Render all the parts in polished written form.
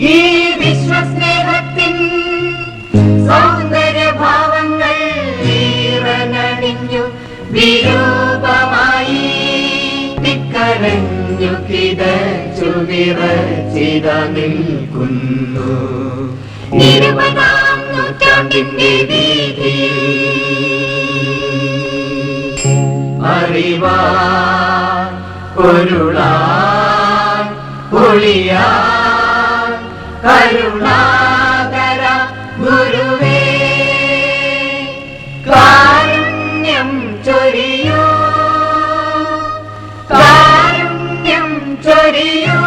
ഈ വിശ്വസ്നേഹത്തിൻ സൗന്ദര്യഭാവങ്ങൾ ഈറനണിഞ്ഞു വിരൂപമായി തിക്കരഞ്ഞു കിതച്ചു വിറച്ചിത നിൽക്കുന്നു 20-ാം നൂറ്റാണ്ടിന്റെ വീതിയിൽ. അറിവാൻ പൊരുളാൻ പൊളിയാൻ കരുണാകര ഗുരുവേ കാരുണ്യം ചൊരിയൂ കാരുണ്യം ചൊരിയൂ.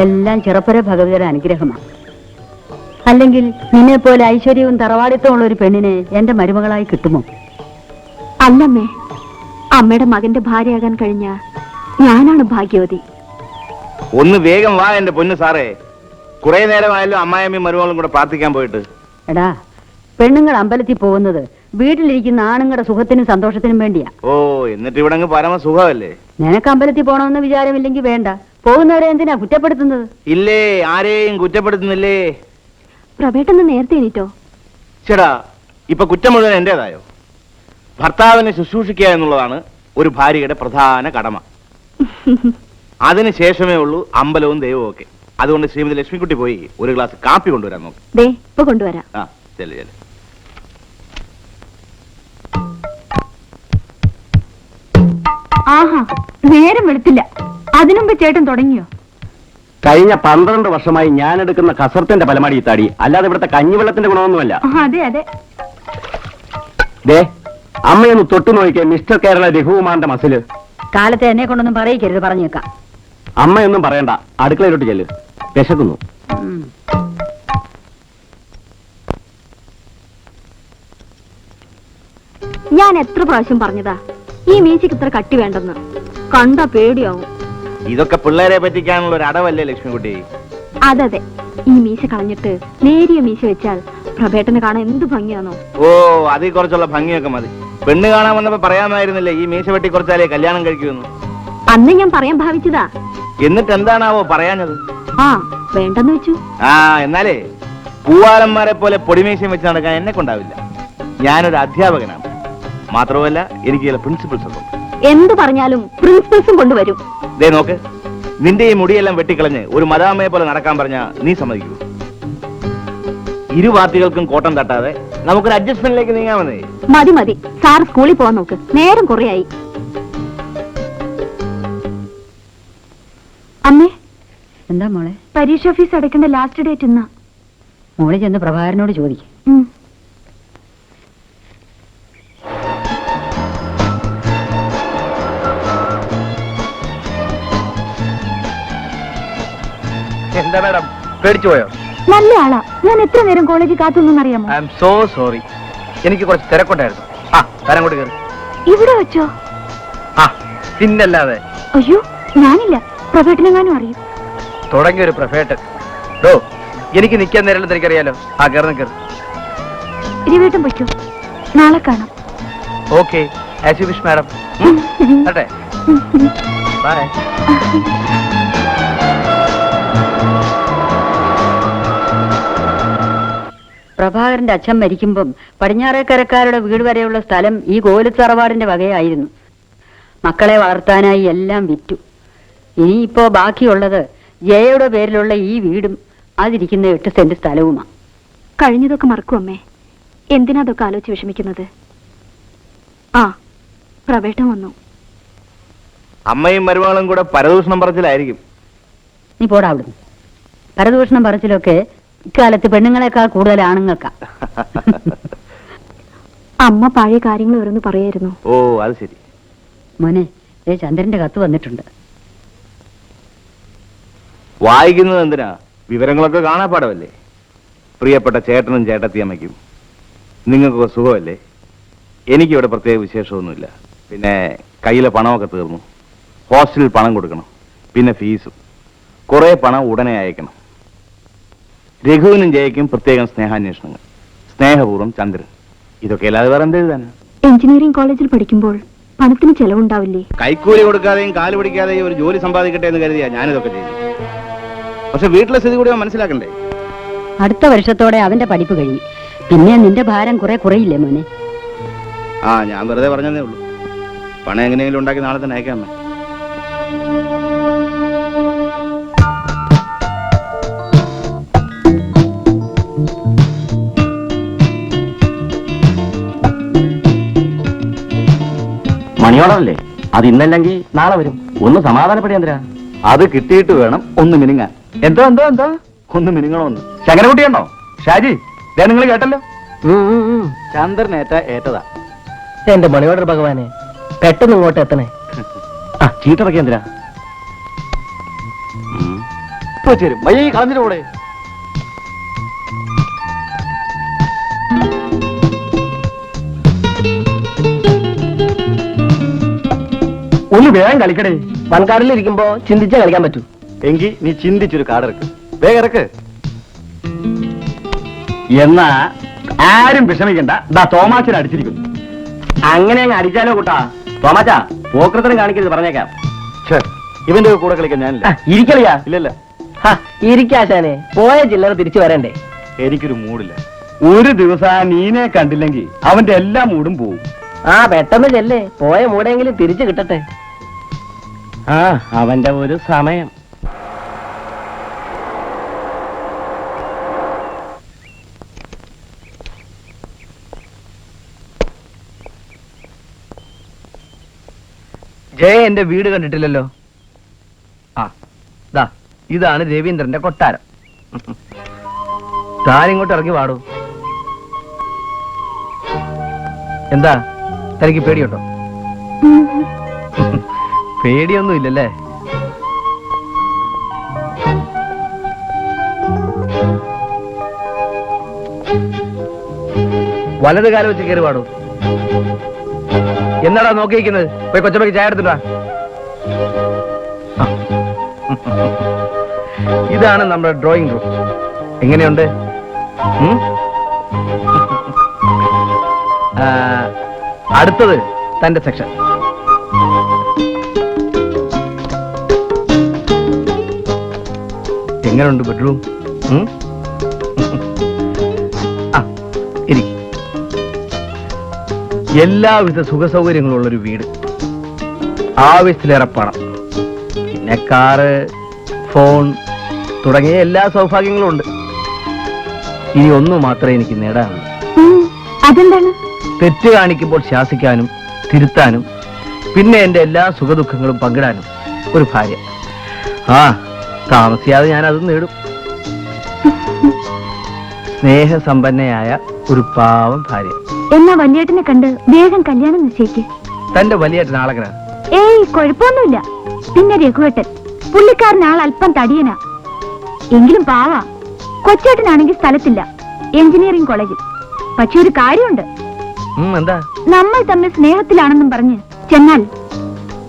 എല്ലാം ചിറപ്പര ഭഗവതിയുടെ അനുഗ്രഹമാണ്. അല്ലെങ്കിൽ നിന്നെ പോലെ ഐശ്വര്യവും തറവാടിത്തമുള്ള ഒരു പെണ്ണിനെ എന്റെ മരുമകളായി കിട്ടുമോ? അല്ലമ്മേ, അമ്മയുടെ മകന്റെ ഭാര്യയാകാൻ കഴിഞ്ഞ ഞാനാണ് ഭാഗ്യവതി. ഒന്ന് വേഗം വാ എന്റെ പൊന്നു സാറേ. കുറെ നേരമായല്ലോ അമ്മായിയമ്മയും മരുമകളും കൂടെ പ്രാർത്ഥിക്കാൻ പോയിട്ട്. എടാ, പെണ്ണുങ്ങൾ അമ്പലത്തിൽ പോകുന്നത് വീട്ടിലിരിക്കുന്ന ആണുങ്ങളുടെ സുഖത്തിനും സന്തോഷത്തിനും വേണ്ടിയാ. ഓ, എന്നിട്ട് ഇവിടെ അങ്ങ് പരമ സുഖമല്ലേ? നിനക്ക് അമ്പലത്തിൽ പോകണമെന്ന് വിചാരമില്ലെങ്കിൽ വേണ്ട. പോകുന്നവരെ എന്തിനാ കുറ്റപ്പെടുത്തുന്നത്? ഇല്ലേ, ആരെയും കുറ്റപ്പെടുത്തുന്നില്ലേ. പ്രവേട്ടന്ന് നേരത്തെ എണീറ്റോ? ചേടാ, ഇപ്പൊ കുറ്റം മുഴുവൻ എന്റേതായോ? ഭർത്താവിനെ ശുശ്രൂഷിക്കുക എന്നുള്ളതാണ് ഒരു ഭാര്യയുടെ പ്രധാന കടമ. അതിന് ശേഷമേ ഉള്ളൂ അമ്പലവും ദൈവവും ഒക്കെ. അതുകൊണ്ട് ശ്രീമതി ലക്ഷ്മിക്കുട്ടി പോയി ഒരു ഗ്ലാസ് കാപ്പി കൊണ്ടുവരാൻ നോക്കും. ഇപ്പൊ കൊണ്ടുവരാം. ആ, ചെല്ലു ചെല്ലു. ആഹാ, നേരം വെളുത്തില്ല, അതിനുമ്പ് ചേട്ടൻ തുടങ്ങിയോ? കഴിഞ്ഞ 12 വർഷമായി ഞാൻ എടുക്കുന്ന കസർത്തിന്റെ ഫലമാണ് ഈ തടി, അല്ലാതെ ഇവിടുത്തെ കഞ്ഞിവെള്ളത്തിന്റെ ഗുണമൊന്നുമല്ല. അതെ അതെ. ദേ, അമ്മയൊന്ന് തൊട്ടു നോക്കിയേ മിസ്റ്റർ കേരള രഘുകുമാറിന്റെ മസില്. കാലത്തെ എന്നെ കൊണ്ടൊന്നും പറയിക്കരുത്, പറഞ്ഞേക്കാം. അമ്മയൊന്നും പറയണ്ട, അടുക്കളയിലോട്ട് ചെല്ല്, വിശക്കുന്നു. ഞാൻ എത്ര പ്രാവശ്യം പറഞ്ഞതാ ഈ മീശയ്ക്ക് ഇത്ര കട്ടി വേണ്ടെന്ന്. കണ്ടാ പേടിയാവും. ഇതൊക്കെ പിള്ളേരെ പറ്റിക്കാനുള്ള ഒരു അടവല്ലേ ലക്ഷ്മിക്കുട്ടി? അതെ, ഈ മീശ കളഞ്ഞിട്ട് നേരിയ മീശ വെച്ചാൽ പ്രഭേട്ടനെ കാണാൻ എന്ത് ഭംഗിയാണോ. ഓ, അതിൽ കുറച്ചുള്ള ഭംഗിയൊക്കെ മതി. പെണ്ണ് കാണാൻ വന്നപ്പോ പറയാമായിരുന്നില്ലേ ഈ മീശ വെട്ടി കുറച്ചാലേ കല്യാണം കഴിക്കുമെന്ന്? അന്ന് ഞാൻ പറയാൻ ഭാവിച്ചതാ. എന്നിട്ട് എന്താണാവോ പറയാഞ്ഞത്? ആ, വേണ്ടെന്ന് വെച്ചു. ആ, എന്നാലേ പൂവാലന്മാരെ പോലെ പൊടിമീശം വെച്ച് നടക്കാൻ എന്നെ കൊണ്ടാവില്ല. ഞാനൊരു അധ്യാപകനാണ്. മാത്രമല്ല എനിക്ക് ചില പ്രിൻസിപ്പിൾസ് ഒക്കെ ഉണ്ട്. എന്ത് പറഞ്ഞാലും പ്രിൻസിപ്പൽസും കൊണ്ടുവരും. ദേ നോക്ക്, നിന്റെ ഈ മുടിയെല്ലാം വെട്ടിക്കളഞ്ഞ് ഒരു മദാമയെ പോലെ നടക്കാൻ പറഞ്ഞാ നീ സമ്മതിക്കൂ? ഇരു പാർട്ടികൾക്കും കോട്ടം തട്ടാതെ നമുക്കൊരു അഡ്ജസ്റ്റ്മെന്റിലേക്ക് നീങ്ങാമെന്നേ. മതി മതി, സാർ സ്കൂളിൽ പോവാൻ നോക്ക്, നേരം കുറയായി. അമ്മേ, എന്താ മോളെ? പരീക്ഷ ഫീസ് അടയ്ക്കേണ്ട ലാസ്റ്റ് ഡേറ്റ് ഇന്നാ. മോളെ ചെന്ന് പ്രഭാകരനോട് ചോദിക്കും. എന്താ മാഡം, പേടിച്ചു പോയോ? നല്ല ആളാ. ഞാൻ എത്ര നേരം കോളേജിൽ കാത്തുനിന്നറിയാമോ? ഐ എം സോ സോറി, എനിക്ക് കുറച്ച് തിരക്കുണ്ടായിരുന്നു. ആ, തരങ്ങോട്ട് കയറി. ഇവിടെ വെച്ചോ? ആ, പിന്നല്ലാതെ. അയ്യോ, ഞാനില്ല, പ്രഭേട്ടനെങ്ങാനും അറിയും. തുടങ്ങിയൊരു പ്രഫേട്ടൻ. ഡോ, എനിക്ക് നിൽക്കാൻ നേരം എനിക്കറിയാലോ. ആ, കയറി കയറി. ഇരുവേട്ടും പറ്റൂ, നാളെ കാണാം. Okay, as you wish madam. അട്ടെ, ബൈ. പ്രഭാകരന്റെ അച്ഛൻ മരിക്കുമ്പം പടിഞ്ഞാറേക്കരക്കാരുടെ വീട് വരെയുള്ള സ്ഥലം ഈ കോലത്തറവാടിന്റെ വകയായിരുന്നു. മക്കളെ വളർത്താനായി എല്ലാം വിറ്റു. ഇനിയിപ്പോ ബാക്കിയുള്ളത് ജയയുടെ പേരിലുള്ള ഈ വീടും അതിരിക്കുന്ന 8 സെന്റ് സ്ഥലവുമാണ്. കഴിഞ്ഞതൊക്കെ മറക്കും അമ്മേ. എന്തിനാ അതൊക്കെ ആലോചിച്ച് വിഷമിക്കുന്നത്? ആ, പ്രവേട്ടം വന്നു. അമ്മയും മരുമകളും കൂടെ പരദൂഷണം പറച്ചിലായിരിക്കും. നീ പോടാ അവിടുന്ന്. പരദൂഷണം പറച്ചിലൊക്കെ ഇക്കാലത്ത് പെണ്ണുങ്ങളെക്കാൾ കൂടുതൽ ആണുങ്ങൾക്കാ. അമ്മ പഴയ കാര്യങ്ങൾ ഓരോന്ന് പറയായിരുന്നു. ഓ, അത് ശരി. മോനെ, ചന്ദ്രന്റെ കത്ത് വന്നിട്ടുണ്ട്. വായിക്കുന്നത് എന്തിനാ? വിവരങ്ങളൊക്കെ കാണാപ്പാടമല്ലേ. പ്രിയപ്പെട്ട ചേട്ടനും ചേട്ടത്തിയമ്മയ്ക്കും നിങ്ങൾക്കൊക്കെ സുഖമല്ലേ? എനിക്കിവിടെ പ്രത്യേക വിശേഷമൊന്നുമില്ല. പിന്നെ കയ്യിലെ പണമൊക്കെ തീർന്നു. ഹോസ്റ്റലിൽ പണം കൊടുക്കണം, പിന്നെ ഫീസും. കുറെ പണം ഉടനെ അയക്കണം. രഘുവിനും ജയയ്ക്കും പ്രത്യേകം സ്നേഹാന്വേഷണങ്ങൾ. സ്നേഹപൂർവ്വം ചന്ദ്രൻ. ഇതൊക്കെ അല്ലാതെ വേറെ എന്തെഴുതാനാ? എഞ്ചിനീയറിംഗ് കോളേജിൽ പഠിക്കുമ്പോൾ പണത്തിന് ചെലവുണ്ടാവില്ലേ? കൈക്കൂലി കൊടുക്കാതെയും കാല് പിടിക്കാതെയും ഒരു ജോലി സമ്പാദിക്കട്ടെ എന്ന് കരുതിയാ ഞാനിതൊക്കെ ചെയ്തു. പക്ഷെ വീട്ടിലെ സ്ഥിതി കൂടി മനസ്സിലാക്കണ്ടേ? അടുത്ത വർഷത്തോടെ അവന്റെ പഠിപ്പ് കഴിയും. പിന്നെ നിന്റെ ഭാരം കുറെ കുറയില്ലേ മോനെ? ആ, ഞാൻ വെറുതെ പറഞ്ഞതേ ഉള്ളൂ. പണം എങ്ങനെയെങ്കിലും ഉണ്ടാക്കി നാളെ തന്നെ അയക്കാം. മണിയോടല്ലേ? അത് ഇന്നല്ലെങ്കിൽ നാളെ വരും. ഒന്ന് സമാധാനപ്പെടിയാ. അത് കിട്ടിയിട്ട് വേണം ഒന്ന് മിനുങ്ങാൻ. എന്തോ എന്തോ എന്തോ ഒന്ന് മിനുങ്ങണമെന്ന്. ശങ്കരകുട്ടിയാണോ? ഷാജി, നിങ്ങൾ കേട്ടല്ലോ. ചന്ദ്രനേറ്റ ഏറ്റതാ. എന്റെ മണിയോടർ ഭഗവാനെ, പെട്ടെന്ന് ഇങ്ങോട്ട് എത്തണേ. ആ, ചീട്ടിറക്കിയ എന്തിനാ? ചേരും വയ്യ കളഞ്ഞിട്ട് കൂടെ. ഒന്ന് വേഗം കളിക്കടേ. വൻകാടിലിരിക്കുമ്പോ ചിന്തിച്ചേ കളിക്കാൻ പറ്റൂ. എങ്കിൽ നീ ചിന്തിച്ചൊരു കാടിറക്ക്. വേഗം ഇറക്ക്. എന്നാ ആരും വിഷമിക്കണ്ട. ദാ തോമാച്ചൻ അടിച്ചിരിക്കുന്നു. അങ്ങനെ അങ്ങ് അടിച്ചാലോ കൂട്ടാ. തോമാച്ചാ, പോക്കൃത്തരം കാണിക്കരുത്, പറഞ്ഞേക്കാം. ഇവന്റെ കൂടെ കളിക്കാൻ ഞാനില്ല. ഇരിക്കളിയാ? ഇല്ലല്ല. ഇരിക്കാശാനെ, പോയ ചില്ലറ തിരിച്ചു വരണ്ടേ? എനിക്കൊരു മൂടില്ല. ഒരു ദിവസം നീനെ കണ്ടില്ലെങ്കിൽ അവന്റെ എല്ലാ മൂടും പോവും. ആ, പെട്ടെന്ന് ചെല്ലേ, പോയ മൂടെങ്കിലും തിരിച്ചു കിട്ടട്ടെ. ആ, അവന്റെ ഒരു സമയം. ജയ എന്റെ വീട് കണ്ടിട്ടില്ലല്ലോ. ആ, ദാ ഇതാണ് രവീന്ദ്രന്റെ കൊട്ടാരം. താനിങ്ങോട്ട് ഇറങ്ങി വാടൂ. എന്താ തനിക്ക് പേടിയുണ്ടോ? പേടിയൊന്നും ഇല്ലല്ലേ? വലത് കാലം വെച്ച് കയറി പാടൂ. എന്നാടാ നോക്കിയിരിക്കുന്നത്? പോയി കൊച്ചമ്മയ്ക്ക് ചായ എടുത്തിട്ടാ. ഇതാണ് നമ്മുടെ ഡ്രോയിങ് റൂം. എങ്ങനെയുണ്ട്? അടുത്തത് തന്റെ സെക്ഷൻ. എങ്ങനെയുണ്ട് ബെഡ്റൂം? ഇരിക്കും. എല്ലാവിധ സുഖസൗകര്യങ്ങളുള്ളൊരു വീട്, ആവശ്യത്തിലേറെ പണം, പിന്നെ കാറ്, ഫോൺ തുടങ്ങിയ എല്ലാ സൗഭാഗ്യങ്ങളും ഉണ്ട്. ഇനി ഒന്നു മാത്രമേ എനിക്ക് നേടാനുള്ളൂ. അതെന്താണ്? തെറ്റ് കാണിക്കുമ്പോൾ ശാസിക്കാനും തിരുത്താനും പിന്നെ എന്റെ എല്ലാ സുഖദുഃഖങ്ങളും പങ്കിടാനും ഒരു ഭാര്യ. താമസിയാതെ ഞാൻ അത് നേടും. സ്നേഹസമ്പന്നയായ ഒരു പാവം ഭാര്യ. എന്നാ വലിയേട്ടനെ കണ്ട് വേഗം കല്യാണം നിശ്ചയിക്ക്. തന്റെ വലിയേട്ടൻ ആളെങ്ങനെ? ഏയ് കുഴപ്പമൊന്നുമില്ല. പിന്നെ രഘുവേട്ടൻ പുള്ളിക്കാരൻ ആൾ അല്പം തടിയനാ, എങ്കിലും പാവാ. കൊച്ചേട്ടനാണെങ്കിൽ സ്ഥലത്തില്ല, എഞ്ചിനീയറിംഗ് കോളേജിൽ. പക്ഷെ ഒരു കാര്യമുണ്ട്, എന്താ? നമ്മൾ തമ്മിൽ സ്നേഹത്തിലാണെന്നും പറഞ്ഞ് ചെന്നാൽ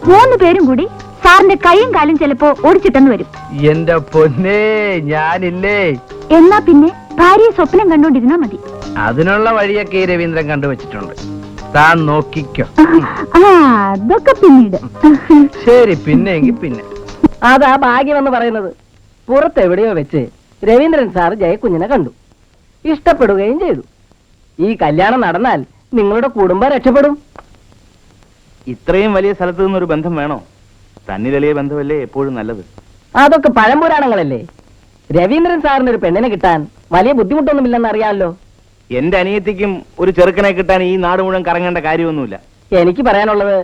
3 പേരും കൂടി സാറിന്റെ കൈയും കാലും ചിലപ്പോ ഓടിച്ചിട്ടെന്ന് വരും. എന്റെ പൊന്നേ, ഞാനില്ലേ. എന്നാ പിന്നെ ഭാര്യയെ സ്വപ്നം കണ്ടോണ്ടിരുന്നാ മതി. അതിനുള്ള വഴിയൊക്കെ ഈ രവീന്ദ്രൻ കണ്ടുവച്ചിട്ടുണ്ട്. താൻ നോക്കിക്കോ. അതൊക്കെ പിന്നീട്. ശരി, പിന്നെങ്കിൽ പിന്നെ. അതാ ഭാഗ്യമെന്ന് പറയുന്നത്. പുറത്തെവിടെയോ വെച്ച് രവീന്ദ്രൻ സാർ ജയക്കുഞ്ഞിനെ കണ്ടു, ഇഷ്ടപ്പെടുകയും ചെയ്തു. ഈ കല്യാണം നടന്നാൽ നിങ്ങളുടെ കുടുംബം രക്ഷപ്പെടും. ഇത്രയും വലിയ സ്ഥലത്ത് നിന്നൊരു ബന്ധം വേണോ? തന്നിലെളിയ ബന്ധമല്ലേ എപ്പോഴും നല്ലത്. അതൊക്കെ പഴംപുരാണങ്ങളല്ലേ. രവീന്ദ്രൻ സാറിന് ഒരു പെണ്ണിനെ കിട്ടാൻ വലിയ ബുദ്ധിമുട്ടൊന്നുമില്ലെന്ന് അറിയാമല്ലോ. എന്റെ അനിയത്തിക്കും ഒരു ചെറുക്കനെ കിട്ടാൻ ഈ നാട് മുഴുവൻ കറങ്ങേണ്ട കാര്യമൊന്നുമില്ല. എനിക്ക് പറയാനുള്ളത്,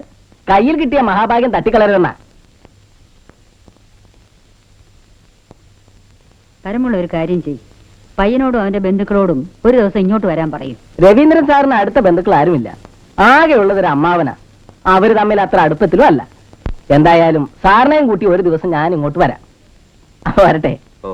കയ്യിൽ കിട്ടിയ മഹാഭാഗ്യം തട്ടിക്കളരുതെന്നാ. പരമുള്ള ഒരു കാര്യം ചെയ്യും, പയ്യനോടും അവന്റെ ബന്ധുക്കളോടും ഒരു ദിവസം ഇങ്ങോട്ട് വരാൻ പറയും. രവീന്ദ്രൻ സാറിന് അടുത്ത ബന്ധുക്കൾ ആരുമില്ല, ആകെയുള്ളത് ഒരു അമ്മാവനാ. അവര് തമ്മിൽ അത്ര അടുപ്പത്തിലും അല്ല. എന്തായാലും സാറിനെയും കൂട്ടി ഒരു ദിവസം ഞാൻ ഇങ്ങോട്ട് വരാം. അപ്പൊ വരട്ടെ. ഓ,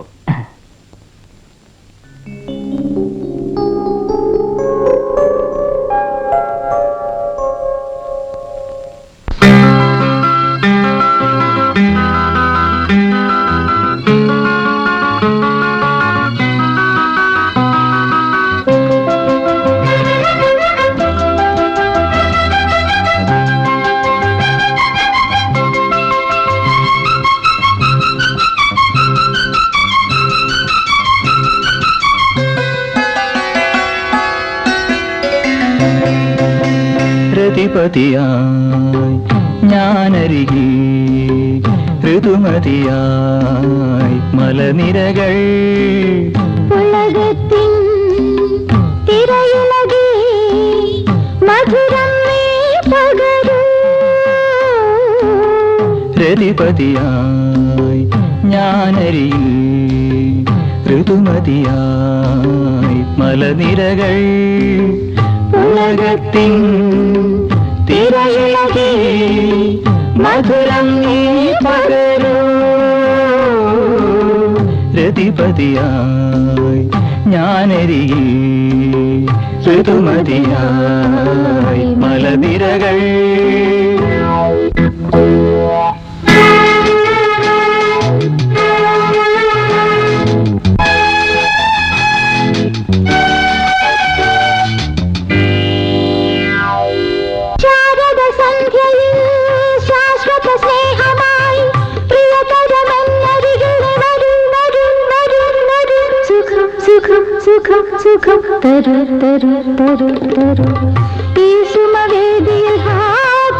പ്രതിപതിയായി ഞാനരികെ ഋതുമതിയായി മലനിരകൾ ഉലകത്തിൻ തിരയുലകേ മധുരം നീ പകരൂ. പ്രതിപതിയായി ഞാനരികെ ഋതുമതിയായി മലനിരകൾ ഉലകത്തിൻ തിരയിളകി മധുരം നീ പകരൂ. രതിപതിയായി ഞാനരികെ ഋതുമതിയായി മലനിരകൾ. സുഖം സുഖം തരു തരു തരു തരു. ഈ സുമവേദിയിൽ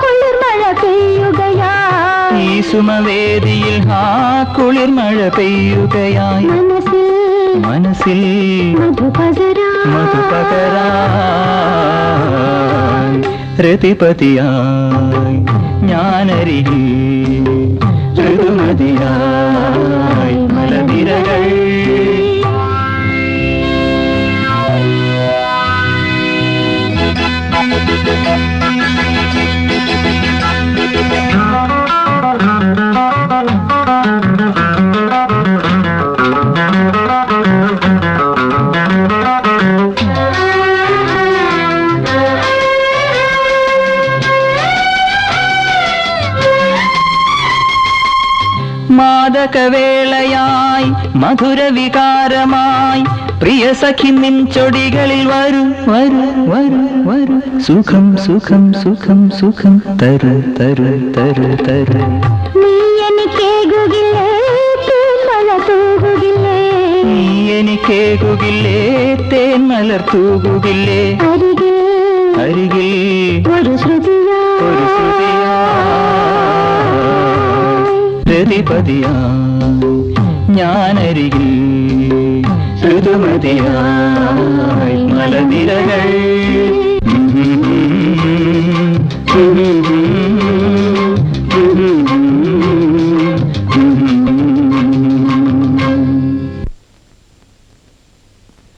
കുളിർമഴ പെയ്യുകയായി, ഈ സുമവേദിയിൽ കുളിർമഴ പെയ്യുകയായി. മനസ്സിൽ മനസ്സിൽ മധുപകരാൻ രതിപതിയായി ഞാനരികെ ഋതുമതിയായി മലനിരകൾ മാദകവേളയായി മധുരവികാരമായി പ്രിയ സഖി നിൻ ചൊടികളിൽ വരൂ വരൂ വരൂ വരൂ സുഖം സുഖം സുഖം സുഖം തരു തരു തരു തരു നീ എനിക്കേകുകില്ലേ തേൻമഴ തൂകുകില്ലേ നീ എനിക്കേകുകില്ലേ തേൻ മലർ തൂകുകില്ലേ അരികിൽ അരികിൽ ഒരു ശ്രുതിയാ ഒരു ശ്രുതിയാ പ്രതിപതിയാ ഞാനരികിൽ ഋതുമതിയായി മലനിരകൾ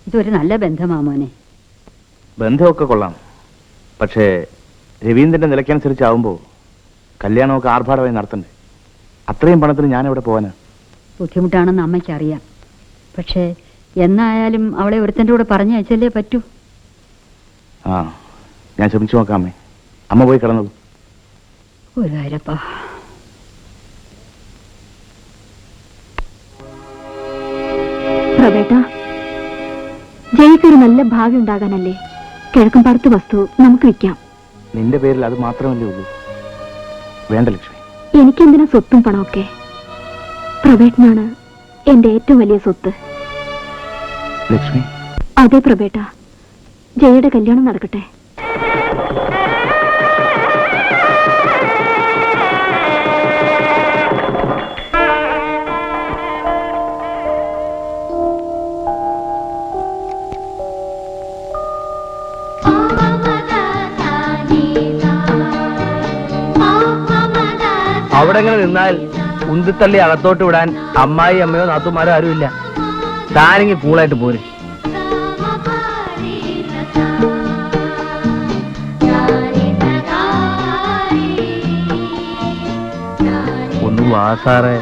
ഇതൊരു നല്ല ബന്ധമാ മോനെ. ബന്ധമൊക്കെ കൊള്ളാം, പക്ഷേ രവീന്ദ്രന്റെ നിലയ്ക്കനുസരിച്ചാവുമ്പോൾ കല്യാണമൊക്കെ ആർഭാടമായി നടത്തണ്ടേ? അത്രയും പണത്തിന് ഞാൻ എവിടെ പോവാനാ? ബുദ്ധിമുട്ടാണെന്ന് അമ്മയ്ക്കറിയാം. പക്ഷേ എന്നായാലും അവളെ ഒരുത്തൻ്റെ കൂടെ പറഞ്ഞു അയച്ചല്ലേ പറ്റൂ. ആ, ഞാൻ ശ്രമിച്ചു നോക്കാം അമ്മേ. അമ്മ പോയി കിടന്നത്. ഗുരുവായൂരപ്പാ. പ്രവേട്ട, ജയിക്കൊരു നല്ല ഭാവി ഉണ്ടാകാനല്ലേ കിഴക്കും പറത്ത് വസ്തു നമുക്ക് വിൽക്കാം. നിന്റെ പേരിൽ അത് മാത്രമല്ലേ ഉള്ളൂ? വേണ്ട ലക്ഷ്മി. എനിക്കെന്തിനാ സ്വത്തും പണമൊക്കെ? പ്രവേട്ടനാണ് എന്റെ ഏറ്റവും വലിയ സ്വത്ത്. ലക്ഷ്മി, അതെ പ്രവേട്ട, ജയയുടെ കല്യാണം നടക്കട്ടെ. അവിടെ എങ്ങനെ നിന്നാൽ ഉന്തിത്തള്ളി അകത്തോട്ട് വിടാൻ അമ്മായി അമ്മയോ നാത്തുമാരോ ആരുമില്ല. താനെങ്കിൽ കൂളായിട്ട് പോരെ. ഒന്ന് വാ സാറേ.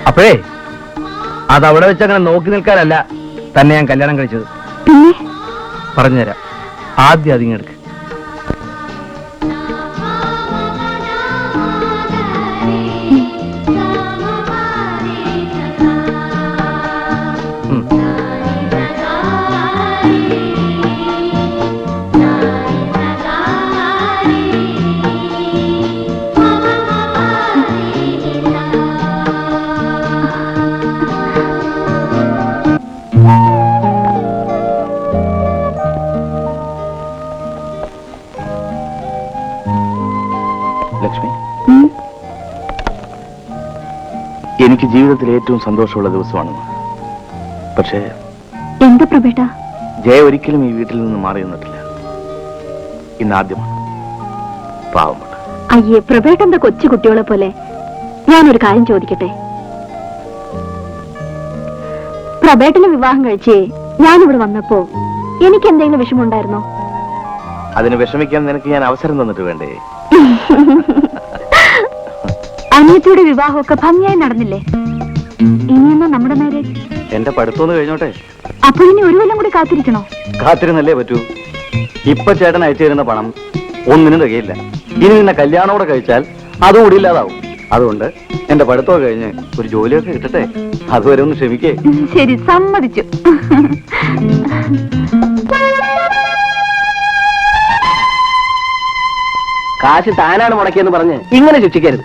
അപ്പോഴേ അതവിടെ വെച്ച് അങ്ങനെ നോക്കി നിൽക്കാനല്ല തന്നെ ഞാൻ കല്യാണം കഴിച്ചത്. പിന്നെ പറഞ്ഞുതരാം. ആദ്യം അതിങ്ങെടുക്ക്. ലക്ഷ്മി, എനിക്ക് ജീവിതത്തിൽ ഏറ്റവും സന്തോഷമുള്ള ദിവസമാണ്. പക്ഷേ എന്താ പ്രവേട്ട? ജയ ഒരിക്കലും ഈ വീട്ടിൽ നിന്ന് മാറി നിന്നിട്ടില്ല. ഇന്നാദ്യമാണ്. പാവമുണ്ട്. അയ്യേ പ്രവേട്ടന്റെ കൊച്ചു കുട്ടികളെ പോലെ. ഞാനൊരു കാര്യം ചോദിക്കട്ടെ? പ്രവേട്ടന് വിവാഹം കഴിച്ചേ ഞാനിവിടെ വന്നപ്പോ എനിക്ക് എന്തെങ്കിലും വിഷമമുണ്ടായിരുന്നോ? അതിന് വിഷമിക്കാൻ നിനക്ക് ഞാൻ അവസരം തന്നിട്ട് വേണ്ടേ? അനിയത്തിയുടെ വിവാഹമൊക്കെ ഭംഗിയായി നടന്നില്ലേ? ഇനിയെന്നാ നമ്മുടെ മാരേജ്? എന്റെ പഠിത്തമൊന്ന് കഴിഞ്ഞോട്ടെ. അപ്പൊ ഇനി ഒരു കൊല്ലം കൂടി കാത്തിരിക്കണോ? കാത്തിരുന്നല്ലേ പറ്റൂ. ഇപ്പൊ ചേട്ടൻ അയച്ചു തരുന്ന പണം ഒന്നിനും തികയില്ല. ഇനി നിന്നെ കല്യാണോടെ കഴിച്ചാൽ അതുകൂടി ഇല്ലാതാവും. അതുകൊണ്ട് എന്റെ പഠിത്തമൊക്കെ കഴിഞ്ഞ് ഒരു ജോലിയൊക്കെ കിട്ടട്ടെ. അതുവരെ ഒന്ന് ക്ഷമിക്കേ. ശരി, സമ്മതിച്ചു. കാശ് താനാണ് മുടക്കിയെന്ന് പറഞ്ഞ് ഇങ്ങനെ ശിക്ഷിക്കരുത്.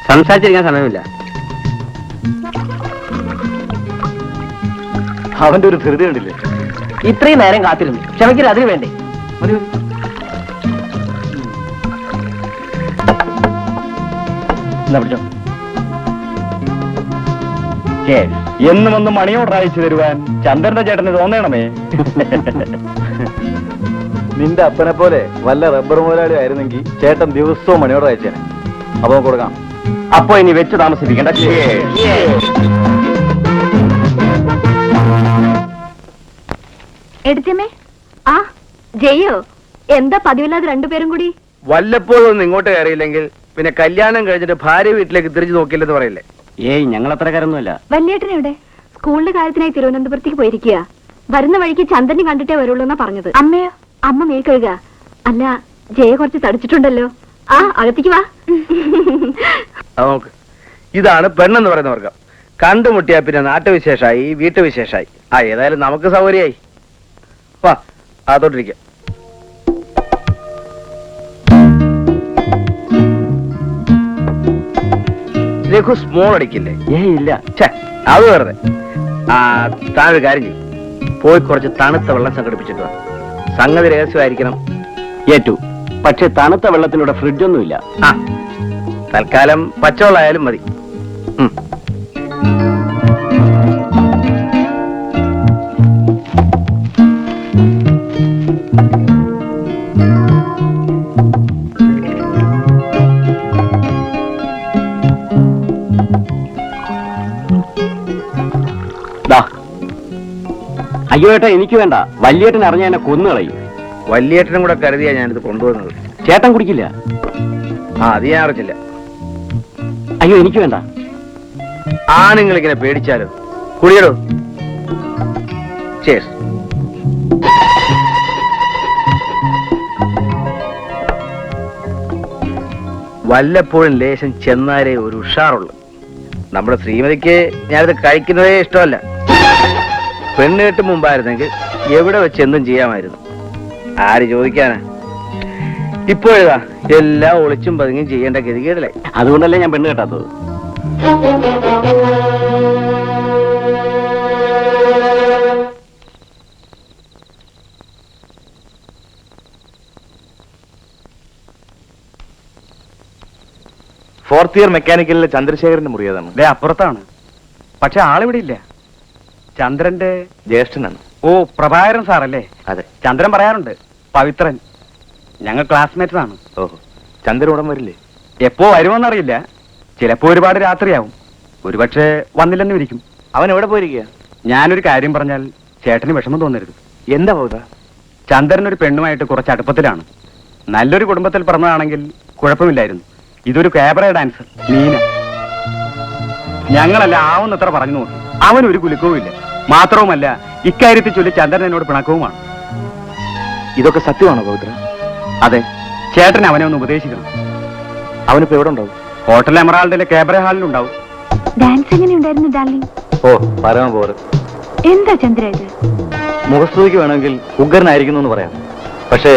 സംസാരിച്ചിരിക്കാൻ സമയമില്ല. അവന്റെ ഒരു ധൃതി കണ്ടില്ലേ? ഇത്രയും നേരം കാത്തിരുന്നു. ക്ഷമിക്കരുത്, അതിനു വേണ്ടേ? മതി. എന്നാ പിടിച്ചോ. എന്നും ഒന്ന് മണിയോട് അയച്ചു തരുവാൻ ചന്ദ്രന്റെ ചേട്ടന് തോന്നണമേ. നിന്റെ അപ്പനെ പോലെ വല്ല റബ്ബർ മുതലാളി ആയിരുന്നെങ്കിൽ ചേട്ടൻ ദിവസവും മണിയോട് അയച്ചേനെ. അപ്പൊ കൊടുക്കാം. അപ്പൊ ഇനി വെച്ച് താമസിപ്പിക്കണ്ട. എടുത്തമ്മേ. ആ ജയോ, എന്താ പതിവില്ലാതെ രണ്ടുപേരും കൂടി? വല്ലപ്പോഴും ഒന്നും ഇങ്ങോട്ട് കയറിയില്ലെങ്കിൽ പിന്നെ കല്യാണം കഴിഞ്ഞിട്ട് ഭാര്യ വീട്ടിലേക്ക് തിരിച്ചു നോക്കില്ലെന്ന് പറയില്ലേ? ഏയ്, ഞങ്ങൾ അത്ര കാര്യമൊന്നുമില്ല. വല്യേട്ടൻ എവിടെ? സ്കൂളിന്റെ കാര്യത്തിനായി തിരുവനന്തപുരത്തേക്ക് പോയിരിക്കുക. വരുന്ന വഴിക്ക് ചന്ദ്രനെ കണ്ടിട്ടേ വരുള്ളൂ എന്നാ പറഞ്ഞത്. അമ്മയോ? അമ്മ മേൽ കഴുക. അല്ല, ജയ കുറച്ച് തടിച്ചിട്ടുണ്ടല്ലോ. ആ, അകത്തേക്ക് വാ. നോക്ക്, ഇതാണ് പെണ്ണെന്ന് പറയുന്ന വർഗം. കണ്ടുമുട്ടിയാ പിന്നെ നാട്ടുവിശേഷമായി, വീട്ടുവിശേഷമായി. ആ, ഏതായാലും നമുക്ക് സൗകര്യമായി. വാ, അതോട്ടിരിക്കാം. രഘു സ്മോൾ അടിക്കില്ലേ? ഇല്ല. ഛേ, അത് വെറുതെ. ആ, താഴെ കാര്യം ചെയ്യും, പോയി കുറച്ച് തണുത്ത വെള്ളം സംഘടിപ്പിച്ചിട്ട് വാ. സംഗതി രഹസ്യമായിരിക്കണം. ഏറ്റു. പക്ഷെ തണുത്ത വെള്ളത്തിലൂടെ ഫ്രിഡ്ജൊന്നുമില്ല. ആ, തൽക്കാലം പച്ചവെള്ളമായാലും മതി. അയ്യോ ഏട്ടാ, എനിക്ക് വേണ്ട. വല്യേട്ടൻ അറിഞ്ഞ എന്നെ കൊന്നു കളയും. വല്യേട്ടനും കൂടെ കരുതിയാ ഞാനിത് കൊണ്ടുവന്നത്. ചേട്ടൻ കുടിക്കില്ല? ആ, അത് ഞാൻ അറിഞ്ഞില്ല. അയ്യോ, എനിക്ക് വേണ്ട. ആണുങ്ങൾ ഇങ്ങനെ പേടിച്ചാലോ? കുടിയടോ. ചേസ്. വല്ലപ്പോഴും ലേശം ചെന്നാലേ ഒരു ഉഷാറുള്ളൂ. നമ്മുടെ ശ്രീമതിക്ക് ഞാനിത് കഴിക്കുന്നതേ ഇഷ്ടമല്ല. പെണ്ണുകെട്ട് മുമ്പായിരുന്നെങ്കിൽ എവിടെ വെച്ച് എന്തും ചെയ്യാമായിരുന്നു. ആര് ചോദിക്കാനാ? ഇപ്പോഴാ എല്ലാം ഒളിച്ചും പതുങ്ങിയും ചെയ്യേണ്ട ഗതികേടില്ലേ. അതുകൊണ്ടല്ലേ ഞാൻ പെണ്ണ് കെട്ടാത്തത്. ഫോർത്ത് ഇയർ മെക്കാനിക്കലിലെ ചന്ദ്രശേഖരന്റെ മുറിയതാണ്. അപ്പുറത്താണ്. പക്ഷെ ആളിവിടെ ഇല്ല. ചന്ദ്രന്റെ ജ്യേഷ്ഠനാണ്. ഓ, പ്രഭാകരൻ സാറല്ലേ? അതെ. ചന്ദ്രൻ പറയാറുണ്ട് പവിത്രൻ. ഞങ്ങൾ ക്ലാസ്മേറ്റ്സ് ആണ്. ഓഹോ, ചന്ദ്രൻ ഉടൻ വരില്ലേ? എപ്പോ വരുമോന്നറിയില്ല. ചിലപ്പോ ഒരുപാട് രാത്രിയാവും. ഒരുപക്ഷെ വന്നില്ലെന്ന് ഇരിക്കും. അവൻ എവിടെ പോയിരിക്കുക? ഞാനൊരു കാര്യം പറഞ്ഞാൽ ചേട്ടന് വിഷമം തോന്നരുത്. എന്താ പോതാ? ചന്ദ്രൻ ഒരു പെണ്ണുമായിട്ട് കുറച്ച് അടുപ്പത്തിലാണ്. നല്ലൊരു കുടുംബത്തിൽ പറഞ്ഞതാണെങ്കിൽ കുഴപ്പമില്ലായിരുന്നു. ഇതൊരു ക്യാബറ ഡാൻസർ നീന. ഞങ്ങളല്ല ആവുന്നത്ര പറഞ്ഞു നോക്കി. അവനൊരു കുലുക്കവും ഇല്ല. മാത്രവുമല്ല, ഇക്കാര്യത്തിൽ ചൊല്ലി ചന്ദ്രൻ എന്നോട് പിണക്കവുമാണ്. ഇതൊക്കെ സത്യമാണോ പവിത്ര? അതെ. ചേട്ടൻ അവനെ ഒന്ന് ഉപദേശിക്കണം. അവനിപ്പോ എവിടെ ഉണ്ടാവും? ഹോട്ടൽ എമറാൾഡിലെ ക്യാബറ ഹാളിലുണ്ടാവും. ഡാൻസ് എങ്ങനെയുണ്ടായിരുന്നു ഡാർലിംഗ്? ഓ, പറയാൻ പോറ്. എന്താ ചന്ദ്ര ഇത്? മുഖസ്തുതിക്ക് വേണമെങ്കിൽ ഉഗ്രനായിരിക്കുന്നു എന്ന് പറയാം. പക്ഷേ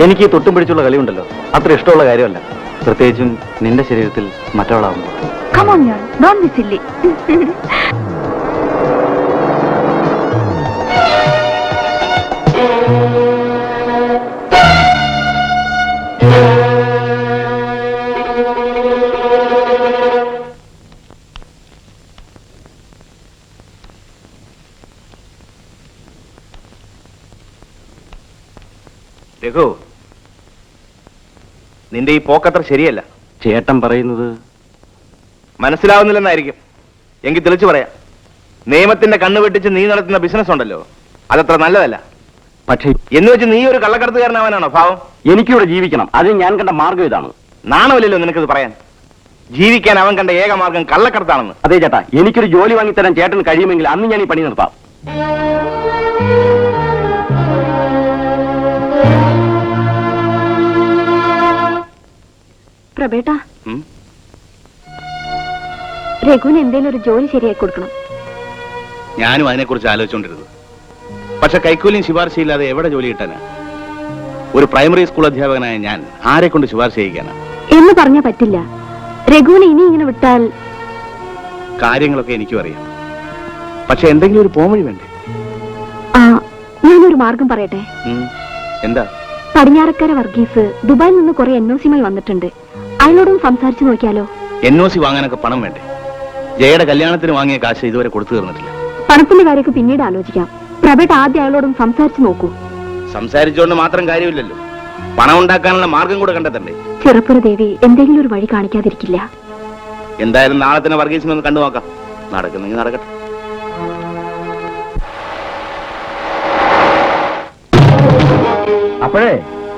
എനിക്ക് ഈ തൊട്ടും പിടിച്ചുള്ള കളിയുണ്ടല്ലോ, അത്ര ഇഷ്ടമുള്ള കാര്യമല്ല. പ്രത്യേകിച്ചും നിന്റെ ശരീരത്തിൽ മറ്റൊരാളാവുമ്പോൾ. Come on, yaar. Don't be silly. Raghu, നിന്റെ ഈ പോക്കത്ര ശരിയല്ല. ചേട്ടൻ പറയുന്നത് മനസ്സിലാവുന്നില്ലെന്നായിരിക്കും. എങ്കിൽ തെളിച്ചു പറയാം. നിയമത്തിന്റെ കണ്ണു വെട്ടിച്ച് നീ നടത്തുന്ന ബിസിനസ് ഉണ്ടല്ലോ, അതത്ര നല്ലതല്ല. പക്ഷേ എന്ന് വെച്ച് നീ ഒരു കള്ളക്കടത്തുകാരനാവാനാണോ ഭാവം? എനിക്കിവിടെ ജീവിക്കണം. അതിന് ഞാൻ കണ്ട മാർഗം ഇതാണ്. നാണമില്ലല്ലോ നിനക്കത് പറയാൻ? ജീവിക്കാൻ അവൻ കണ്ട ഏക മാർഗം കള്ളക്കടത്താണെന്ന്. അതെ ചേട്ടാ, എനിക്കൊരു ജോലി വാങ്ങിത്തരാൻ ചേട്ടന് കഴിയുമെങ്കിൽ അന്ന് ഞാൻ ഈ പണി നിർത്താം. പ്രബേട്ടാ, രഘുവിന് എന്തേലും ഒരു ജോലി ശരിയായി കൊടുക്കണം. ഞാനും അതിനെക്കുറിച്ച് ആലോചിച്ചുകൊണ്ടിരുന്നു. പക്ഷെ കൈക്കൂലിയും ശുപാർശയില്ലാതെ എവിടെ ജോലി കിട്ടാനാ? ഒരു പ്രൈമറി സ്കൂൾ അധ്യാപകനായ ഞാൻ ആരെ കൊണ്ട് ശുപാർശ ചെയ്യിക്കാനാ? എന്ന് പറഞ്ഞാ പറ്റില്ല. രഘുവിനെ ഇനി ഇങ്ങനെ വിട്ടാൽ... കാര്യങ്ങളൊക്കെ എനിക്കും അറിയാം. പക്ഷെ എന്തെങ്കിലും ഒരു പോംവഴി വേണ്ടേ? ആ, ഞാനൊരു മാർഗം പറയട്ടെ. എന്താ? പടിഞ്ഞാറക്കര വർഗീസ് ദുബായിൽ നിന്ന് കുറെ NOC വന്നിട്ടുണ്ട്. അയാളോടും സംസാരിച്ചു നോക്കിയാലോ? NOC വാങ്ങാനൊക്കെ പണം വേണ്ടേ? ജയയുടെ കല്യാണത്തിന് വാങ്ങിയ കാശ് ഇതുവരെ കൊടുത്തു തീർന്നിട്ടില്ല. പണത്തിന്റെ കാര്യമൊക്കെ പിന്നീട് ആലോചിക്കാം. പ്രഭേട്ട ആദ്യം അയാളോടൊന്ന് സംസാരിച്ചു നോക്കൂ. സംസാരിച്ചുകൊണ്ട് മാത്രം കാര്യമില്ലല്ലോ, പണം ഉണ്ടാക്കാനുള്ള മാർഗം കൂടെ കണ്ടെത്തണ്ടേ? ചെറുപ്പുര ദേവി എന്തെങ്കിലും ഒരു വഴി കാണിക്കാതിരിക്കില്ല. എന്തായാലും നാളെ തന്നെ വർഗീസിനെ ഒന്ന് കണ്ടു നോക്കാം. നടക്കുന്നെങ്കിൽ നടക്കട്ടെ. അപ്പോഴേ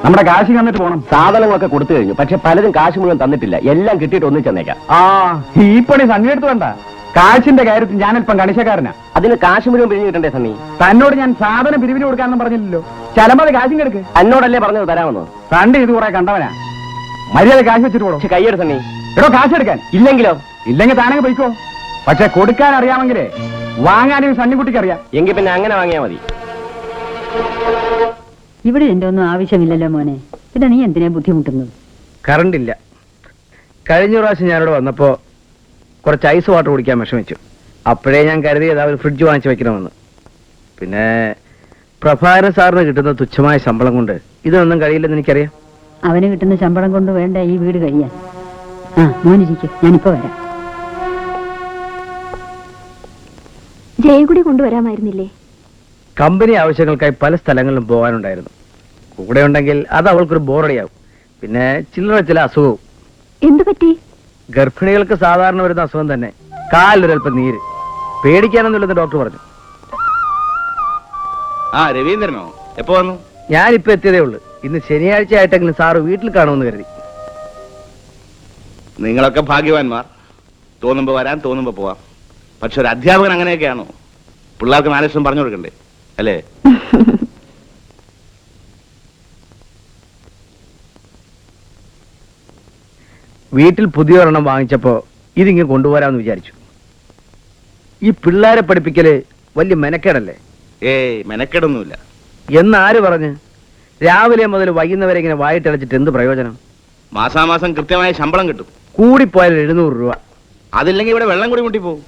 നമ്മുടെ കാശ് തന്നിട്ട് പോണം. സാധനങ്ങളൊക്കെ കൊടുത്തു കഴിഞ്ഞു, പക്ഷെ പലരും കാശ് മുഴുവൻ തന്നിട്ടില്ല. എല്ലാം കിട്ടിയിട്ട് ഒന്നിച്ചെന്നേക്കാം. ഈ പണി സണ്ണിയെടുത്ത് വേണ്ട. കാശിന്റെ കാര്യത്തിൽ ഞാനല്പം കണിശക്കാരനാ. അതിന് കാശ് മുഴുവൻ പിരിഞ്ഞു കിട്ടണ്ടേ സണ്ണി? തന്നോട് ഞാൻ സാധനം പിരിവിന് കൊടുക്കാനൊന്നും പറഞ്ഞില്ലല്ലോ. ചിലമ്പത് കാശും കിടക്ക്. എന്നോടല്ലേ പറഞ്ഞത് തരാമെന്ന്? സണ്ടി ഇത് കുറെ കണ്ടവനാ. മര്യാദ കാശ് വെച്ചിട്ട് പോകണം. കയ്യെടു സണ്ണി. എടോ കാശ് എടുക്കാൻ. ഇല്ലെങ്കിലോ? ഇല്ലെങ്കിൽ താനങ്ങ് പോയിക്കോ. പക്ഷെ കൊടുക്കാൻ അറിയാമെങ്കിലേ വാങ്ങാനും സണ്ണിക്കുട്ടിക്ക് അറിയാം. എങ്കിൽ പിന്നെ അങ്ങനെ വാങ്ങിയാ മതി. ഇവിടെ എന്റെ ഒന്നും ആവശ്യമില്ലല്ലോ മോനെ, പിന്നെ നീ എന്തിനാ ബുദ്ധിമുട്ടുന്നത്? കറണ്ട് ഇല്ല. കഴിഞ്ഞ പ്രാവശ്യം ഞാനിവിടെ വന്നപ്പോ കുറച്ച് ഐസ് വാട്ടർ കുടിക്കാൻ വിഷമിച്ചു. അപ്പോഴേ ഞാൻ കരുതിയത് ഒരു ഫ്രിഡ്ജ് വാങ്ങിച്ചു വെക്കണമെന്ന്. പിന്നെ പ്രഭാകരൻ സാറിന് കിട്ടുന്ന തുച്ഛമായ ശമ്പളം കൊണ്ട് ഇതൊന്നും കഴിയില്ലെന്ന് എനിക്കറിയാം. അവന് കിട്ടുന്ന ശമ്പളം കൊണ്ട് വേണ്ട ഈ വീട് കഴിയാൻ. മോനിരിക്കും, ഞാനിപ്പോ വരാം. ജയകുടി കൊണ്ടുവരാമായിരുന്നില്ലേ? കമ്പനി ആവശ്യങ്ങൾക്കായി പല സ്ഥലങ്ങളിലും പോകാനുണ്ടായിരുന്നു. കൂടെ ഉണ്ടെങ്കിൽ അത് അവൾക്കൊരു ബോറടിയാവും. പിന്നെ ചില്ലറ ചില അസുഖവും. എന്തു പറ്റി? ഗർഭിണികൾക്ക് സാധാരണ വരുന്ന അസുഖം തന്നെ, കാലിലൊരൽപ്പം നീര്. പേടിക്കാനൊന്നുമില്ലെന്ന് ഡോക്ടർ പറഞ്ഞു. രവീന്ദ്രനോ? എപ്പോ വന്നു? ഞാനിപ്പോ എത്തിയതേ ഉള്ളൂ. ഇന്ന് ശനിയാഴ്ച ആയിട്ടെങ്കിലും സാറ് വീട്ടിൽ കാണുമെന്ന് കരുതി. നിങ്ങളൊക്കെ ഭാഗ്യവാന്മാർ. തോന്നുമ്പോ വരാൻ, തോന്നുമ്പോ പോവാം. പക്ഷെ ഒരു അധ്യാപകൻ അങ്ങനെയൊക്കെയാണോ? പിള്ളേർക്ക് 4 ലക്ഷം പറഞ്ഞു കൊടുക്കണ്ടേ അല്ലേ? വീട്ടിൽ പുതിയ ഒരെണ്ണം വാങ്ങിച്ചപ്പോ ഇതിങ്ങനെ കൊണ്ടുപോരാന്ന് വിചാരിച്ചു. ഈ പിള്ളേരെ പഠിപ്പിക്കല് വലിയ മെനക്കേടല്ലേ? മെനക്കേടൊന്നുമില്ല. എന്നാര് പറഞ്ഞ്? രാവിലെ മുതൽ വൈകുന്നവരെ ഇങ്ങനെ വായിട്ടടച്ചിട്ട് എന്ത് പ്രയോജനം? മാസാമാസം കൃത്യമായ ശമ്പളം കിട്ടും. കൂടിപ്പോയാൽ 700 രൂപ. അതില്ലെങ്കിൽ ഇവിടെ വെള്ളം കൂടി മുട്ടി പോകും.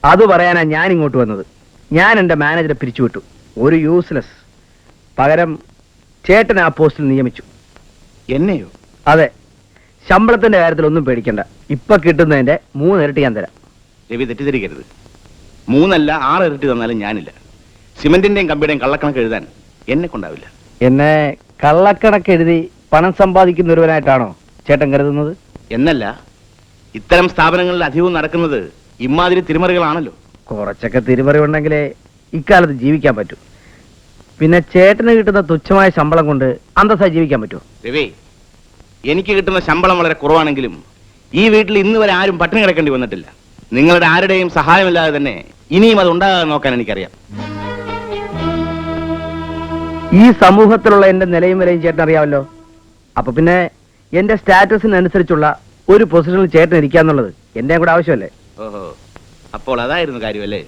അത് പറയാനാ ഞാൻ ഇങ്ങോട്ട് വന്നത്. ഞാൻ എന്റെ മാനേജറെ പിരിച്ചുവിട്ടു. ഒരു യൂസ്ലെസ്. പകരം ചേട്ടൻ ആ പോസ്റ്റിൽ നിയമിച്ചു. എന്നെയോ? അതെ. ശമ്പളത്തിന്റെ കാര്യത്തിൽ ഒന്നും പേടിക്കണ്ട. ഇപ്പൊ കിട്ടുന്നതിന്റെ 3 ഇരട്ടി ഞാൻ തരാം. രവി, തെറ്റിദ്ധരിക്കരുത്. 3 അല്ല 6 ഇരട്ടി തന്നാലും ഞാനില്ല. സിമന്റിന്റെയും കമ്പിയുടെയും കള്ളക്കണക്ക് എഴുതാൻ എന്നെ കൊണ്ടാവില്ല. എന്നെ കള്ളക്കണക്ക് എഴുതി പണം സമ്പാദിക്കുന്ന ഒരുവനായിട്ടാണോ ചേട്ടൻ കരുതുന്നത്? എന്നല്ല, ഇത്തരം സ്ഥാപനങ്ങളിൽ അധികവും നടക്കുന്നത് ഇമാതിരി തിരിമറികളാണല്ലോ. കുറച്ചൊക്കെ തിരിമറി ഉണ്ടെങ്കിലേ ഇക്കാലത്ത് ജീവിക്കാൻ പറ്റൂ. പിന്നെ ചേട്ടന് കിട്ടുന്ന തുച്ഛമായ ശമ്പളം കൊണ്ട് അന്തസ്സായി ജീവിക്കാൻ പറ്റുമോ? രവി, എനിക്ക് കിട്ടുന്ന ശമ്പളം വളരെ കുറവാണെങ്കിലും ഈ വീട്ടിൽ ഇന്ന് വരെ ആരും പട്ടിണി കിടക്കേണ്ടി വന്നിട്ടില്ല. നിങ്ങളുടെ ആരുടെയും സഹായമില്ലാതെ തന്നെ ഇനിയും അത് ഉണ്ടാകാൻ നോക്കാൻ എനിക്കറിയാം. ഈ സമൂഹത്തിലുള്ള എന്റെ നിലയും വിലയും ചേട്ടൻ അറിയാമല്ലോ. അപ്പൊ പിന്നെ എന്റെ സ്റ്റാറ്റസിനനുസരിച്ചുള്ള ഒരു പൊസിഷനിൽ ചേട്ടൻ ഇരിക്കാന്നുള്ളത് എന്റെ കൂടെ ആവശ്യമല്ലേ? ഓഹോ, അപ്പോൾ അതായിരുന്നു കാര്യമല്ലേ?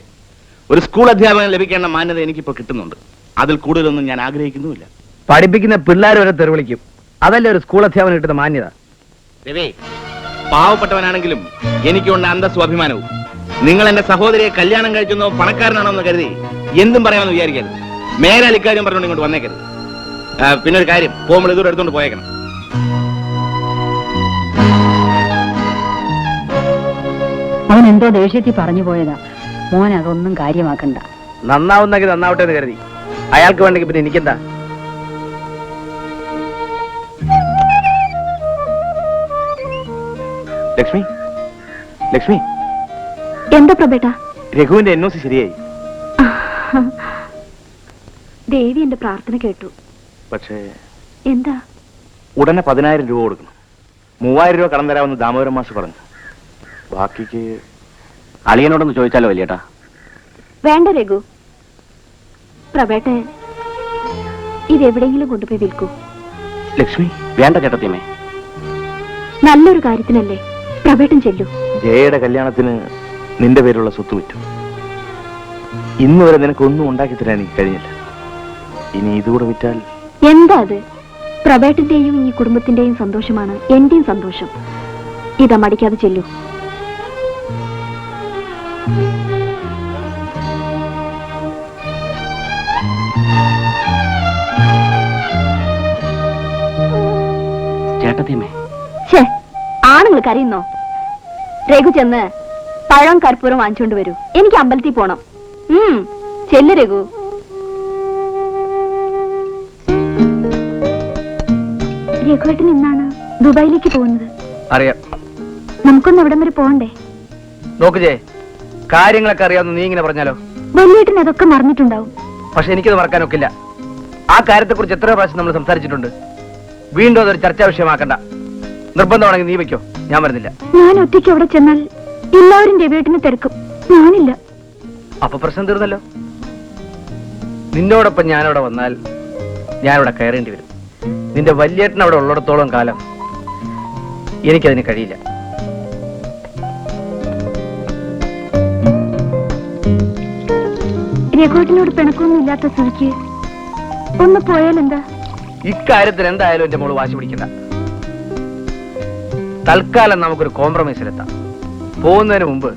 ഒരു സ്കൂൾ അധ്യാപകൻ ലഭിക്കേണ്ട മാന്യത എനിക്കിപ്പോ കിട്ടുന്നുണ്ട്. അതിൽ കൂടുതലൊന്നും ഞാൻ ആഗ്രഹിക്കുന്നുമില്ല. പഠിപ്പിക്കുന്ന പിള്ളേർ വരെ തെറിവിളിക്കും. അതല്ലേ ഒരു സ്കൂൾ അധ്യാപനം കിട്ടുന്ന മാന്യത? രവി, പാവപ്പെട്ടവനാണെങ്കിലും എനിക്കുണ്ട് അന്തസ്സും അഭിമാനവും. നിങ്ങൾ എന്റെ സഹോദരിയെ കല്യാണം കഴിച്ചെന്നോ പണക്കാരനാണോ എന്ന് കരുതി എന്തും പറയാമെന്ന് വിചാരിക്കരുത്. മേലാൽ ഇക്കാര്യം പറഞ്ഞുകൊണ്ട് ഇങ്ങോട്ട് വന്നേക്കരുത്. പിന്നെ ഒരു കാര്യം, പോകുമ്പോൾ ഇതോടെ എടുത്തോണ്ട് പോയേക്കണം. അവൻ എന്തോ ദേഷ്യത്തിൽ പറഞ്ഞു പോയതാ. മോൻ അതൊന്നും കാര്യമാക്കണ്ട. നന്നാവുന്നെങ്കിൽ നന്നാവട്ടെ എന്ന് കരുതി. അയാൾക്ക് വേണ്ടെങ്കിൽ പിന്നെ എനിക്കെന്താ? ലക്ഷ്മി, ലക്ഷ്മി, എന്താ പ്രഭേട്ട? രഘുവിന്റെ NOC ശരിയായി. ദേവി എന്റെ പ്രാർത്ഥന കേട്ടു. പക്ഷേ എന്താ? ഉടനെ 10,000 രൂപ കൊടുക്കണം. 3,000 രൂപ കടം തരാമെന്ന് ദാമോദരൻ മാഷ് പറഞ്ഞു. ബാക്കിക്ക് അളിയനോടൊന്ന് ചോദിച്ചാലോ വലിയേട്ടാ? വേണ്ട രഘു. പ്രഭേട്ട ഇതെവിടെയെങ്കിലും കൊണ്ടുപോയി വിൽക്കൂ. ലക്ഷ്മി, വേണ്ട ചേട്ടത്തിയമ്മേ. നല്ലൊരു കാര്യത്തിനല്ലേ. പ്രഭേട്ടൻ ചെല്ലു. ജയയുടെ കല്യാണത്തിന് നിന്റെ പേരുള്ള സ്വത്ത് വിറ്റു. ഇന്ന് വരെ നിനക്കൊന്നും ഉണ്ടാക്കി തരാൻ എനിക്ക് കഴിഞ്ഞില്ല. ഇനി ഇതുകൂടെ വിറ്റാൽ എന്താ അത്? പ്രഭേട്ടന്റെയും ഈ കുടുംബത്തിന്റെയും സന്തോഷമാണ് എന്റെയും സന്തോഷം. ഇതാ, മടിക്കാതെ ചെല്ലു. ചേട്ടത്തിയമ്മേ. ആണുങ്ങൾ കരയുന്നോ? രഘു ചെന്ന് പഴം കർപ്പൂരം വാങ്ങിച്ചോണ്ട് വരൂ. എനിക്ക് അമ്പലത്തിൽ പോണം. ചെല്ല് രഘു. രഘുവേട്ടൻ എന്നാണ് ദുബായിലേക്ക് പോകുന്നത്? അറിയാം. നമുക്കൊന്ന് അവിടം വരെ പോകണ്ടേ? നോക്ക് ജയ്, കാര്യങ്ങളൊക്കെ അറിയാവുന്ന നീ ഇങ്ങനെ പറഞ്ഞാലോ? വലിയേട്ടൻ അതൊക്കെ മറന്നിട്ടുണ്ടാവും. പക്ഷെ എനിക്കത് മറക്കാനൊക്കില്ല. ആ കാര്യത്തെക്കുറിച്ച് എത്ര പ്രാവശ്യം നമ്മൾ സംസാരിച്ചിട്ടുണ്ട്. വീണ്ടും അതൊരു ചർച്ചാ വിഷയമാക്കണ്ട. നിർബന്ധമാണെങ്കിൽ നീ വെക്കോ, ഞാൻ വരുന്നില്ല. ഞാൻ ഒറ്റയ്ക്ക് അവിടെ ചെന്നാൽ എല്ലാവരും രവിയേട്ടനെ തിരക്കും. ഞാനില്ല. അപ്പൊ പ്രശ്നം തീർന്നല്ലോ. നിന്നോടൊപ്പം ഞാനവിടെ വന്നാൽ ഞാനിവിടെ കയറേണ്ടി വരും. നിന്റെ വലിയേട്ടൻ അവിടെ ഉള്ളിടത്തോളം കാലം എനിക്കതിന് കഴിയില്ല. രഘുവേട്ടനോട് പിണക്കൊന്നും ഇല്ലാത്ത സ്ഥിതിക്ക് ഒന്ന് പോയാലെന്താ? ഇക്കാര്യത്തിൽ എന്തായാലും എന്റെ മോള് വാശി പിടിക്കണ്ട. തൽക്കാലം നമുക്കൊരു കോംപ്രമൈസിലെത്താം. പോകുന്നതിന് മുമ്പ്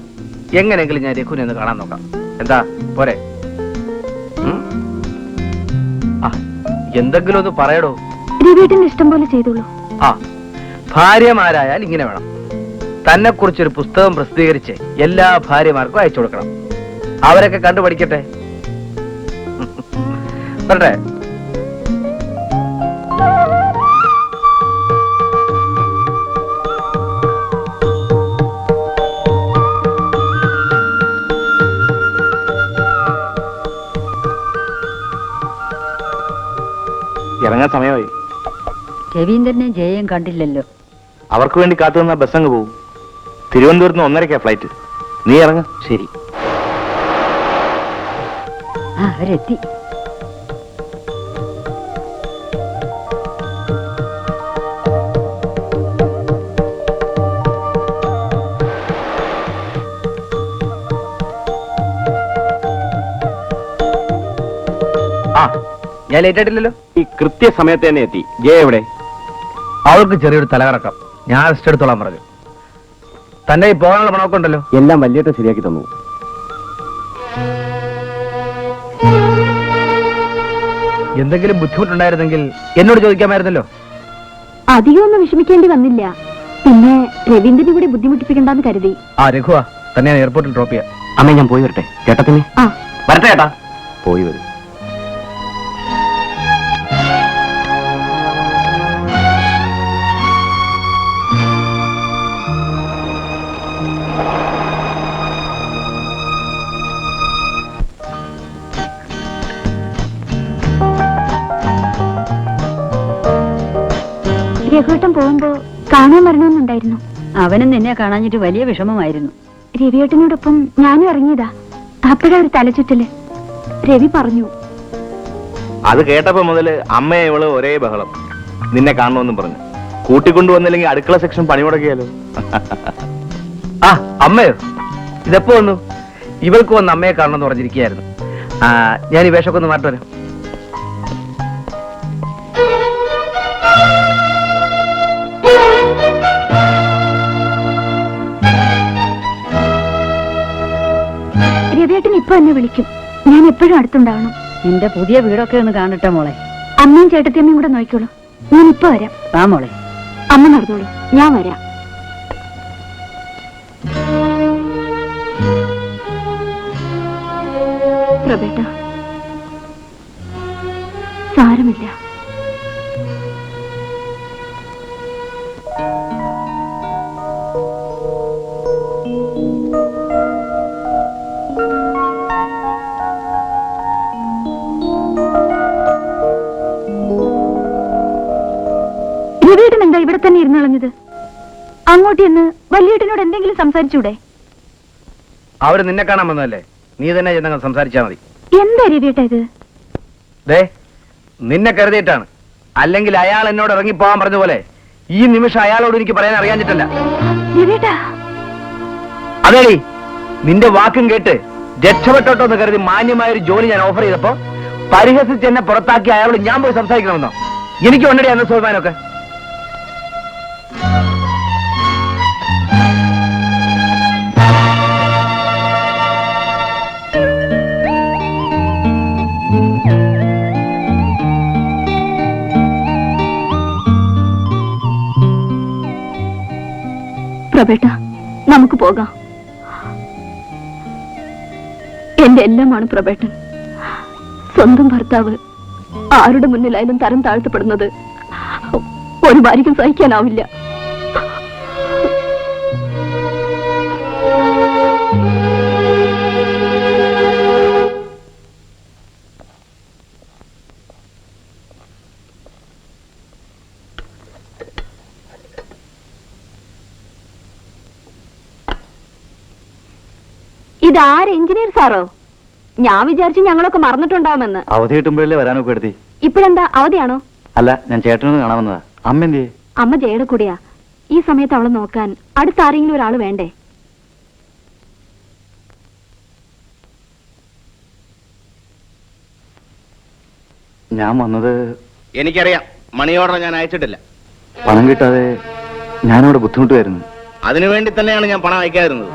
എങ്ങനെയെങ്കിലും ഞാൻ രഘുവിനെ ഒന്ന് കാണാൻ നോക്കാം. എന്താ പോരെ? എന്തെങ്കിലും ഒന്ന് പറയടോ. രവിയേട്ടന് ഇഷ്ടം പോലെ ചെയ്തോളൂ. ഭാര്യമാരായാൽ ഇങ്ങനെ വേണം. തന്നെ കുറിച്ചൊരു പുസ്തകം പ്രസിദ്ധീകരിച്ച് എല്ലാ ഭാര്യമാർക്കും അയച്ചു കൊടുക്കണം. അവരൊക്കെ കണ്ടുപഠിക്കട്ടെ. പറട്ടെ. ഇറങ്ങാൻ സമയമായി. രവീന്ദ്രനെ ജയം കണ്ടില്ലല്ലോ. അവർക്ക് വേണ്ടി കാത്തു നിന്ന ബസ് അങ്ങ് പോകും. തിരുവനന്തപുരത്ത് നിന്ന് 1:30 ഫ്ലൈറ്റ്. നീ ഇറങ്ങ. ശരി. അവരെത്തി. ഞാൻ ലേറ്റ് ആയിട്ടില്ലല്ലോ. ഈ കൃത്യസമയത്ത് തന്നെ എത്തി. ജയ എവിടെ? അവൾക്ക് ചെറിയൊരു തലകറക്കം. ഞാൻ റെസ്റ്റ് എടുത്തോളാൻ പറഞ്ഞു. തന്നെ ഈ പോകാനുള്ള പണമൊക്കെ ഉണ്ടല്ലോ. എല്ലാം വലിയേട്ടൻ ശരിയാക്കി തന്നു. എന്തെങ്കിലും ബുദ്ധിമുട്ടുണ്ടായിരുന്നെങ്കിൽ എന്നോട് ചോദിക്കാമായിരുന്നല്ലോ. അധികമൊന്നും വിഷമിക്കേണ്ടി വന്നില്ല. പിന്നെ രവീന്ദ്രനെ കൂടി ബുദ്ധിമുട്ടിപ്പിക്കണ്ടെന്ന് കരുതി. രഘുവാ, തന്നെ ഞാൻ എയർപോർട്ടിൽ ഡ്രോപ്പ് ചെയ്യാം. അമ്മ ഞാൻ പോയി വരട്ടെ. ചേട്ടത്തിന് വരട്ടെ ചേട്ടാ. പോയി വരും. രഘുവേട്ടൻ പോകുമ്പോ കാണാൻ വരണമെന്നുണ്ടായിരുന്നു. അവനും നിന്നെ കാണാഞ്ഞിട്ട് വലിയ വിഷമമായിരുന്നു. രവിയേട്ടനോടൊപ്പം ഞാനും ഇറങ്ങിയതാ. അപ്പോഴാ ഒരു തലചുറ്റല്. രവി പറഞ്ഞു. അത് കേട്ടപ്പോ മുതല് അമ്മയെ ഇവള് ഒരേ ബഹളം. നിന്നെ കാണണമെന്നും പറഞ്ഞു. കൂട്ടിക്കൊണ്ടുവന്നില്ലെങ്കിൽ അടുക്കള സെക്ഷൻ പണി മുടക്കിയാലോ. അമ്മയോ? ഇതെപ്പോ വന്നു? ഇവൾക്ക് വന്ന് അമ്മയെ കാണണമെന്ന് പറഞ്ഞിരിക്കുകയായിരുന്നു. ഞാൻ ഈ വേഷമൊക്കെ ഒന്ന് മാറ്റുവരാം. രവിയേട്ടൻ ഇപ്പൊ എന്നെ വിളിക്കും. ഞാൻ എപ്പോഴും അടുത്തുണ്ടാവണം. നിന്റെ പുതിയ വീടൊക്കെ ഒന്ന് കാണട്ടെ മോളെ. അമ്മയും ചേട്ടത്തിയമ്മയും കൂടെ നോക്കിക്കോളൂ. ഞാൻ ഇപ്പൊ വരാം. വാ മോളെ. അമ്മ നടന്നോളൂ, ഞാൻ വരാം. പ്രഭേട്ട, സാരമില്ല. രവിയേട്ടൻ എന്താ ഇവിടെ തന്നെ ഇരുന്നളഞ്ഞത്? അങ്ങോട്ട് എന്ന് വലിയേട്ടനോട് എന്തെങ്കിലും സംസാരിച്ചൂടെ? അവര് നിന്നെ കാണാൻ വന്നതല്ലേ, നീ തന്നെ ചെന്നങ്ങ് സംസാരിച്ചാ മതി. എന്താ രവിയേട്ട ഇത്? ദേ, നിന്നെ കരുതിയിട്ടാണ്. അല്ലെങ്കിൽ അയാൾ എന്നോട് ഇറങ്ങിപ്പോവാൻ പറഞ്ഞ പോലെ ഈ നിമിഷം അയാളോട് എനിക്ക് പറയാൻ അറിയാഞ്ഞിട്ടല്ല. രവിയേട്ടാ, അതേടി, നിന്റെ വാക്കും കേട്ട് രക്ഷപ്പെട്ടോട്ടോ എന്ന് കരുതി മാന്യമായൊരു ജോലി ഞാൻ ഓഫർ ചെയ്തപ്പോ പരിഹസിച്ച് എന്നെ പുറത്താക്കി അയാളോട് ഞാൻ പോയി സംസാരിക്കണമെന്നോ? എനിക്ക് ഉണ്ടടി അന്ന് സോൽമാനൊക്കെ. പ്രഭേട്ട, നമുക്ക് പോകാം. എന്റെ എല്ലാമാണ് പ്രഭേട്ടൻ. സ്വന്തം ഭർത്താവ് ആരുടെ മുന്നിലായാലും തരം താഴ്ത്തപ്പെടുന്നത് ഒരു ഭാര്യയ്ക്കും സഹിക്കാനാവില്ല. ഇതാര് എഞ്ചിനീയർ സാറോ? ഞാൻ വിചാരിച്ചു ഞങ്ങളൊക്കെ മറന്നിട്ടുണ്ടാവുമെന്ന്. അവധി കിട്ടുമ്പോഴല്ലേ വരാനൊക്കെ എടുത്തി. ഇപ്പോഴെന്താ അവധിയാണോ? അല്ല, ഞാൻ ചേട്ടനൊന്ന് കാണാമെന്നതാ. അമ്മ എന്തിയെ? അമ്മ ജയയുടെ കൂടെയാ. ഈ സമയത്ത് അവളെ നോക്കാൻ അടുത്ത ആരെങ്കിലും ഒരാൾ വേണ്ടേ? ഞാൻ വന്നത് എനിക്കറിയാം, മണി ഓർഡർ ഞാൻ അയച്ചിട്ടില്ല. പണം കിട്ടാതെ ഞാനവിടെ ബുദ്ധിമുട്ടുമായിരുന്നു. അതിനുവേണ്ടി തന്നെയാണ് ഞാൻ പണം അയക്കാതിരുന്നത്.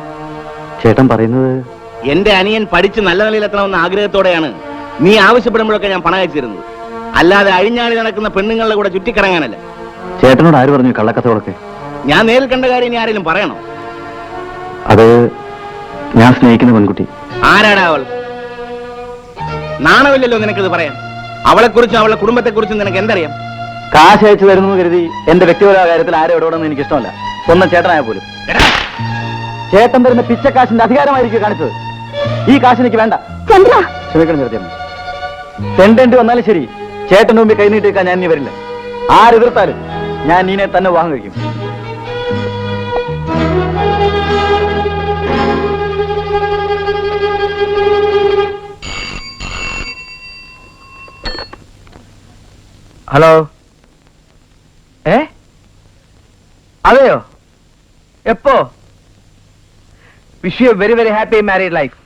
ചേട്ടൻ പറയുന്നത് എന്റെ അനിയൻ പഠിച്ച് നല്ല നിലയിലെത്തണമെന്ന ആഗ്രഹത്തോടെയാണ് നീ ആവശ്യപ്പെടുമ്പോഴൊക്കെ ഞാൻ പണം അയച്ചിരുന്നത്. അല്ലാതെ അഴിഞ്ഞാടി നടക്കുന്ന പെണ്ണുങ്ങളുടെ കൂടെ ചുറ്റിക്കറങ്ങാനല്ല. ചേട്ടനോട് ആര് പറഞ്ഞു കള്ളക്കഥകളൊക്കെ? ഞാൻ നേരിൽ കണ്ട കാര്യം ഇനി ആരെങ്കിലും പറയണോ? അത് ഞാൻ സ്നേഹിക്കുന്ന പെൺകുട്ടി. ആരാടാ അവൾ? നാണമില്ലല്ലോ നിനക്കിത് പറയാൻ. അവളെക്കുറിച്ചും അവളുടെ കുടുംബത്തെക്കുറിച്ചും നിനക്ക് എന്തറിയാം? കാശ് അയച്ചു തരുന്നു കരുതി എന്റെ വ്യക്തിപരമായ കാര്യത്തിൽ ആരും ഇടപെടുമെന്ന് എനിക്ക് ഇഷ്ടമല്ല. സ്വന്തം ചേട്ടനായ പോലും. ചേട്ടൻ തരുന്ന പിച്ചക്കാശിന്റെ അധികാരമായിരിക്കും കാണിച്ചത്. ഈ കാശ് എനിക്ക് വേണ്ട. ക്ഷമിക്കണം ചേർച്ചയമ്മ. തെണ്ടേണ്ടി വന്നാലും ശരി, ചേട്ടന്റെ മുമ്പിൽ കൈനീട്ടിയേക്കാൻ ഞാൻ ഇനി വരില്ല. ആരെതിർത്താലും ഞാൻ നീനെ തന്നെ വിവാഹം കഴിക്കും. ഹലോ. അതെയോ? എപ്പോ? Wish you very very happy married life.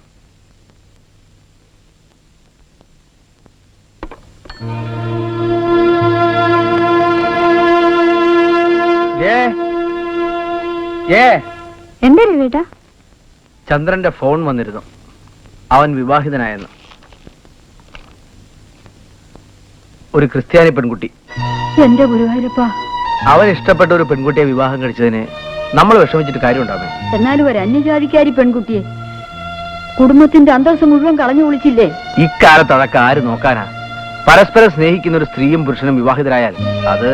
എന്താ രവിയേട്ടാ? ചന്ദ്രന്റെ ഫോൺ വന്നിരുന്നു. അവൻ വിവാഹിതനായെന്ന്. ഒരു ക്രിസ്ത്യാനി പെൺകുട്ടി. എന്റെ ഗുരുവായൂരപ്പ, അവൻ ഇഷ്ടപ്പെട്ട ഒരു പെൺകുട്ടിയെ വിവാഹം കഴിച്ചതിന് നമ്മൾ വിഷമിച്ചിട്ട് കാര്യമുണ്ടാവേ? എന്നാലും ഒരു അന്യജാതിക്കാരി പെൺകുട്ടിയെ കുടുംബത്തിന്റെ അന്തസ്സ് മുഴുവൻ കളഞ്ഞു വിളിച്ചില്ലേ? ഇക്കാലത്ത് അതൊക്കെ ആര് നോക്കാനാ? പരസ്പരം സ്നേഹിക്കുന്ന ഒരു സ്ത്രീയും പുരുഷനും വിവാഹിതരായാൽ അത്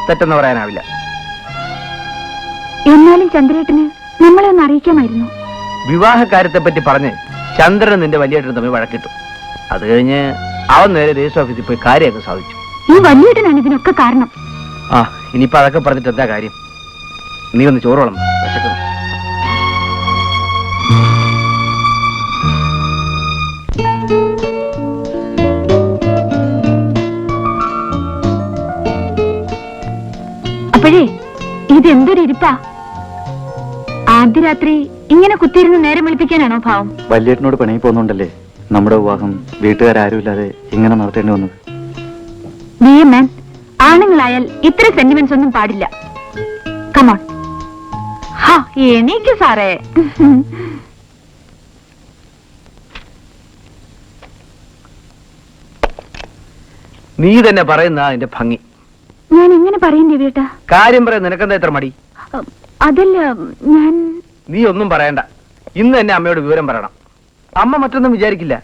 തെറ്റെന്ന് പറയാനാവില്ല. എന്നാലും ചന്ദ്രേട്ടന് നമ്മളെ ഒന്ന് അറിയിക്കാമായിരുന്നു. വിവാഹ കാര്യത്തെ പറ്റി പറഞ്ഞ് ചന്ദ്രനും നിന്റെ വലിയേട്ടനും തമ്മിൽ വഴക്കിട്ടു. അത് കഴിഞ്ഞ് അവൻ നേരെ രജിസ്റ്റർ ഓഫീസിൽ പോയി കാര്യമൊക്കെ സാധിച്ചു. ഈ വലിയേട്ടനാണ് ഇതിനൊക്കെ കാരണം. ആ, ഇനിയിപ്പോ അതൊക്കെ പറഞ്ഞിട്ട് എന്താ കാര്യം? നീ ഒന്ന് ചോറോളം വിശക്കുന്നു. അപ്പോഴേ ഇതെന്തൊരു ഇരിപ്പാ? ആദ്യ രാത്രി ഇങ്ങനെ കുത്തിയിരുന്ന് നേരം വിളിപ്പിക്കാനാണോ ഭാവം? വല്യേട്ടനോട് പണി പോകുന്നുണ്ടല്ലേ നമ്മുടെ വിവാഹം വീട്ടുകാരും ഇങ്ങനെ നടത്തേണ്ടി വന്നത്. ആണുങ്ങളായാൽ ഇത്ര സെന്റിമെന്റ്സ് ഒന്നും പാടില്ല. കമോൺ. എനിക്ക് സാറേ. നീ തന്നെ പറയുന്ന അതിന്റെ ഭംഗി. ഞാൻ എങ്ങനെ പറയും രവിയേട്ടാ? കാര്യം പറയാൻ നിനക്കെന്താ എത്ര മടി? അതല്ല, ഞാൻ... നീ ഒന്നും പറയണ്ട. ഇന്ന് തന്നെ അമ്മയോട് വിവരം പറയണം. അമ്മ മറ്റൊന്നും വിചാരിക്കില്ല.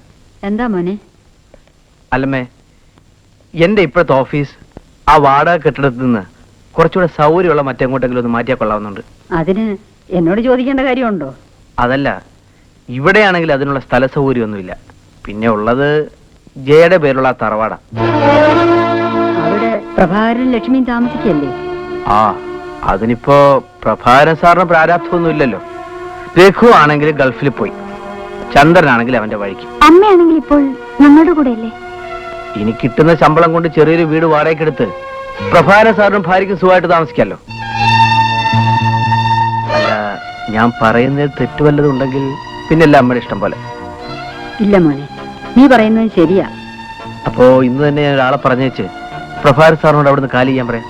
എന്താ മോനെ? അല്ലമ്മേ, എന്റെ ഇപ്പോഴത്തെ ഓഫീസ് ആ വാടക കെട്ടിടത്തിൽ നിന്ന് കുറച്ചുകൂടെ സൗകര്യമുള്ള മറ്റെങ്ങോട്ടെങ്കിലും ഒന്ന് മാറ്റിയാൽ കൊള്ളാവുന്നുണ്ട്. അതിന് എന്നോട് ചോദിക്കേണ്ട കാര്യമുണ്ടോ? അതല്ല, ഇവിടെയാണെങ്കിൽ അതിനുള്ള സ്ഥല സൗകര്യമൊന്നുമില്ല. പിന്നെ ഉള്ളത് ജയയുടെ പേരുള്ള തറവാട. അവിടെ പ്രഭാകരൻ ലക്ഷ്മിയും താമസിക്കല്ലേ? ആ, അതിനിപ്പോ പ്രഭാകരൻ സാറിന് പ്രാരാബ്ധമൊന്നും ഇല്ലല്ലോ. രഘു ആണെങ്കിൽ ഗൾഫിൽ പോയി, ചന്ദ്രനാണെങ്കിൽ അവന്റെ വഴിക്ക്. അമ്മയാണെങ്കിൽ ഇപ്പോൾ ഞങ്ങളുടെ കൂടെ അല്ലേ? ഇനി കിട്ടുന്ന ശമ്പളം കൊണ്ട് ചെറിയൊരു വീട് വാടകയ്ക്കെടുത്ത് പ്രഭാകരൻ സാറിനും ഭാര്യയ്ക്കും സുഖമായിട്ട് താമസിക്കാമല്ലോ. അല്ല, ഞാൻ പറയുന്നതിൽ തെറ്റുവല്ലതും ഉണ്ടെങ്കിൽ പിന്നെല്ലാം അമ്മയുടെ ഇഷ്ടം പോലെ. ഇല്ല മോനെ, നീ പറയുന്നത് ശരിയാ. അപ്പോ ഇന്ന് തന്നെ ഞാൻ ഒരാളെ പറഞ്ഞേച്ച് പ്രഭാകരൻ സാറിനോട് അവിടുന്ന് കാലി ചെയ്യാൻ പറയാം.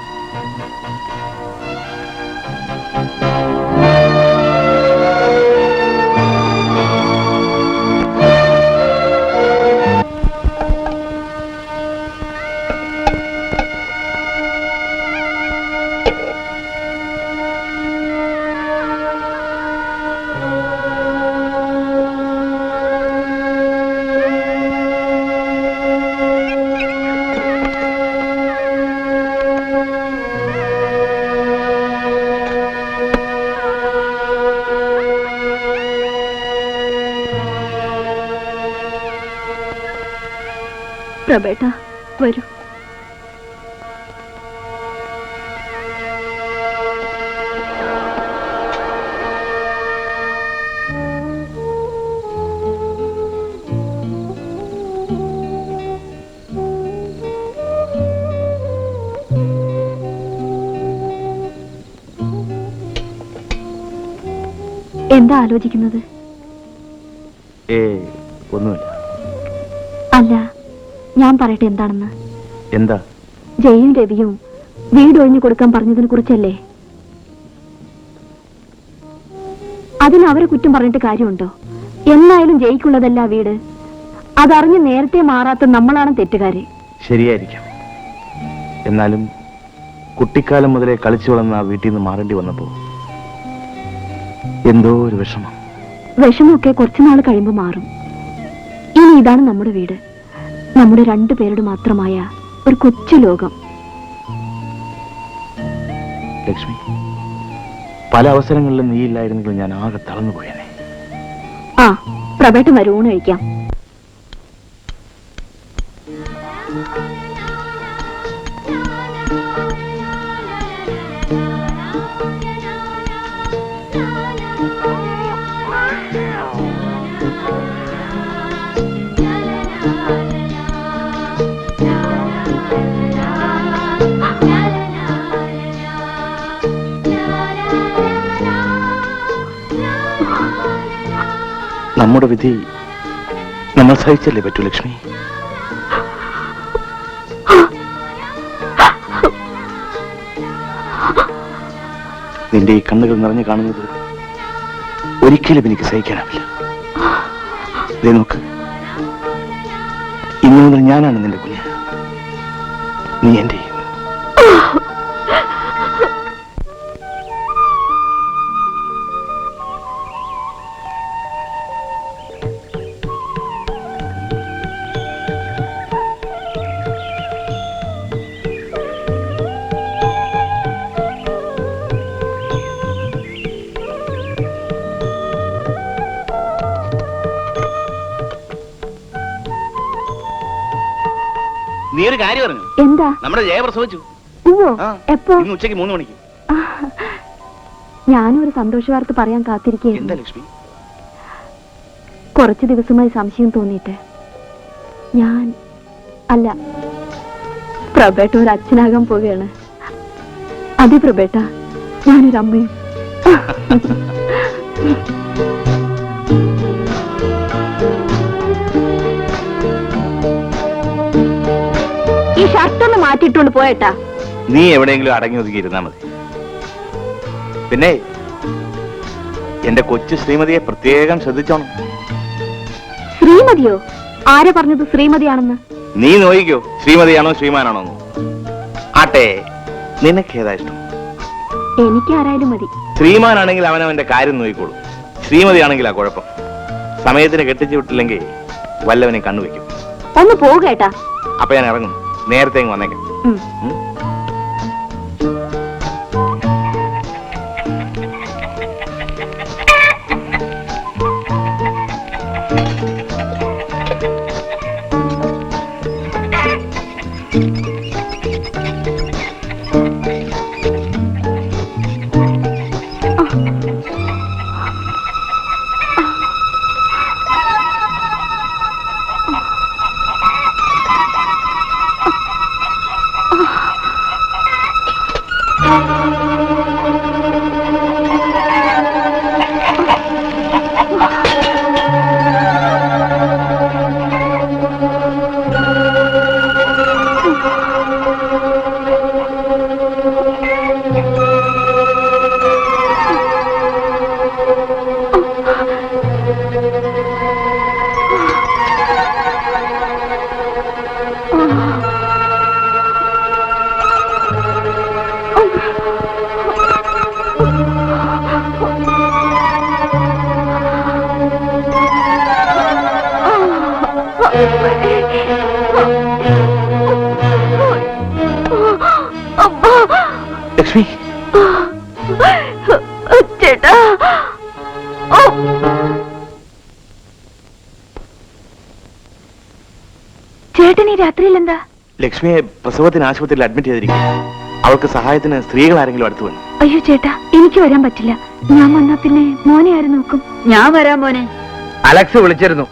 പ്രബേട്ട വരൂ. എന്താ ആലോചിക്കുന്നത്? ഒന്നുമില്ല. അല്ല, ഞാൻ പറയട്ടെ എന്താണെന്ന്. എന്താ? ജയും രവിയും വീട് ഒഴിഞ്ഞു കൊടുക്കാൻ പറഞ്ഞതിനെ കുറിച്ചല്ലേ? അതിന് അവരെ കുറ്റം പറഞ്ഞിട്ട് കാര്യമുണ്ടോ? എന്നായാലും ജയിക്കുള്ളതല്ല വീട്. അതറിഞ്ഞ് നേരത്തെ മാറാത്ത നമ്മളാണ് തെറ്റുകാര്. ശരിയായിരിക്കാം. എന്നാലും കുട്ടിക്കാലം മുതലേ കളിച്ചു വളർന്ന ആ വീട്ടിൽ നിന്ന് മാറേണ്ടി വന്നപ്പോ എന്തോ ഒരു വിഷമം. വിഷമമൊക്കെ കുറച്ചുനാൾ കഴിയുമ്പോൾ മാറും. ഇനി ഇതാണ് നമ്മുടെ വീട്, നമ്മുടെ രണ്ടുപേരുടെ മാത്രമായ ഒരു കൊച്ചു ലോകം. ലക്ഷ്മി, പല അവസരങ്ങളിലും നീ ഇല്ലായിരുന്നെങ്കിൽ ഞാൻ ആകെ തളർന്നു പോയേനെ. ആ, പ്രബേട്ടൻ വരൂ, ഊണ് കഴിക്കാം. നമ്മുടെ വിധി നമ്മൾ സഹിച്ചല്ലേ പറ്റൂ ലക്ഷ്മി. നിന്റെ ഈ കണ്ണുകൾ നിറഞ്ഞു കാണുന്നത് ഒരിക്കലും എനിക്ക് സഹിക്കാനാവില്ല. ദേ നോക്ക്, ഇന്നു മുതൽ ഞാനാണ് നിന്റെ കുഞ്ഞ്, നീ എന്റെ. നീ ഒരു കാര്യം പറഞ്ഞു. എന്താ? നമ്മുടെ ജയ പ്രസവിച്ചു. എപ്പോ? ഇന്ന് ഉച്ചയ്ക്ക് 3 മണിക്ക്. ഞാനും ഒരു സന്തോഷ വാർത്ത പറയാൻ കാത്തിരിക്കുകയാണ്. എന്താ ലക്ഷ്മി? കുറച്ചു ദിവസമായി സംശയം തോന്നിയിട്ട് ഞാൻ അല്ല, പ്രബേട്ട ഒരു അച്ഛനാകാൻ പോവുകയാണ്. അതെ പ്രബേട്ട, ഞാനൊരു അമ്മയും. ഈ ഷർട്ടൊന്ന് മാറ്റിയിട്ടുണ്ട് പോയേട്ടാ. നീ എവിടെയെങ്കിലും അടങ്ങി ഒതുക്കി ഇരുന്നാ മതി. പിന്നെ എന്റെ കൊച്ചു ശ്രീമതിയെ പ്രത്യേകം ശ്രദ്ധിച്ചോണം. ശ്രീമതിയോ? ആരെ പറഞ്ഞത് ശ്രീമതിയാണെന്ന്? നീ നോയിക്കോ, ശ്രീമതിയാണോ ശ്രീമാനാണോ? ആട്ടെ, നിനക്കേതാ ഇഷ്ടം? എനിക്ക് ആരായാലും മതി. ശ്രീമാനാണെങ്കിൽ അവനവന്റെ കാര്യം നോക്കിക്കോളൂ. ശ്രീമതിയാണെങ്കിൽ ആ കുഴപ്പം. സമയത്തിന് കെട്ടിച്ചു വിട്ടില്ലെങ്കിൽ വല്ലവനെ കണ്ണുവെക്കും. ഒന്ന് പോകേട്ടാ. അപ്പൊ ഞാൻ ഇറങ്ങും. നേരത്തെ വന്നേക്കാം. ലക്ഷ്മി, ചേട്ടാ. ചേട്ടാ. ചേട്ടൻ ഈ രാത്രിയിൽ എന്താ? ലക്ഷ്മിയെ പ്രസവത്തിന് ആശുപത്രിയിൽ അഡ്മിറ്റ് ചെയ്തിരിക്കുന്നു. അവൾക്ക് സഹായത്തിന് സ്ത്രീകൾ ആരെങ്കിലും അടുത്ത് വന്നു. അയ്യോ ചേട്ടാ, എനിക്ക് വരാൻ പറ്റില്ല. ഞാൻ വന്നാ പിന്നെ മോനെ ആര് നോക്കും? ഞാൻ വരാം മോനെ. അലക്സ് വിളിച്ചിരുന്നു.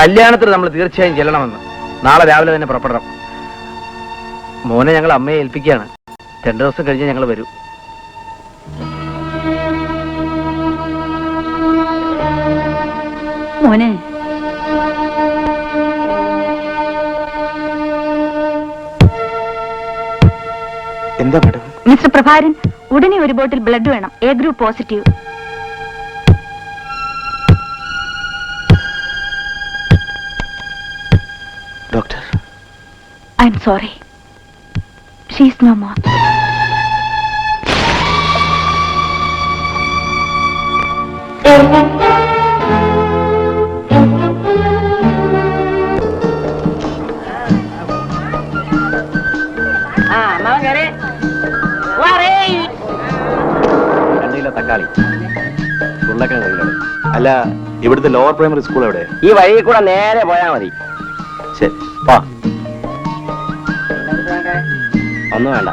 കല്യാണത്തിന് നമ്മൾ തീർച്ചയായും ചെല്ലണമെന്ന്. നാളെ രാവിലെ തന്നെ പുറപ്പെടണം. മോനെ ഞങ്ങൾ അമ്മയെ ഏൽപ്പിക്കുകയാണ്. 2 ദിവസം കഴിഞ്ഞ് ഞങ്ങൾ വരൂ. മോനെ, എന്താ മാഡം? മിസ്റ്റർ പ്രഭാരൻ, ഉടനെ ഒരു ബോട്ടിൽ ബ്ലഡ് വേണം. A group positive. Doctor, I am sorry. She is no more. തക്കാളി ഉരുളക്കിഴങ്ങ്. അല്ല, ഇവിടുത്തെ ലോവർ പ്രൈമറി സ്കൂൾ എവിടെ? ഈ വഴിയിൽ കൂടെ നേരെ പോയാൽ മതി. ശരി. ഒന്നും വേണ്ട.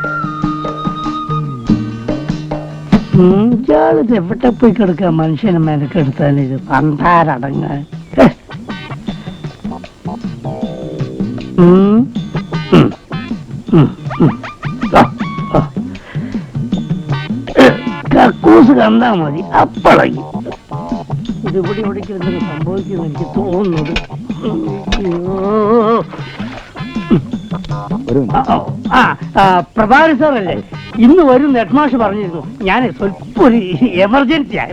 എവിടെ പോയി കിടക്കുക? മനുഷ്യനെ മെനക്കെടുത്താൽ ഇത് പണ്ടാരടങ്ങാൻ. കക്കൂസ് കണ്ടാ മതി, അപ്പളങ്ങി. ഇതിവിടെ ഇവിടേക്ക് എന്തെങ്കിലും സംഭവിക്കുമെന്ന് എനിക്ക് തോന്നുന്നത്. പ്രഭാകരൻ സാറല്ലേ? ഇന്ന് വരും ഹെഡ്മാഷ് പറഞ്ഞിരുന്നു. ഞാൻ സ്വല്പം ഒരു എമർജൻസിയാ.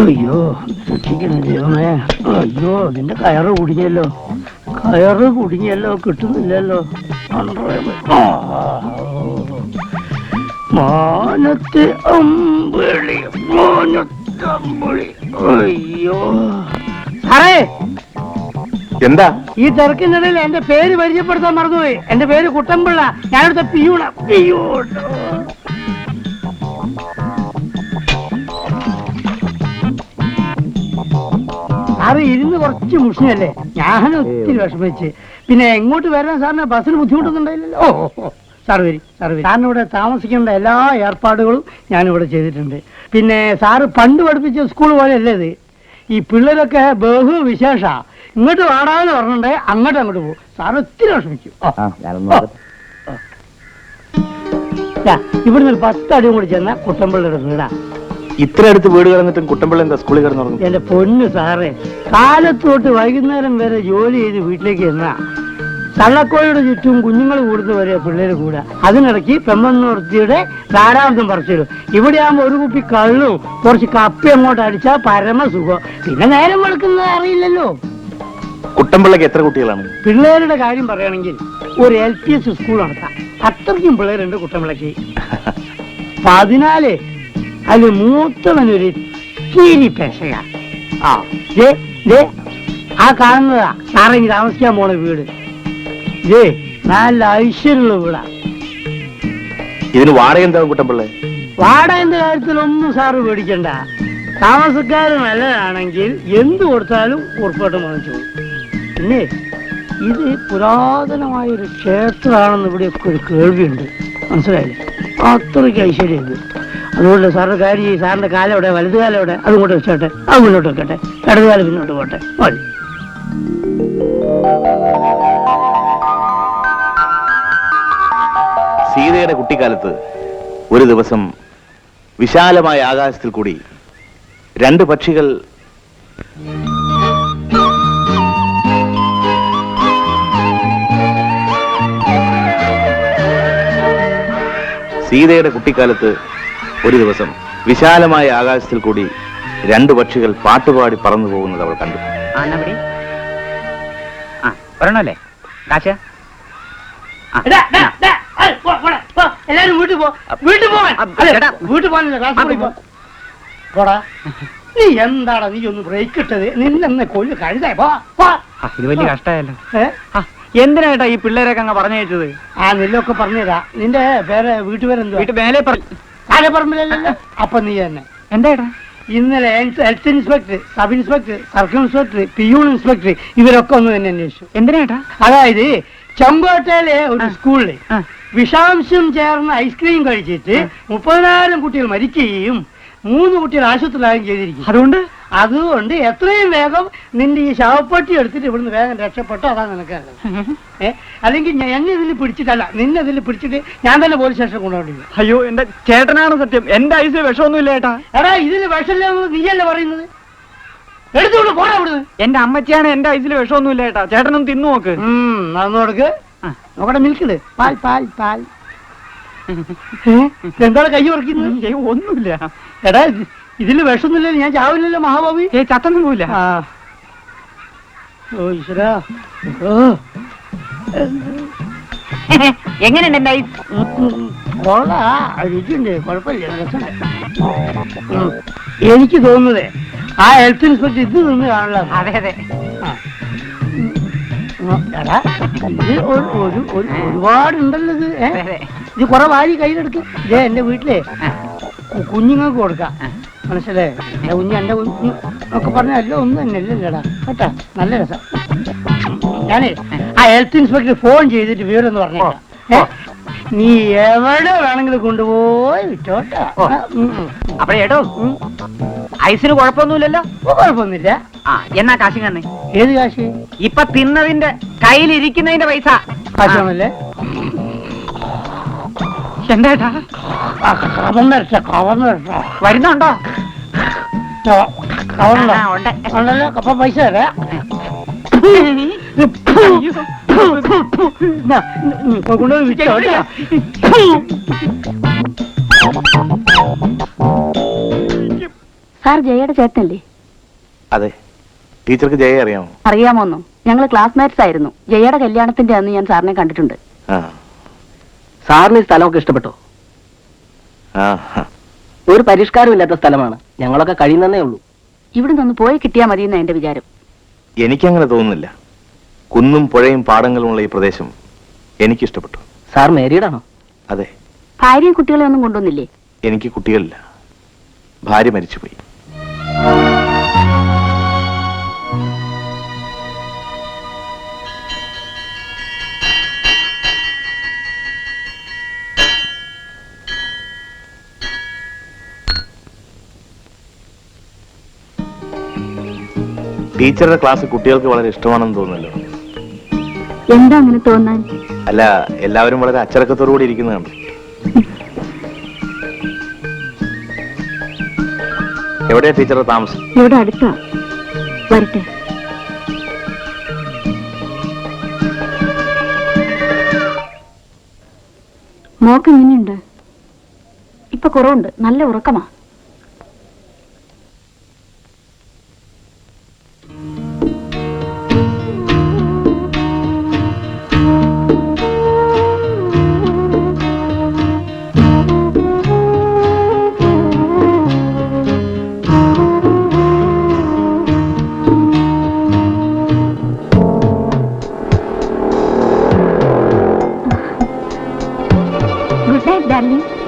അയ്യോ സൂക്ഷിക്കണം ദൈവമേ. അയ്യോ അതിന്റെ കയറ് കുടുങ്ങിയല്ലോ, കിട്ടുന്നില്ലല്ലോ. മാനത്തെ അമ്പിളി. അയ്യോ സാറേ, എന്താ ഈ തിരക്കിനിടയിൽ എന്റെ പേര് പരിചയപ്പെടുത്താൻ മറന്നുപോയി. എന്റെ പേര് കുട്ടമ്പിള്ള. ഞാനിവിടുത്തെ പിയൂണ. സാറ് ഇരുന്ന് കുറച്ച് മുഷിഞ്ഞല്ലേ? ഞാൻ ഒത്തിരി വിഷമിച്ച്. പിന്നെ എങ്ങോട്ട് വരാൻ സാറിന് ബസ്സിന് ബുദ്ധിമുട്ടൊന്നുണ്ടായില്ലല്ലോ? ഓ സാറ് വരി. സാറിനിവിടെ താമസിക്കേണ്ട എല്ലാ ഏർപ്പാടുകളും ഞാനിവിടെ ചെയ്തിട്ടുണ്ട്. പിന്നെ സാറ് പണ്ട് പഠിപ്പിച്ച സ്കൂൾ പോലെയല്ലേ ഇത്? ഈ പിള്ളേരൊക്കെ ബഹു വിശേഷ. ഇങ്ങോട്ട് വാടാന്ന് പറഞ്ഞിട്ടുണ്ടെ അങ്ങോട്ട് പോകും. സാറ് ഒത്തിരി വിഷമിക്കും. ഇവിടുന്ന് ഒരു 10 അടിയും കൂടി ചെന്ന കുട്ടമ്പിള്ളയുടെ വീടാ. ഇത്ര അടുത്ത് വീട് കിടന്നിട്ടും കുട്ടമ്പിള്ള എന്താ സ്കൂളിൽ കിടന്നു? എന്റെ പൊന്നു സാറേ, കാലത്തോട്ട് വൈകുന്നേരം വരെ ജോലി ചെയ്ത് വീട്ടിലേക്ക് എന്നാ തള്ളക്കോയുടെ ചുറ്റും കുഞ്ഞുങ്ങൾ കൂടുന്ന വരെ പിള്ളേര് കൂടാ. അതിനിടയ്ക്ക് പെമ്മന്നൂർത്തിയുടെ ധാരാളം പറിച്ചിടും. ഇവിടെ ആകുമ്പോ ഒരു കുപ്പി കള്ളും കുറച്ച് കപ്പി അങ്ങോട്ട് അടിച്ചാൽ പരമസുഖം. പിന്നെ നേരം വെളുക്കുന്നത് അറിയില്ലല്ലോ. കുട്ടമ്പിള്ളക്ക് എത്ര കുട്ടികളാണ്? പിള്ളേരുടെ കാര്യം പറയുകയാണെങ്കിൽ ഒരു LPS സ്കൂൾ നടത്താം. അത്രയ്ക്കും പിള്ളേരുണ്ട് കുട്ടമ്പിള്ളക്ക്. 14. അതിൽ മൂത്തവനൊരു ഇത്തിരി പെശക. ആ കാണുന്നതാ സാറേ ഇനി താമസിക്കാൻ പോണ വീട്. നല്ല ഐശ്വര്യമുള്ള വീടാ. ഇതിന് വാടക എന്താ കുട്ടമ്പിള്ള? വാടകന്റെ കാര്യത്തിലൊന്നും സാറ് പേടിക്കണ്ട. താമസക്കാര് നല്ലതാണെങ്കിൽ എന്ത് കൊടുത്താലും ഉറപ്പായിട്ടും വാങ്ങിച്ചു. പിന്നെ ഇത് പുരാതനമായൊരു ക്ഷേത്രമാണെന്ന് ഇവിടെയൊക്കെ ഒരു കേൾവിയുണ്ട്. മനസ്സിലായില്ലേ? അത്രയ്ക്ക് ഐശ്വര്യം ഇത്. അതുകൊണ്ട് സാറിന്റെ കാര്യം, സാറിന്റെ കാലം എവിടെ, വലതു കാലം എവിടെ, അതുകൊണ്ട് വെച്ചോട്ടെ. അത് മുന്നോട്ട് വെക്കട്ടെ, ഇടതുകാലം പിന്നോട്ട് പോട്ടെ. മതി. സീതയുടെ കുട്ടിക്കാലത്ത് ഒരു ദിവസം വിശാലമായ ആകാശത്തിൽ കൂടി 2 പക്ഷികൾ സീതയുടെ കുട്ടിക്കാലത്ത് ഒരു ദിവസം വിശാലമായ ആകാശത്തിൽ കൂടി 2 പക്ഷികൾ പാട്ടുപാടി പറന്നു പോകുന്നത് അവൾ കണ്ടു. പറയണല്ലേ കാശ? എല്ലാരും വീട്ടിൽ പോകാൻ. നീ എന്താടാ നീ ഒന്ന് ബ്രേക്ക് ഇട്ടത്? നിന്നെ കൊല്ലു കഴുതേ. ഇത് വലിയ കഷ്ടമായല്ലോ. എന്തിനായിട്ടാ ഈ പിള്ളേരൊക്കെ അങ്ങ് പറഞ്ഞയച്ചത്? നെല്ലൊക്കെ പറഞ്ഞുതരാ. നിന്റെ പേര് വീട്ടുപേരെന്തുവാ? വീട്ടു മേലെ കാലപ്പറമ്പിലല്ലോ. അപ്പൊ നീ തന്നെ എന്താ ഇന്നലെ health inspector, sub inspector, circle inspector, peon inspector ഇവരൊക്കെ ഒന്ന് തന്നെ അന്വേഷിച്ചു. എന്തിനാട്ടാ? അതായത് ചെങ്കോട്ടയിലെ ഒരു സ്കൂളിൽ വിഷാംശം ചേർന്ന ഐസ്ക്രീം കഴിച്ചിട്ട് 30,000 കുട്ടികൾ മരിക്കുകയും 3 കുട്ടികൾ ആശുപത്രിയിലാകുകയും ചെയ്തിരിക്കും. അതുകൊണ്ട് എത്രയും വേഗം നിന്റെ ഈ ശവപ്പെട്ടി എടുത്തിട്ട് ഇവിടുന്ന് വേഗം രക്ഷപ്പെട്ടോ അതാണ് നിനക്ക്. അല്ലെങ്കിൽ എന്നെ ഇതിൽ പിടിച്ചിട്ടല്ല, നിന്നെ ഇതിൽ പിടിച്ചിട്ട് ഞാൻ തന്നെ പോലീസ് സ്റ്റേഷൻ കൊണ്ടുപോയില്ല. അയ്യോ എന്റെ ചേട്ടനാണ് സത്യം, എന്റെ ഐസിൽ വിഷമൊന്നുമില്ല ചേട്ടാ. എടാ ഇതിൽ വിഷമില്ല നീയല്ലേ പറയുന്നത്? എടുത്തോളൂ പോടാ ഇവിടുന്ന്. എന്റെ അമ്മച്ചിയാണ് എന്റെ ഐസിൽ വിഷമൊന്നുമില്ല ചേട്ടാ, ചേട്ടനൊന്ന് തിന്നു നോക്ക്. നടന്നു കൊടുക്ക്. നോക്കട്ടെ മിൽക്കിട്, പാൽ പാൽ പാൽ. എന്താണ് കൈ ഉറക്കുന്നത്? ഒന്നുമില്ല. എടാ ഇതില് വിഷമൊന്നുമില്ലല്ലോ, ഞാൻ ചാവില്ലല്ലോ മഹാഭാവി. ചത്തൊന്നുമില്ല. ഓ ഈശ്വരാ. എങ്ങനെയുണ്ട് എന്റെ ഐസ്? കൊള്ളാ, രുചിയുണ്ട്, കുഴപ്പമില്ല, രസമുണ്ട്. എനിക്ക് തോന്നുന്നത് ആ ഹെൽത്ത് ഇൻസ്പെക്ടർ ഇത് നിന്ന് കാണില്ല. അതെ അതെ. എടാ ഇത് ഒരുപാടുണ്ടല്ലോ ഇത്. ഇത് കുറെ വാരി കയ്യിലെടുക്ക്. ഇതേ എന്റെ വീട്ടിലെ കുഞ്ഞുങ്ങൾക്ക് കൊടുക്കാം, മനസ്സിലായേ? എന്റെ കുഞ്ഞ് എന്റെ കുഞ്ഞ് ഒക്കെ പറഞ്ഞല്ലോ ഒന്നും തന്നെ അല്ലല്ലേടാ കേട്ടാ. നല്ല രസം. ഞാനേ ആ ഹെൽത്ത് ഇൻസ്പെക്ടർ ഫോൺ ചെയ്തിട്ട് വിവരം എന്ന് പറഞ്ഞേക്കാം. നീ എവിടെ വേണമെങ്കിലും കൊണ്ടുപോയി വിറ്റോട്ടാ. അപ്പൊ ചേട്ടോ ഐസിന് കുഴപ്പമൊന്നുമില്ലല്ലോ? കുഴപ്പമൊന്നുമില്ല. എന്നാ കാശ് തന്നെ? ഏത് കാശ്? ഇപ്പൊ തിന്നതിന്റെ കയ്യിലിരിക്കുന്നതിന്റെ പൈസ കാശാണല്ലേ? എന്താ വരുന്നുണ്ടോ? ഉണ്ടല്ലോ. അപ്പൊ പൈസ തരാ. കൊണ്ടുപോയി വിറ്റോ. സാർ ജയയുടെ ചേട്ടനല്ലേ? അതെ. ടീച്ചർക്ക് ജയ അറിയാമോ? അറിയാമോന്നോ? ഞങ്ങൾ ക്ലാസ്മേറ്റ്സ് ആയിരുന്നു. ജയയുടെ കല്യാണത്തിന്റെ അന്ന് ഞാൻ സാറിനെ കണ്ടിട്ടുണ്ട്. സാറിന് ഈ സ്ഥലമൊക്കെ ഇഷ്ടപ്പെട്ടോ? ഒരു പരിഷ്കാരം ഇല്ലാത്ത സ്ഥലമാണ്, ഞങ്ങളൊക്കെ കഴിയുന്നേ ഉള്ളൂ. ഇവിടെ നിന്ന് പോയി കിട്ടിയാൽ മതിയെന്ന എന്റെ വിചാരം. എനിക്കങ്ങനെ തോന്നുന്നില്ല. കുന്നും പുഴയും പാടങ്ങളുമുള്ള ഈ പ്രദേശം എനിക്കിഷ്ടപ്പെട്ടു. സാർ മാരീഡാണോ? അതെ. ഭാര്യയും കുട്ടികളെ ഒന്നും കൊണ്ടുവന്നില്ലേ? എനിക്ക് കുട്ടികളില്ല, ഭാര്യ മരിച്ചുപോയി. ടീച്ചറുടെ ക്ലാസ് കുട്ടികൾക്ക് വളരെ ഇഷ്ടമാണെന്ന് തോന്നുന്നല്ലോ. എന്താ അങ്ങനെ തോന്നാൻ? അല്ല, എല്ലാവരും വളരെ അച്ചടക്കത്തോടു കൂടി ഇരിക്കുന്നതാണ്. എവിടെയാ ടീച്ചറുടെ താമസം? ഇവിടെ അടുത്താ. വരട്ടെ. മോക്ക് എങ്ങനെയുണ്ട്? ഇപ്പൊ കുറവുണ്ട്, നല്ല ഉറക്കമാ.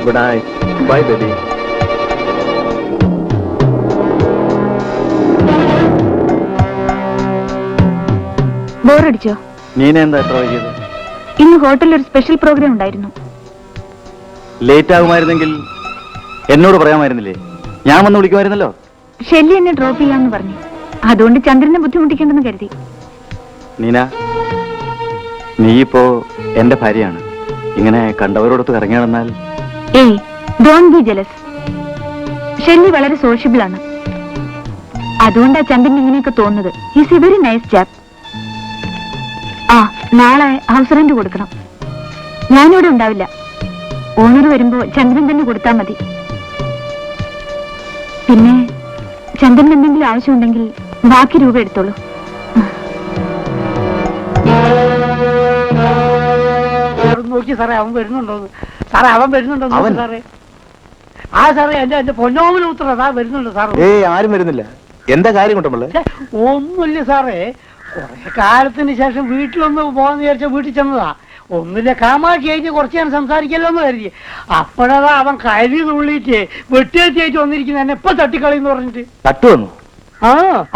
Good night. Bye, baby. ബോറടിച്ചോ? Neena എന്താ എത്ര വൈകിയത്? ഇന്ന് ഹോട്ടലിൽ ഒരു സ്പെഷ്യൽ പ്രോഗ്രാം ഉണ്ടായിരുന്നു. ലേറ്റ് ആകുമായിരുന്നെങ്കിൽ എന്നോട് പറയാമായിരുന്നില്ലേ? ഞാൻ വന്ന് വിളിക്കുമായിരുന്നല്ലോ. ഷെല്ലി എന്നെ ഡ്രോപ്പ് ചെയ്യാന്ന് പറഞ്ഞു. അതുകൊണ്ട് ചന്ദ്രനെ ബുദ്ധിമുട്ടിക്കണ്ടെന്ന് കരുതി. നീന, നീ ഇപ്പോ എന്റെ ഭാര്യയാണ്. ഇങ്ങനെ കണ്ടവരോടൊത്ത് കറങ്ങി നടന്നാൽ ഏയ്, ഡോണ്ട് ബി ജെലസ്. ഷെല്ലി വളരെ സോഷ്യബിൾ ആണ്. അതുകൊണ്ടാ ചന്ദ്രൻ ഇങ്ങനെയൊക്കെ തോന്നുന്നത്. Is A very nice chop. നാളെ ഹൗസ് റെന്റ് കൊടുക്കണം. ഞാനിവിടെ ഉണ്ടാവില്ല. ഓണർ വരുമ്പോ ചന്ദ്രൻ തന്നെ കൊടുത്താൽ മതി. പിന്നെ ചന്ദ്രൻ എന്തെങ്കിലും ആവശ്യമുണ്ടെങ്കിൽ ബാക്കി രൂപ എടുത്തോളൂ. നോക്കി സാറേ, അവൻ വരുന്നുണ്ടോ സാറേ? അവൻ വരുന്നുണ്ടോ സാറേ? സാറേ എന്റെ പൊന്നോമന ഉത്തരവാ വരുന്നുണ്ട് സാറേ. ആരും വരുന്നില്ല. എന്താ കാര്യം കൊണ്ടല്ലേ? ഒന്നുമില്ല സാറേ, കുറെ കാലത്തിന് ശേഷം വീട്ടിലൊന്ന് പോകാന്ന് വിചാരിച്ച വീട്ടിൽ ചെന്നതാ. ഒന്നില്ല കാമാക്ഷി ചേച്ചി കുറച്ച് ഞാൻ സംസാരിക്കല്ലോ എന്ന് കരുതി. അപ്പോഴതാ അവൻ കരി തുള്ളിയിട്ട് വെട്ടിയ ചേച്ചി വന്നിരിക്കുന്ന എന്നെ ഇപ്പൊ തട്ടിക്കളയെന്ന് പറഞ്ഞിട്ട്. തട്ടു വന്നു? ആ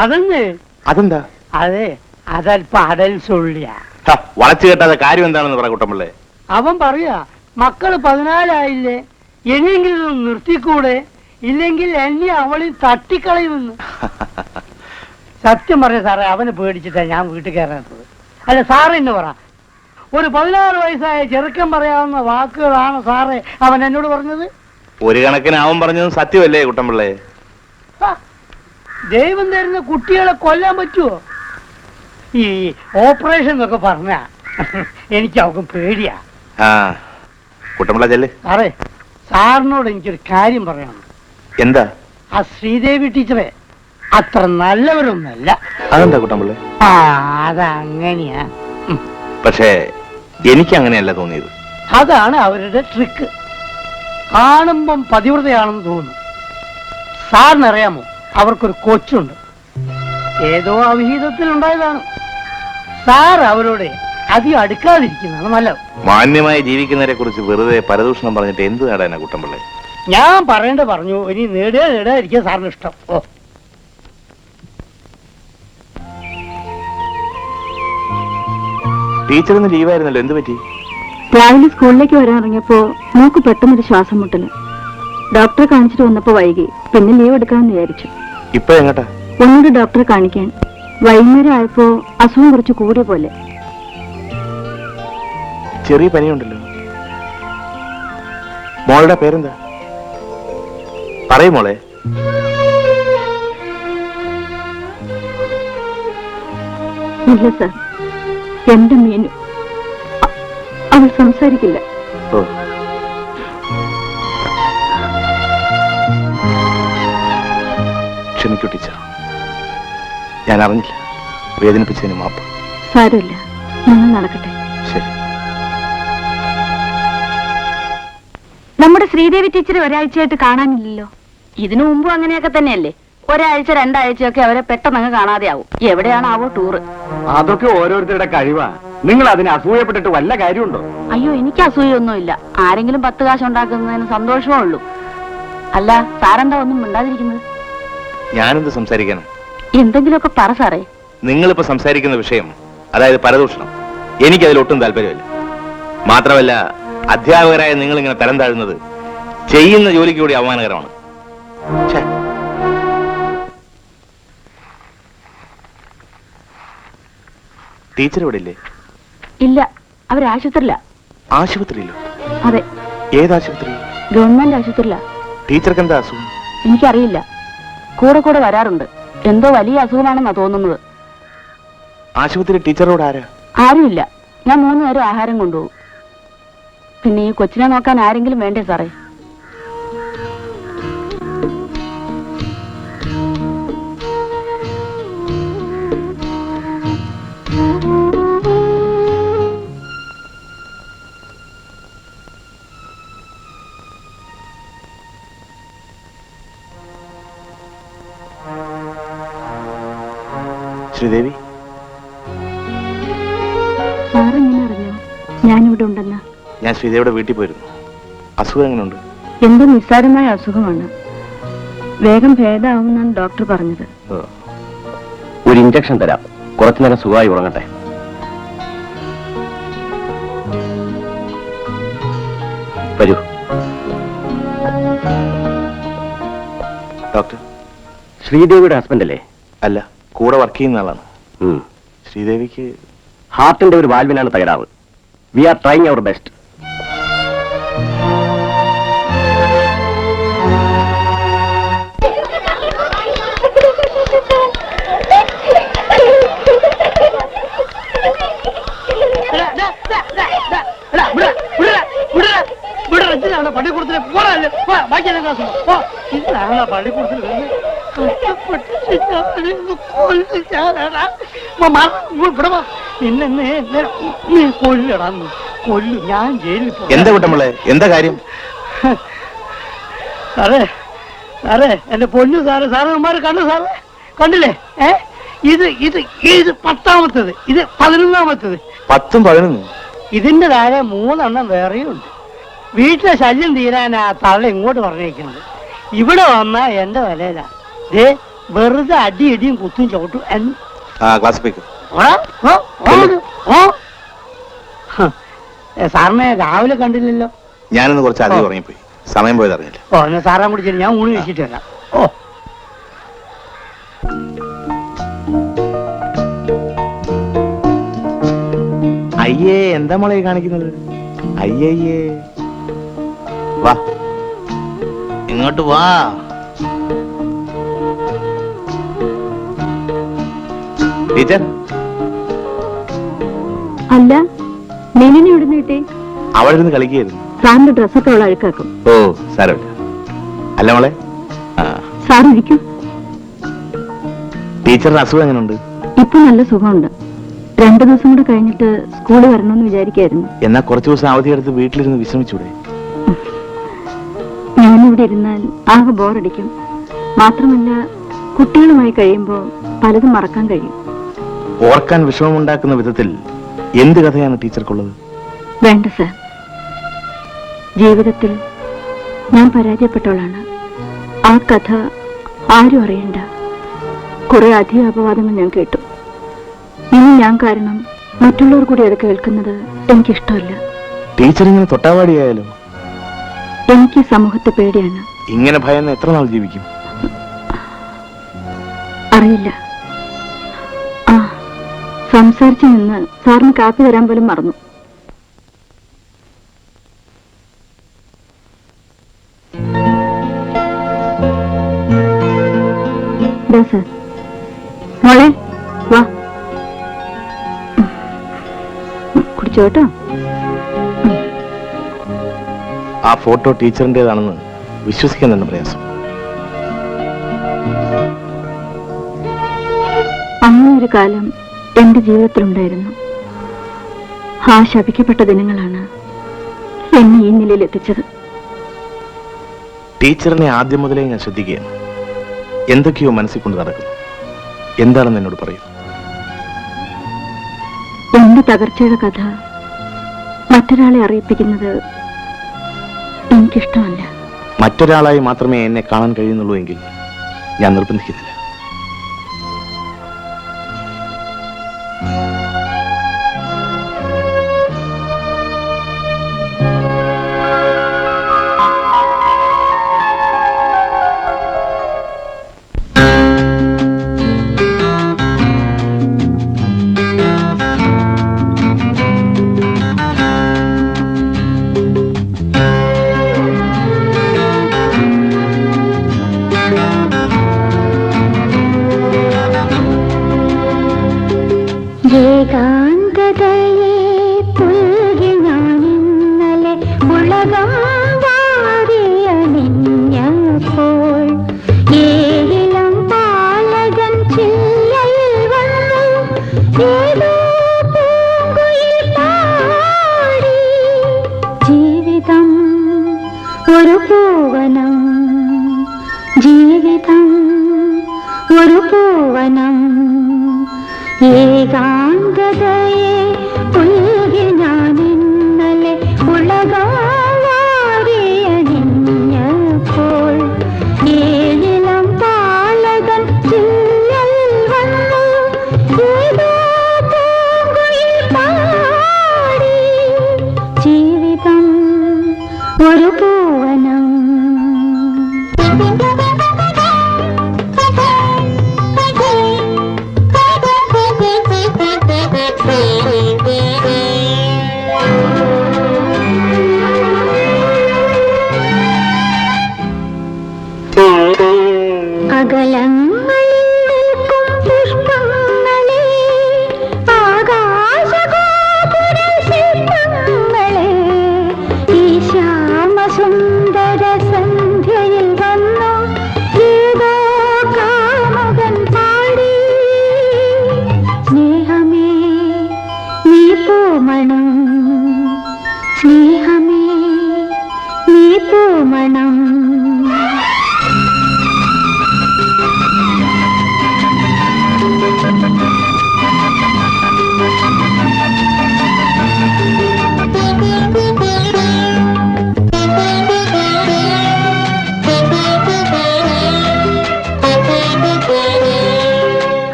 അതന്നെ. അതെന്താ? അതെ, അതല്പ അടൽ സൊള്ളിയ. വളച്ചു കേട്ടാതെ കാര്യം എന്താണെന്ന് പറ കുട്ടമ്പിള്ളേ. അവൻ പറയാ, മക്കള് 14 ആയില്ലേ, ഇനിയെങ്കിലും നിർത്തിക്കൂടെ, ഇല്ലെങ്കിൽ എന്നെ അവളിൽ തട്ടിക്കളയുമെന്ന്. സത്യം പറഞ്ഞ സാറേ, അവനെ പേടിച്ചിട്ടാ ഞാൻ വീട്ടിൽ കയറാത്തത്. അല്ല സാറ് എന്നെ പറ, ഒരു 16 വയസ്സായ ചെറുക്കൻ പറയാവുന്ന വാക്കുകളാണ് സാറേ അവൻ എന്നോട് പറഞ്ഞത്. ഒരു കണക്കിന് അവൻ പറഞ്ഞതും സത്യമല്ലേ കുട്ടമ്പിള്ളേ? ദൈവം തരുന്ന കുട്ടികളെ കൊല്ലാൻ പറ്റുമോ? ഈ ഓപ്പറേഷൻ എന്നൊക്കെ പറഞ്ഞ എനിക്ക് അവക്കും പേടിയാ. കുട്ടമ്പിള്ള ചെല്ല്. സാറേ, സാറിനോട് എനിക്കൊരു കാര്യം പറയണം. എന്താ? ആ ശ്രീദേവി ടീച്ചറെ അത്ര നല്ലവരൊന്നല്ല. അതെന്താ കുട്ടമ്പിള്ള? അതങ്ങനെയാ. പക്ഷേ എനിക്ക് അങ്ങനെയല്ല തോന്നിയത്. അതാണ് അവരുടെ ട്രിക്ക്. കാണുമ്പം പതിവ്രതയാണെന്ന് തോന്നുന്നു. സാറിനറിയാമോ, അവർക്കൊരു കൊച്ചുണ്ട്. ഏതോ അവിഹിതത്തിൽ ഉണ്ടായതാണ്. സാർ അവരോട് അധികം അടുക്കാതിരിക്കുന്നതാണ് നല്ലത്. മാന്യമായി ജീവിക്കുന്നവരെ കുറിച്ച് വെറുതെ പരദൂഷണം പറഞ്ഞിട്ട് എന്ത് നേടാനാ കുട്ടമ്പിള്ളേ? ഞാൻ പറയേണ്ട പറഞ്ഞു. ഇനി നേടാതിരിക്കാൻ സാറിന് ഇഷ്ടം. ഓ, ടീച്ചറിന്ന് ലീവായിരുന്നല്ലോ, എന്ത് പറ്റി? രാവിലെ സ്കൂളിലേക്ക് വരാനിറങ്ങിയപ്പോ മൂക്ക് പെട്ടെന്നൊരു ശ്വാസം മുട്ടല്. ഡോക്ടറെ കാണിച്ചിട്ട് വന്നപ്പോ വൈകി. പിന്നെ ലീവ് എടുക്കാമെന്ന് വിചാരിച്ചു. ഇപ്പൊ എങ്ങട്ടാ? ഒന്നുകൂടി ഡോക്ടറെ കാണിക്കാൻ. വൈകുന്നേരം ആയപ്പോ അസുഖം കുറച്ച് കൂടിയ പോലെ. ചെറിയ പനിയുണ്ടല്ലോ. മോളുടെ പേരെന്താ? പറയും മോളെ. ഇല്ല സാർ, എന്റെ മീനു. അവൾ സംസാരിക്കില്ല. ഓ, ക്ഷമിക്കൂ ടീച്ചർ, ഞാൻ അറിഞ്ഞില്ല. വേദനിപ്പിച്ചതിന് മാപ്പ്. സാരമില്ല, ഞങ്ങൾ നടക്കട്ടെ. ശരി. നമ്മുടെ ശ്രീദേവി ടീച്ചറെ ഒരാഴ്ചയായിട്ട് കാണാനില്ലല്ലോ. ഇതിനു മുമ്പും അങ്ങനെയൊക്കെ തന്നെയല്ലേ? ഒരാഴ്ച 2 ആഴ്ചയൊക്കെ അവരെ പെട്ടെന്ന് കാണാതെ ആവും. എവിടെയാണാവോ ടൂറ്? അതൊക്കെ ഓരോരുത്തരുടെ കഴിവാ. നിങ്ങൾ അതിന് അസൂയപ്പെട്ടിട്ട് വല്ല കാര്യമുണ്ടോ? അയ്യോ, എനിക്ക് അസൂയൊന്നുമില്ല. ആരെങ്കിലും 10 കാശ് ഉണ്ടാക്കുന്നതിന് സന്തോഷമേ ഉള്ളൂ. അല്ല, സാറെന്താ ഒന്നും മിണ്ടാതിരിക്കുന്നത്? ഞാനെന്ത് സംസാരിക്കണം? എന്തെങ്കിലുമൊക്കെ പറ സാറേ. നിങ്ങളിപ്പോ സംസാരിക്കുന്ന വിഷയം, അതായത് പരദൂഷണം, എനിക്കതിലൊട്ടും താല്പര്യമില്ല. മാത്രമല്ല, അധ്യാപകരായ നിങ്ങൾ ഇങ്ങനെ തരം താഴുന്നത് ചെയ്യുന്ന ജോലിക്ക് കൂടി അവമാനകരമാണ്. ടീച്ചർ ഇവിടെ ഇല്ലേ? ഇല്ല, അവരാശുപത്രിയില്ല. ആശുപത്രിയിലോ? അതെ. ഏതാശുപത്രി? ഗവൺമെന്റ് ആശുപത്രിയില്ല. ടീച്ചർക്ക് എന്താ അസുഖം? എനിക്കറിയില്ല. കൂടെ കൂടെ വരാറുണ്ട്. എന്തോ വലിയ അസുഖമാണെന്നാ തോന്നുന്നത്. ആശുപത്രി ടീച്ചറോട് ആരാ? ആരുമില്ല. ഞാൻ 3 നേരം ആഹാരം കൊണ്ടുപോകും. പിന്നെ ഈ കൊച്ചിനെ നോക്കാൻ ആരെങ്കിലും വേണ്ടേ സാറേ? ശ്രീദേവി, സാറെങ്ങനെ അറിഞ്ഞോ ഞാനിവിടെ ഉണ്ടെന്ന്? ഞാൻ ശ്രീദേവിയുടെ വീട്ടിൽ പോയിരുന്നു. അസുഖം എങ്ങനെയുണ്ട്? എന്തോ നിസ്സാരമായ അസുഖമാണ്. വേഗം ഭേദമാവുമെന്നാണ് ഡോക്ടർ പറഞ്ഞത്. ഒരു ഇഞ്ചക്ഷൻ തരാം. കുറച്ചു നേരം സുഖമായി ഉറങ്ങട്ടെ. വരൂ. ഡോക്ടർ, ശ്രീദേവിയുടെ ഹസ്ബൻഡ് അല്ലേ? അല്ല, കൂടെ വർക്ക് ചെയ്യുന്ന ആളാണ്. ശ്രീദേവിക്ക് ഹാർട്ടിന്റെ ഒരു വാൽവിനാണ് തകരാറ്. We are trying our best. പള്ളിക്കൂടത്തിലെ പോറല്ലേ ബാക്കി പള്ളിക്കൂടത്തിൽ നിന്നെ കൊല്ലടാ, കൊല്ലു. ഞാൻ ജയിലിൽ പോകും. എന്താ കുട്ടമ്പളെ, എന്താ കാര്യം? സാറേ, സാറേ, എന്റെ പൊന്നു സാറേ, സാറന്മാര് കണ്ടു സാറേ? കണ്ടില്ലേ? ഇത് 10ാമത്തേത്, ഇത് 11ാമത്തേത്. 10ഉം 11ഉം ഇതിന്റെ താഴെ 3 എണ്ണം വേറെയും ഉണ്ട്. വീട്ടിലെ ശല്യം തീരാനാ തള്ള ഇങ്ങോട്ട് പറഞ്ഞേക്കുന്നത്. ഇവിടെ വന്ന എന്റെ വിലയില വെറുതെ അടി ഇടിയും കുത്തും ചവിട്ടും സാറിനെ രാവിലെ കണ്ടില്ലല്ലോ. ഞാനൊന്ന് കുറച്ച് അധികം ഉറങ്ങിപ്പോയി, സമയം പോയത് അറിഞ്ഞില്ല. ഓ എന്നാ സാറാൻ കുടിച്ചിട്ട് ഞാൻ ഊണ് കഴിച്ചിട്ട് വരാം. ഓ അയ്യേ, എന്താ മോളെ കാണിക്കുന്നത്? അയ്യയ്യേ, വാ ഇങ്ങോട്ട് വാ. ടീച്ചർ അല്ല, നെനിനെ ഇവിടുന്ന് കിട്ടേ? അവിടെ ഇരുന്ന് കളിക്കുകയായിരുന്നു. സാറിന്റെ ഡ്രസ്സൊക്കെ അവൾ അഴുക്കാക്കും. ഓ സാരമില്ല. അല്ല മോളെ, സാർ ഇരിക്കും. ടീച്ചറിന്റെ അസുഖം എങ്ങനെയുണ്ട്? ഇപ്പൊ നല്ല സുഖമുണ്ട്. 2 ദിവസം കൂടെ കഴിഞ്ഞിട്ട് സ്കൂളിൽ വരണമെന്ന് വിചാരിക്കായിരുന്നു. എന്നാ കുറച്ചു ദിവസം അവധിയെടുത്ത് വീട്ടിലിരുന്ന് വിശ്രമിച്ചൂടെ? ഞാനിവിടെ ഇരുന്നാൽ ആകെ ബോറടിക്കും. മാത്രമല്ല, കുട്ടികളുമായി കഴിയുമ്പോൾ പലതും മറക്കാൻ കഴിയും. ഓർക്കാൻ വിഷമമുണ്ടാക്കുന്ന വിധത്തിൽ എന്ത് കഥയാണ് ടീച്ചർക്കുള്ളത്? വേണ്ട സാർ, ജീവിതത്തിൽ ഞാൻ പരാജയപ്പെട്ടവളാണ്. ആ കഥ ആരും അറിയണ്ട. കുറെ അധിക അപവാദങ്ങൾ ഞാൻ കേട്ടു. ഇനി ഞാൻ കാരണം മറ്റുള്ളവർ കൂടി അത് കേൾക്കുന്നത് എനിക്കിഷ്ടമല്ല. ടീച്ചർ ഇങ്ങനെ തൊട്ടാവാടിയായാലോ? എനിക്ക് സമൂഹത്തെ പേടിയാണ്. ഇങ്ങനെ ഭയന്ന് എത്ര നാൾ ജീവിക്കും? അറിയില്ല. ആ, സംസാരിച്ചു നിന്ന് സാറിന് കാപ്പി തരാൻ പോലും മറന്നു. സാർ, മോളെ വാ, കുടിച്ചോട്ടോ. ആ ഫോട്ടോ ടീച്ചറിന്റേതാണെന്ന് വിശ്വസിക്കാൻ തന്നെ പ്രയാസം. അങ്ങനെ ഒരു കാലം എന്റെ ജീവിതത്തിലുണ്ടായിരുന്നു. ആ ശപിക്കപ്പെട്ട ദിനങ്ങളാണ് എന്നെ ഈ നിലയിൽ എത്തിച്ചത്. ടീച്ചറിനെ ആദ്യം മുതലേ ഞാൻ ശ്രദ്ധിക്കുകയാണ്. എന്തൊക്കെയോ മനസ്സിൽ കൊണ്ട് നടക്കുന്നു. എന്താണെന്ന് എന്നോട് പറയൂ. എന്റെ തകർച്ചയുടെ കഥ മറ്റൊരാളെ അറിയിപ്പിക്കുന്നത് എനിക്കിഷ്ടമല്ല. മറ്റൊരാളായി മാത്രമേ എന്നെ കാണാൻ കഴിയുന്നുള്ളൂ എങ്കിൽ ഞാൻ നിർബന്ധിക്കുന്നില്ല.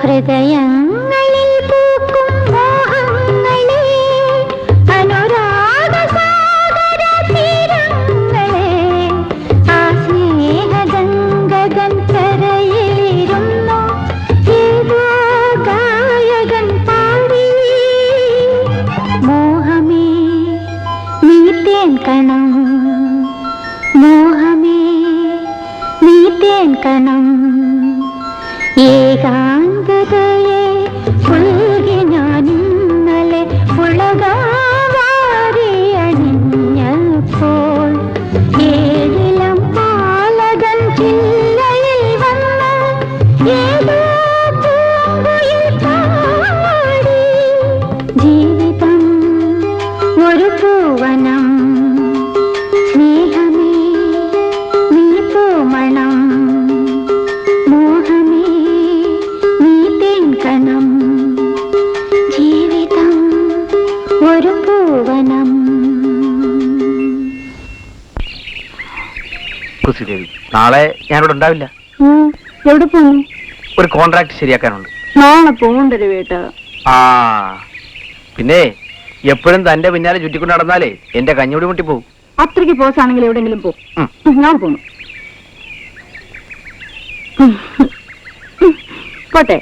ഹൃദയങ്ങളിൽ പൂക്കും മോഹങ്ങളെ അനുരാഗസാഗര തീരങ്ങളെ ആ സ്നേഹഗംഗകൻ കരയിലിരുന്നു ഏതോ ഗായകൻ പാടി മോഹമേ നീ തേൻ കണം മോഹമേ നീ തേൻ കണം ഏകാന്തതയെ പുൽകി ഞാൻ ഇന്നലെ പുളകാവാരി അണിഞ്ഞപ്പോൾ ഏഴിലം പാലകൻ ചില്ലയിൽ വന്ന് ഏതോ പൂങ്കുയിൽ പാടി ജീവിതം ഒരു പൂവനം സ്നേഹമേ നീ പൂമണം മോഹമേ നീ തേൻ കണം ജീവിതം ഒരു പൂവനം. ദേവി, നാളെ ഞാനിവിടെ ഉണ്ടാവില്ല. എവിടെ പോന്നു? ഒരു കോൺട്രാക്ട് ശരിയാക്കാനുണ്ട്. നാളെ പോകണ്ടൊരു വീട്ടാ. ആ പിന്നെ എപ്പോഴും തന്റെ പിന്നാലെ ചുറ്റിക്കൊണ്ട് നടന്നാലേ എന്റെ കഞ്ഞൂടി മുട്ടി പോകും. അത്രയ്ക്ക് പോസാണെങ്കിൽ എവിടെങ്കിലും പോ. ഞാൻ പോന്നു. പോട്ടെ.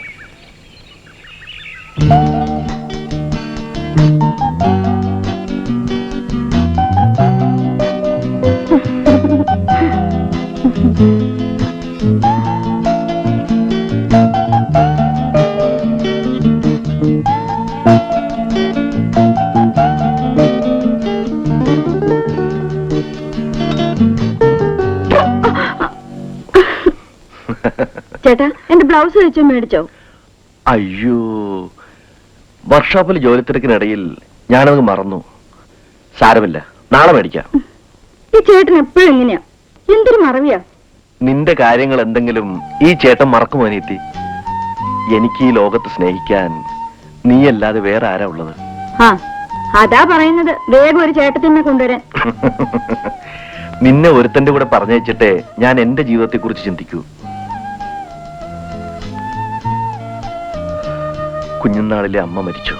ചേട്ടാ, എന്റെ ബ്ലൗസ് വെച്ചോ മേടിച്ചോ? അയ്യോ, വർക്ക്ഷോപ്പിൽ ജോലി തിരക്കിനിടയിൽ ഞാനത് മറന്നു. സാരമില്ല, നാളെ മേടിക്കാം. ഈ ചേട്ടൻ എപ്പോഴും എങ്ങനെയാ? എന്തൊരു മറവിയാ. നിന്റെ കാര്യങ്ങൾ എന്തെങ്കിലും ഈ ചേട്ടൻ മറക്കുമോ അനിയത്തി? എനിക്ക് ഈ ലോകത്ത് സ്നേഹിക്കാൻ നീയല്ലാതെ വേറെ ആരാ ഉള്ളത്? ആ, അതാ പറയുന്നത് വേഗം ഒരു ചേട്ടത്തിനെ കൊണ്ടുവരാൻ. നിന്നെ ഒരുത്തന്റെ കൂടെ പറഞ്ഞയച്ചിട്ടേ ഞാൻ എന്റെ ജീവിതത്തെ കുറിച്ച് ചിന്തിക്കൂ. കുഞ്ഞുനാളിലെ അമ്മ മരിച്ചു.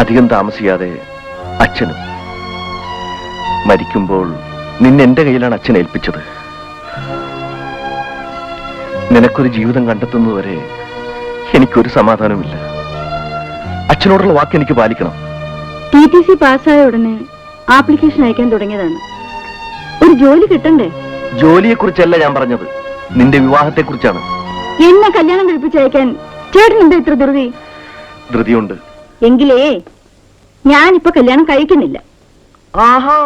അധികം താമസിയാതെ അച്ഛനും. മരിക്കുമ്പോൾ നിന്നെ എന്റെ കയ്യിലാണ് അച്ഛൻ ഏൽപ്പിച്ചത്. നിനക്കൊരു ജീവിതം കണ്ടെത്തുന്നതുവരെ എനിക്കൊരു സമാധാനവുമില്ല. അച്ഛനോടുള്ള വാക്ക് എനിക്ക് പാലിക്കണം. TTC പാസ്സായ ഉടനെ ആപ്ലിക്കേഷൻ അയക്കാൻ തുടങ്ങിയതാണ്. ഒരു ജോലി കിട്ടണ്ടേ? ജോലിയെ കുറിച്ചല്ല ഞാൻ പറഞ്ഞത്, നിന്റെ വിവാഹത്തെ കുറിച്ചാണ്. എന്നെ കല്യാണം കഴിപ്പിച്ചയക്കാൻ ചേട്ടൻ എന്താ ഇത്ര ധൃതി? ധൃതിയുണ്ട്. എങ്കിലേ ഞാനിപ്പോ കല്യാണം കഴിക്കുന്നില്ല. ആഹാ,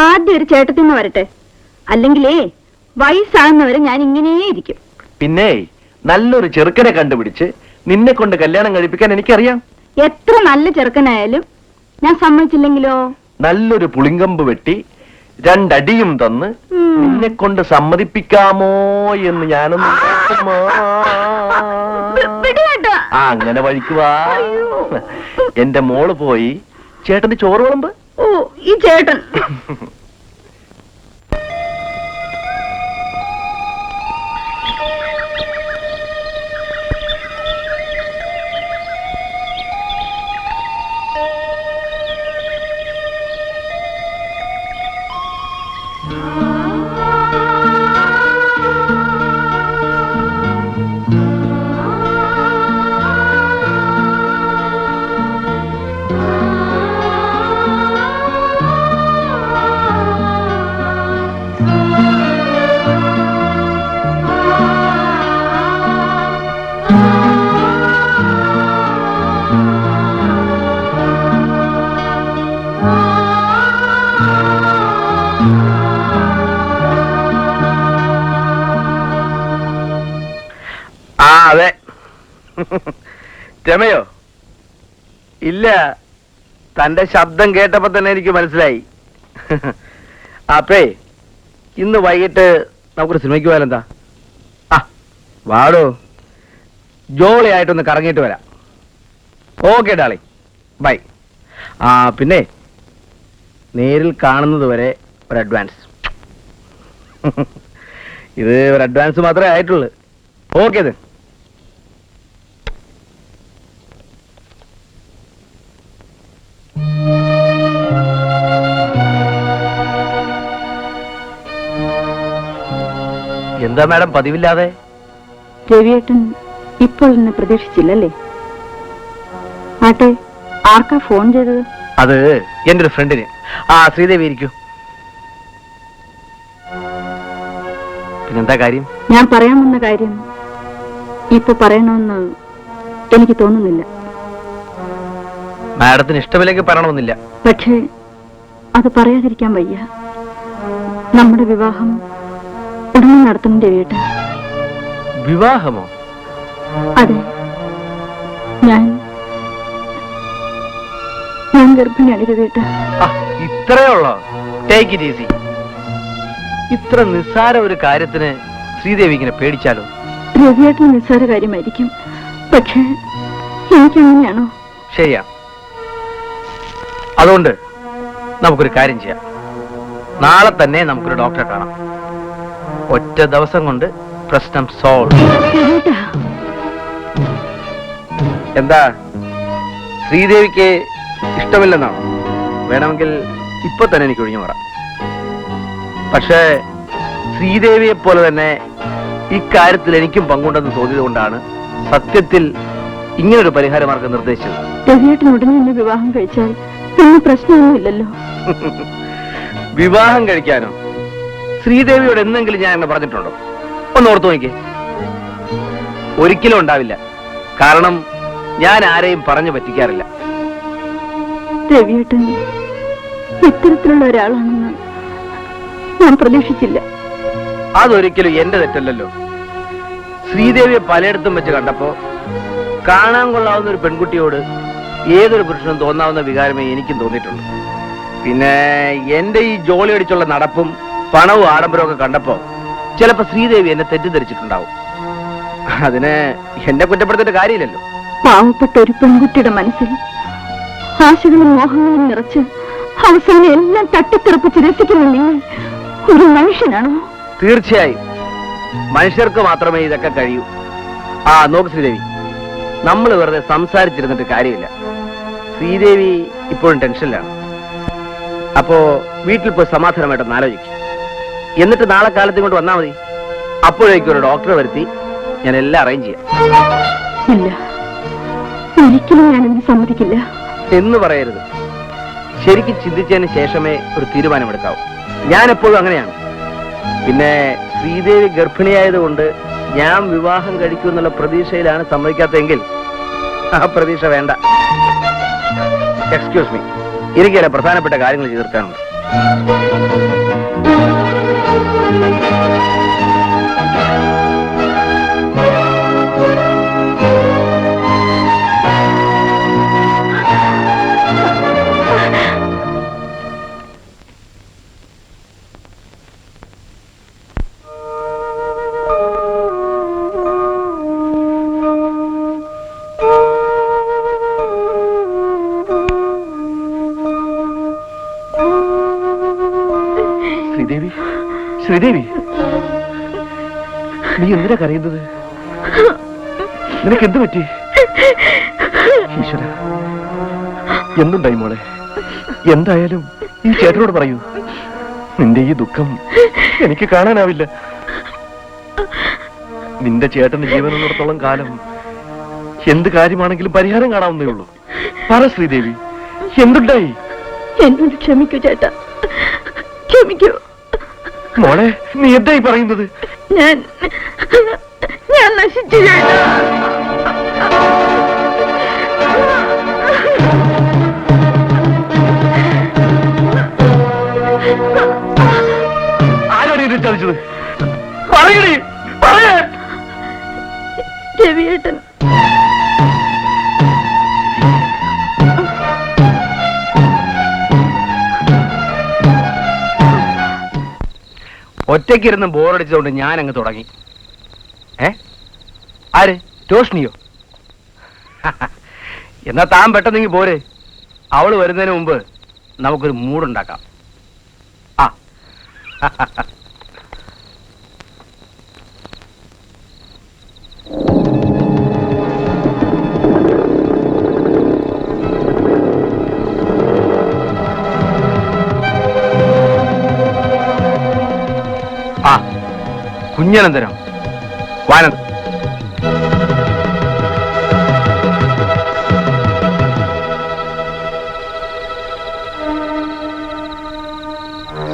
ആദ്യം ഒരു ചേട്ടത്തിന്ന് വരട്ടെ. അല്ലെങ്കിലേ വയസ്സാകുന്നവരെ ഞാൻ ഇങ്ങനെ ഇരിക്കും. പിന്നെ നല്ലൊരു ചെറുക്കനെ കണ്ടുപിടിച്ച് നിന്നെ കൊണ്ട് കല്യാണം കഴിപ്പിക്കാൻ എനിക്കറിയാം. എത്ര നല്ല ചെറുക്കനായാലും ഞാൻ സമ്മതിച്ചില്ലെങ്കിലോ? നല്ലൊരു പുളിങ്കമ്പ് വെട്ടി രണ്ടടിയും തന്ന് നിന്നെ കൊണ്ട് സമ്മതിപ്പിക്കാമോ എന്ന് ഞാനൊന്ന് ആ അങ്ങനെ വഴിക്കുവാ. എന്റെ മോള് പോയി ചേട്ടന്റെ ചോറ് വിളമ്പ്. ഓ, ഈ ചേട്ടൻ അതെ. രമയോ? ഇല്ല, തന്റെ ശബ്ദം കേട്ടപ്പോ തന്നെ എനിക്ക് മനസ്സിലായി. അപ്പേ ഇന്ന് വൈകിട്ട് നമുക്കൊരു സിനിമയ്ക്ക് പോയാലെന്താ? ആ വാടോ, ജോളിയായിട്ടൊന്ന് കറങ്ങിയിട്ട് വരാം. Okay Dolly, bye. ആ പിന്നെ നേരിൽ കാണുന്നത് വരെ ഒരു അഡ്വാൻസ്. ഇത് ഒരു അഡ്വാൻസ് മാത്രമേ ആയിട്ടുള്ളൂ. ഓക്കെ ഇത് എന്താ മാഡം പതിവില്ലാതെ? രവിയേട്ടൻ ഇപ്പോൾ എന്നെ പ്രതീക്ഷിച്ചില്ലല്ലേ? ആട്ടെ, ആർക്കാ ഫോൺ ചെയ്തത്? അത് എന്റെ ഒരു ഫ്രണ്ടിന്. ശ്രീദേവി ഇരിക്കൂ. പിന്നെന്താ കാര്യം? ഞാൻ പറയാൻ വന്ന കാര്യം ഇപ്പൊ പറയണമെന്ന് എനിക്ക് തോന്നുന്നില്ല. മാഡത്തിന് ഇഷ്ടമില്ലെങ്കിൽ പറയണമെന്നില്ല. പക്ഷേ അത് പറയാതിരിക്കാൻ വയ്യ. നമ്മുടെ വിവാഹം ഉടനെ നടത്തണം രവിയേട്ടൻ. വിവാഹമോ? അതെ, ഞാൻ ഗർഭിണിയാണ് രവിയേട്ടൻ. ഇത്രയേ ഉള്ളോ? Take it easy. ഇത്ര നിസ്സാര ഒരു കാര്യത്തിന് ശ്രീദേവി ഇങ്ങനെ പേടിച്ചാലോ? രവിയേട്ടൻ നിസ്സാര കാര്യമായിരിക്കും, പക്ഷേ എനിക്കങ്ങനെയാണോ? ശരിയാ. അതുകൊണ്ട് നമുക്കൊരു കാര്യം ചെയ്യാം. നാളെ തന്നെ നമുക്കൊരു ഡോക്ടറെ കാണാം. ഒറ്റ ദിവസം കൊണ്ട് പ്രശ്നം സോൾവ്. എന്താ, ശ്രീദേവിക്ക് ഇഷ്ടമില്ലെന്നാണോ? വേണമെങ്കിൽ ഇപ്പൊ തന്നെ എനിക്ക് ഒഴിഞ്ഞു മാറാം. പക്ഷേ ശ്രീദേവിയെ പോലെ തന്നെ ഇക്കാര്യത്തിൽ എനിക്കും പങ്കുണ്ടെന്ന് തോന്നിയത് കൊണ്ടാണ് സത്യത്തിൽ ഇങ്ങനൊരു പരിഹാരമാർഗം നിർദ്ദേശിച്ചത്. രവിയേട്ടൻ ഉടനെ എന്നെ വിവാഹം കഴിച്ചാൽ പിന്നെ പ്രശ്നമൊന്നുമില്ലല്ലോ. വിവാഹം കഴിക്കാനോ? ശ്രീദേവിയോട് എന്തെങ്കിലും ഞാൻ എന്നെ പറഞ്ഞിട്ടുണ്ടോ? ഒന്ന് ഓർത്തു നോക്കിക്കേ. ഒരിക്കലും ഉണ്ടാവില്ല. കാരണം ഞാൻ ആരെയും പറഞ്ഞു പറ്റിക്കാറില്ല. രവിയേട്ടൻ ഇത്തരത്തിലുള്ള ഒരാളാണെന്ന് ഞാൻ പ്രതീക്ഷിച്ചില്ല. അതൊരിക്കലും എന്റെ തെറ്റല്ലല്ലോ. ശ്രീദേവിയെ പലയിടത്തും വെച്ച് കണ്ടപ്പോ കാണാൻ കൊള്ളാവുന്ന ഒരു പെൺകുട്ടിയോട് ഏതൊരു പുരുഷനും തോന്നാവുന്ന വികാരമേ എനിക്കും തോന്നിയിട്ടുള്ളൂ. പിന്നെ എന്റെ ഈ ജോലി അടിച്ചുള്ള നടപ്പും പണവും ആഡംബരവും ഒക്കെ കണ്ടപ്പോ ചിലപ്പോ ശ്രീദേവി എന്നെ തെറ്റിദ്ധരിച്ചിട്ടുണ്ടാവും. അതിന് എന്നെ കുറ്റപ്പെടുത്തേണ്ട കാര്യമില്ലല്ലോ. പാവപ്പെട്ട ഒരു പെൺകുട്ടിയുടെ മനസ്സിൽ ആശകളും മോഹങ്ങളും നിറച്ച് അവസാനം എല്ലാം തട്ടിത്തെറിപ്പിച്ച് രസിക്കുന്ന നിങ്ങൾ ഒരു മനുഷ്യനാണോ? തീർച്ചയായും മനുഷ്യർക്ക് മാത്രമേ ഇതൊക്കെ കഴിയൂ. നോക്ക് ശ്രീദേവി, നമ്മൾ വെറുതെ സംസാരിച്ചിരുന്നിട്ട് കാര്യമില്ല. ശ്രീദേവി ഇപ്പോഴും ടെൻഷനിലാണ്. അപ്പോ വീട്ടിൽ പോയി സമാധാനമായിട്ടൊന്ന് ആലോചിക്കും. എന്നിട്ട് നാളെ കാലത്ത് കൊണ്ട് വന്നാൽ മതി. അപ്പോഴേക്കും ഒരു ഡോക്ടറെ വരുത്തി ഞാൻ എല്ലാം അറേഞ്ച് ചെയ്യാം. ഇല്ല, ഒരിക്കലും ഞാനെന്ന് സമ്മതിക്കില്ല. എന്ന് പറയരുത്. ശരിക്കും ചിന്തിച്ചതിന് ശേഷമേ ഒരു തീരുമാനമെടുക്കാവൂ. ഞാൻ എപ്പോഴും അങ്ങനെയാണ്. പിന്നെ ശ്രീദേവി ഗർഭിണിയായതുകൊണ്ട് ഞാൻ വിവാഹം കഴിക്കുമെന്നുള്ള പ്രതീക്ഷയിലാണ് സമ്മതിക്കാത്തതെങ്കിൽ ആ പ്രതീക്ഷ വേണ്ട. എക്സ്ക്യൂസ് മീ, എനിക്ക് ചില പ്രധാനപ്പെട്ട കാര്യങ്ങൾ തീർക്കാനുണ്ട്. ശ്രീദേവി, ശ്രീദേവി, നീ എന്തിനാ കരയുന്നത്? നിനക്ക് എന്ത് പറ്റി? ഈശ്വര, എന്തുണ്ടായി മോളെ? എന്തായാലും ഈ ചേട്ടനോട് പറയൂ. നിന്റെ ഈ ദുഃഖം എനിക്ക് കാണാനാവില്ല. നിന്റെ ചേട്ടന് ജീവനുള്ളിടത്തോളം കാലം എന്ത് കാര്യമാണെങ്കിലും പരിഹാരം കാണാവുന്നേ ഉള്ളൂ. പറ ശ്രീദേവി, എന്തുണ്ടായി? എന്നോട് ക്ഷമിക്കൂ ചേട്ടാ, ക്ഷമിക്കൂ. മോളെ, നീ എന്തായി പറയുന്നത്? ഞാൻ നശിച്ചു ചേട്ടാ. ആരാണ് ഇത് ചതിച്ചത്? പറയണേ, പറയേ. രവിയേട്ടൻ. ഒറ്റയ്ക്കിരുന്ന് ബോറടിച്ചതുകൊണ്ട് ഞാൻ അങ്ങ് തുടങ്ങി. ആര്? ടോഷ്ണിയോ? എന്നാ താൻ പെട്ടെന്നെങ്കിൽ പോരെ. അവള് വരുന്നതിന് മുമ്പ് നമുക്കൊരു മൂടുണ്ടാക്കാം. കുഞ്ഞനന്തരം വാനന്ദ.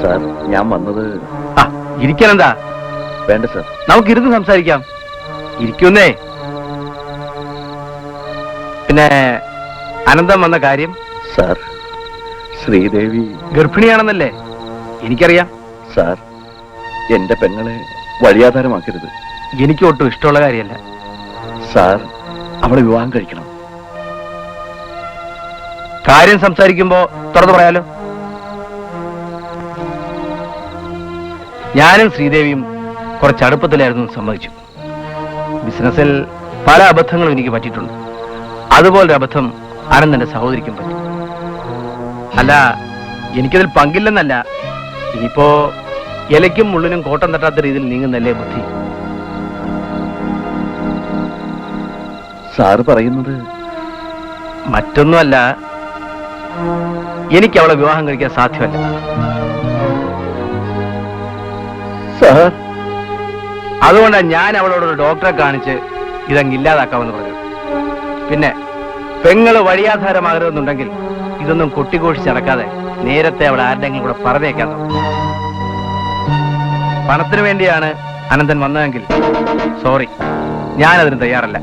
സാർ, ഞാൻ വന്നത് ആ, ഇരിക്കാനെന്താ? വേണ്ട സാർ. നമുക്കിരുന്ന് സംസാരിക്കാം. ഇരിക്കുന്നേ. പിന്നെ അനന്തം വന്ന കാര്യം? സാർ, ശ്രീദേവി ഗർഭിണിയാണെന്നല്ലേ എനിക്കറിയാം. സാർ, എന്റെ പെങ്ങളെ വഴിയാധാരമാക്കരുത്. എനിക്ക് ഒട്ടും ഇഷ്ടമുള്ള കാര്യമല്ല. സാർ, അവളെ വിവാഹം കഴിക്കണം. കാര്യം സംസാരിക്കുമ്പോ തുറന്നു പറയാലോ. ഞാനും ശ്രീദേവിയും കുറച്ച് അടുപ്പത്തിലായിരുന്നു സമ്മതിച്ചു. ബിസിനസ്സിൽ പല അബദ്ധങ്ങളും എനിക്ക് പറ്റിയിട്ടുണ്ട്. അതുപോലൊരു അബദ്ധം അനന്തന്റെ സഹോദരിക്കും പറ്റി. അല്ല, എനിക്കതിൽ പങ്കില്ലെന്നല്ല. ഇനിയിപ്പോ ഇലയ്ക്കും മുള്ളിനും കോട്ടം തട്ടാത്ത രീതിയിൽ നീങ്ങുന്നല്ലേ ബുദ്ധി. സാറ് പറയുന്നത് മറ്റൊന്നുമല്ല, എനിക്ക് അവളെ വിവാഹം കഴിക്കാൻ സാധ്യമല്ല. സാർ, അതുകൊണ്ടാണ് ഞാൻ അവളോടൊരു ഡോക്ടറെ കാണിച്ച് ഇതങ്ങ് ഇല്ലാതാക്കാമെന്ന് പറഞ്ഞു. പിന്നെ പെങ്ങള് വഴിയാധാരമാകരുതെന്നുണ്ടെങ്കിൽ ഇതൊന്നും കൊട്ടിഘോഷിച്ചടക്കാതെ നേരത്തെ അവൾ ആരുടെങ്കിലും കൂടെ പറഞ്ഞേക്കാൻ നോക്കും. പണത്തിന് വേണ്ടിയാണ് അനന്തൻ വന്നതെങ്കിൽ സോറി, ഞാനതിന് തയ്യാറല്ല.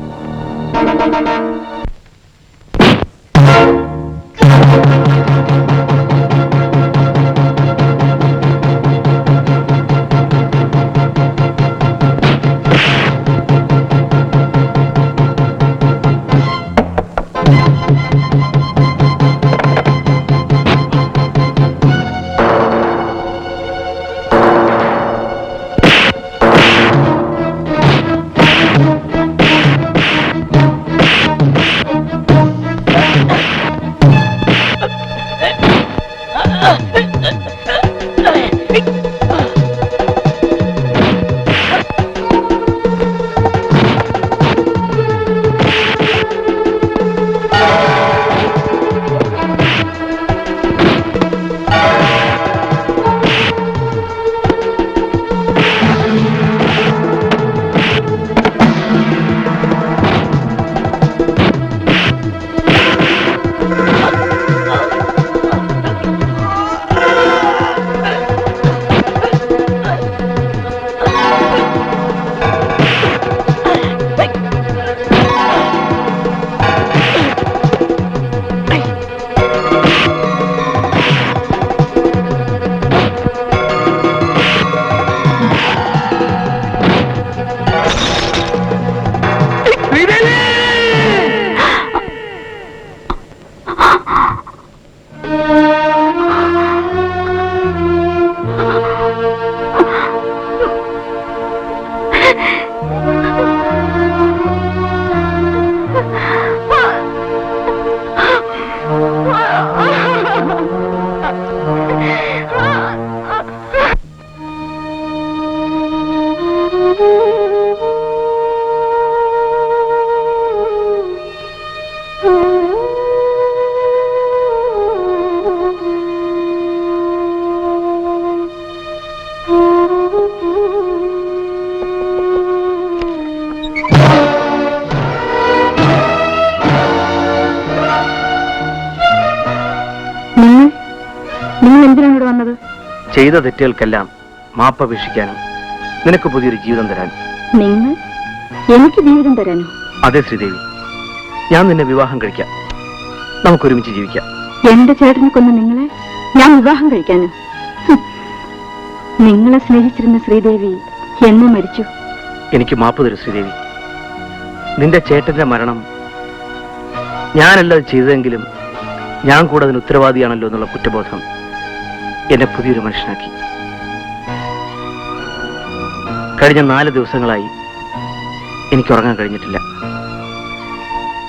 ചെയ്ത തെറ്റുകൾക്കെല്ലാം മാപ്പപേക്ഷിക്കാനും നിനക്ക് പുതിയൊരു ജീവിതം തരാനും. നിങ്ങൾ എനിക്ക് ജീവിതം തരാനോ? അതെ ശ്രീദേവി, ഞാൻ നിന്നെ വിവാഹം കഴിക്കാം. നമുക്കൊരുമിച്ച് ജീവിക്കാം. എന്റെ ചേട്ടനെ കൊന്ന് നിങ്ങളെ ഞാൻ വിവാഹം കഴിക്കാനോ? നിങ്ങളെ സ്നേഹിച്ചിരുന്ന ശ്രീദേവി എന്നെ മരിച്ചു. എനിക്ക് മാപ്പ് തരൂ ശ്രീദേവി. നിന്റെ ചേട്ടന്റെ മരണം ഞാനല്ല ചെയ്തതെങ്കിലും ഞാൻ കൂടെ അതിന് ഉത്തരവാദിയാണല്ലോ എന്നുള്ള കുറ്റബോധം എന്നെ പുതിയൊരു മനുഷ്യനാക്കി. കഴിഞ്ഞ 4 ദിവസങ്ങളായി എനിക്ക് ഉറങ്ങാൻ കഴിഞ്ഞിട്ടില്ല.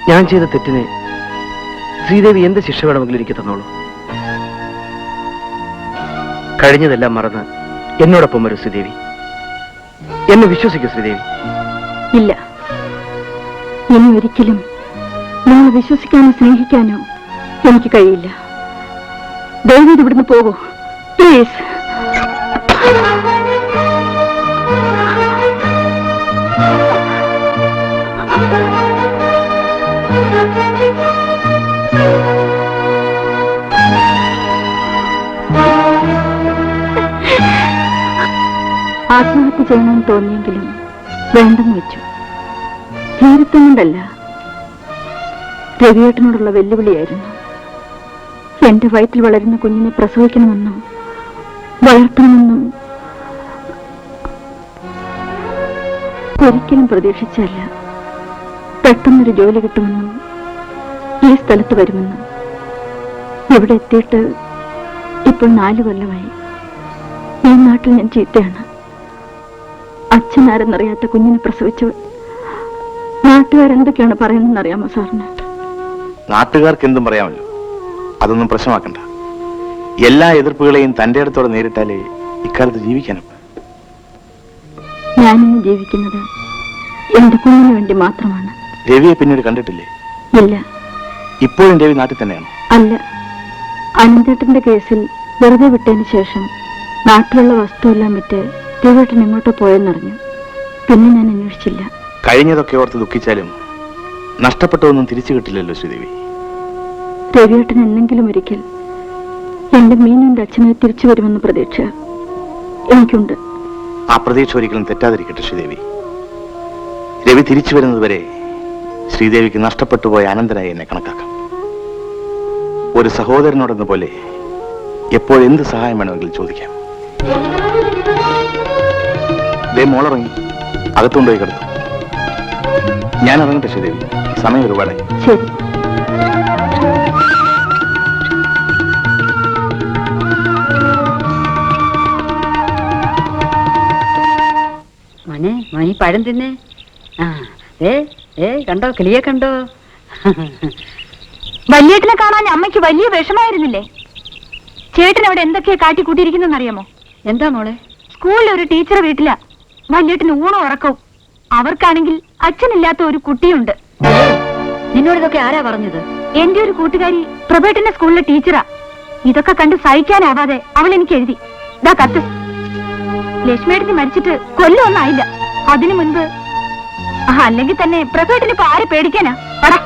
ഞാൻ ചെയ്ത തെറ്റിന് ശ്രീദേവി എന്ത് ശിക്ഷ വേണമെങ്കിലും എനിക്ക് തന്നോളൂ. കഴിഞ്ഞതെല്ലാം മറന്ന് എന്നോടൊപ്പം വരൂ ശ്രീദേവി. എന്നെ വിശ്വസിക്കൂ ശ്രീദേവി. ഇല്ല, ഇനി ഒരിക്കലും നിങ്ങൾ വിശ്വസിക്കാനോ സ്നേഹിക്കാനോ എനിക്ക് കഴിയില്ല. ദയവേത് ഇവിടുന്ന് പോകൂ പ്ലീസ്. ചെയ്യണമെന്ന് തോന്നിയെങ്കിലും വേണ്ടെന്ന് വെച്ചു. ഭീരുത്വം കൊണ്ടല്ല, രവിയേട്ടനോടുള്ള വെല്ലുവിളിയായിരുന്നു. എന്റെ വയറ്റിൽ വളരുന്ന കുഞ്ഞിനെ പ്രസവിക്കണമെന്നും വളർത്തണമെന്നും ഒരിക്കലും പ്രതീക്ഷിച്ചല്ല. പെട്ടെന്നൊരു ജോലി കിട്ടുമെന്നും ഈ സ്ഥലത്ത് വരുമെന്നും. ഇവിടെ എത്തിയിട്ട് ഇപ്പോൾ 4 കൊല്ലമായി. ഈ നാട്ടിൽ ഞാൻ ചീത്തയാണ്. അച്ഛനാരെന്നറിയാത്ത കുഞ്ഞിനെ പ്രസവിച്ചവർ. നാട്ടുകാരെന്തൊക്കെയാണ് പറയുന്നതെന്നറിയാമോ സാറിന്? നാട്ടുകാർക്ക് എന്തും പറയാമല്ലോ, അതൊന്നും പ്രശ്നമാക്കണ്ട. എല്ലാ എതിർപ്പുകളെയും തന്റെ അടുത്തോടെ നേരിട്ടാലേ ഇക്കാലത്ത് ജീവിക്കാനും. ഞാനിന്ന് ജീവിക്കുന്നത് എന്റെ കുഞ്ഞിന് വേണ്ടി മാത്രമാണ്. രവിയെ പിന്നീട് കണ്ടിട്ടില്ലേ? ഇല്ല. ഇപ്പോഴും രവി നാട്ടിൽ തന്നെയാണോ? അല്ല. അനന്തേട്ടന്റെ കേസിൽ വെറുതെ വിട്ടതിന് ശേഷം നാട്ടിലുള്ള വസ്തുവെല്ലാം വിറ്റ് രവിയേട്ടൻ എങ്ങോട്ടോ പോയെന്നറിഞ്ഞു. പിന്നെ ഞാൻ അന്വേഷിച്ചില്ല. കഴിഞ്ഞതൊക്കെ ഓർത്ത് ദുഃഖിച്ചാലും നഷ്ടപ്പെട്ടതൊന്നും തിരിച്ചു കിട്ടില്ലല്ലോ ശ്രീദേവി. രവിയേട്ടൻ എന്തെങ്കിലും ഒരിക്കൽ എന്റെ മീനുന്റെ അച്ഛനെ തിരിച്ചു വരുമെന്ന് പ്രതീക്ഷ എനിക്കുണ്ട്. ആ പ്രതീക്ഷ ഒരിക്കലും തെറ്റാതിരിക്കട്ടെ ശ്രീദേവി. രവി തിരിച്ചു വരുന്നതുവരെ ശ്രീദേവിക്ക് നഷ്ടപ്പെട്ടു പോയ അനന്തനായി എന്നെ കണക്കാക്കാം. ഒരു സഹോദരനോടെന്ന പോലെ എപ്പോഴെന്ത് സഹായം വേണമെങ്കിലും ചോദിക്കാം. ദേ മോളിറങ്ങി അകത്തുകൊണ്ടുപോയി കിടന്നു. ഞാൻ ഇറങ്ങട്ടെ ശ്രീദേവി, സമയം ഒരുപാടായി. ശരി. മോനെ, മോനി പഴം തിന്നേ. ആ കണ്ടോ, കിളിയെ കണ്ടോ? വല്യേട്ടനെ കാണാൻ അമ്മയ്ക്ക് വലിയ വിഷമായിരുന്നില്ലേ? ചേട്ടൻ അവിടെ എന്തൊക്കെയാ കാട്ടിക്കൂട്ടിയിരിക്കുന്നറിയാമോ? എന്താ മോളെ? സ്കൂളിൽ ഒരു ടീച്ചർ വീട്ടിലാ. വല്യേട്ടന് ഊണും ഉറക്കവും. അവർക്കാണെങ്കിൽ അച്ഛനില്ലാത്ത ഒരു കുട്ടിയുണ്ട്. നിന്നോട് ഇതൊക്കെ ആരാ പറഞ്ഞത്? എന്റെ ഒരു കൂട്ടുകാരി പ്രഭേട്ടന്റെ സ്കൂളിലെ ടീച്ചറാ. ഇതൊക്കെ കണ്ട് സഹിക്കാനാവാതെ അവൾ എനിക്ക് എഴുതി. ദാ കത്ത്. ലക്ഷ്മിയേട്ടന് മരിച്ചിട്ട് കൊല്ലമൊന്നായില്ല. അതിനു മുൻപ്. അല്ലെങ്കിൽ തന്നെ പ്രഭേട്ടന് ഇപ്പൊ ആരെ പേടിക്കാനാ? പടാ.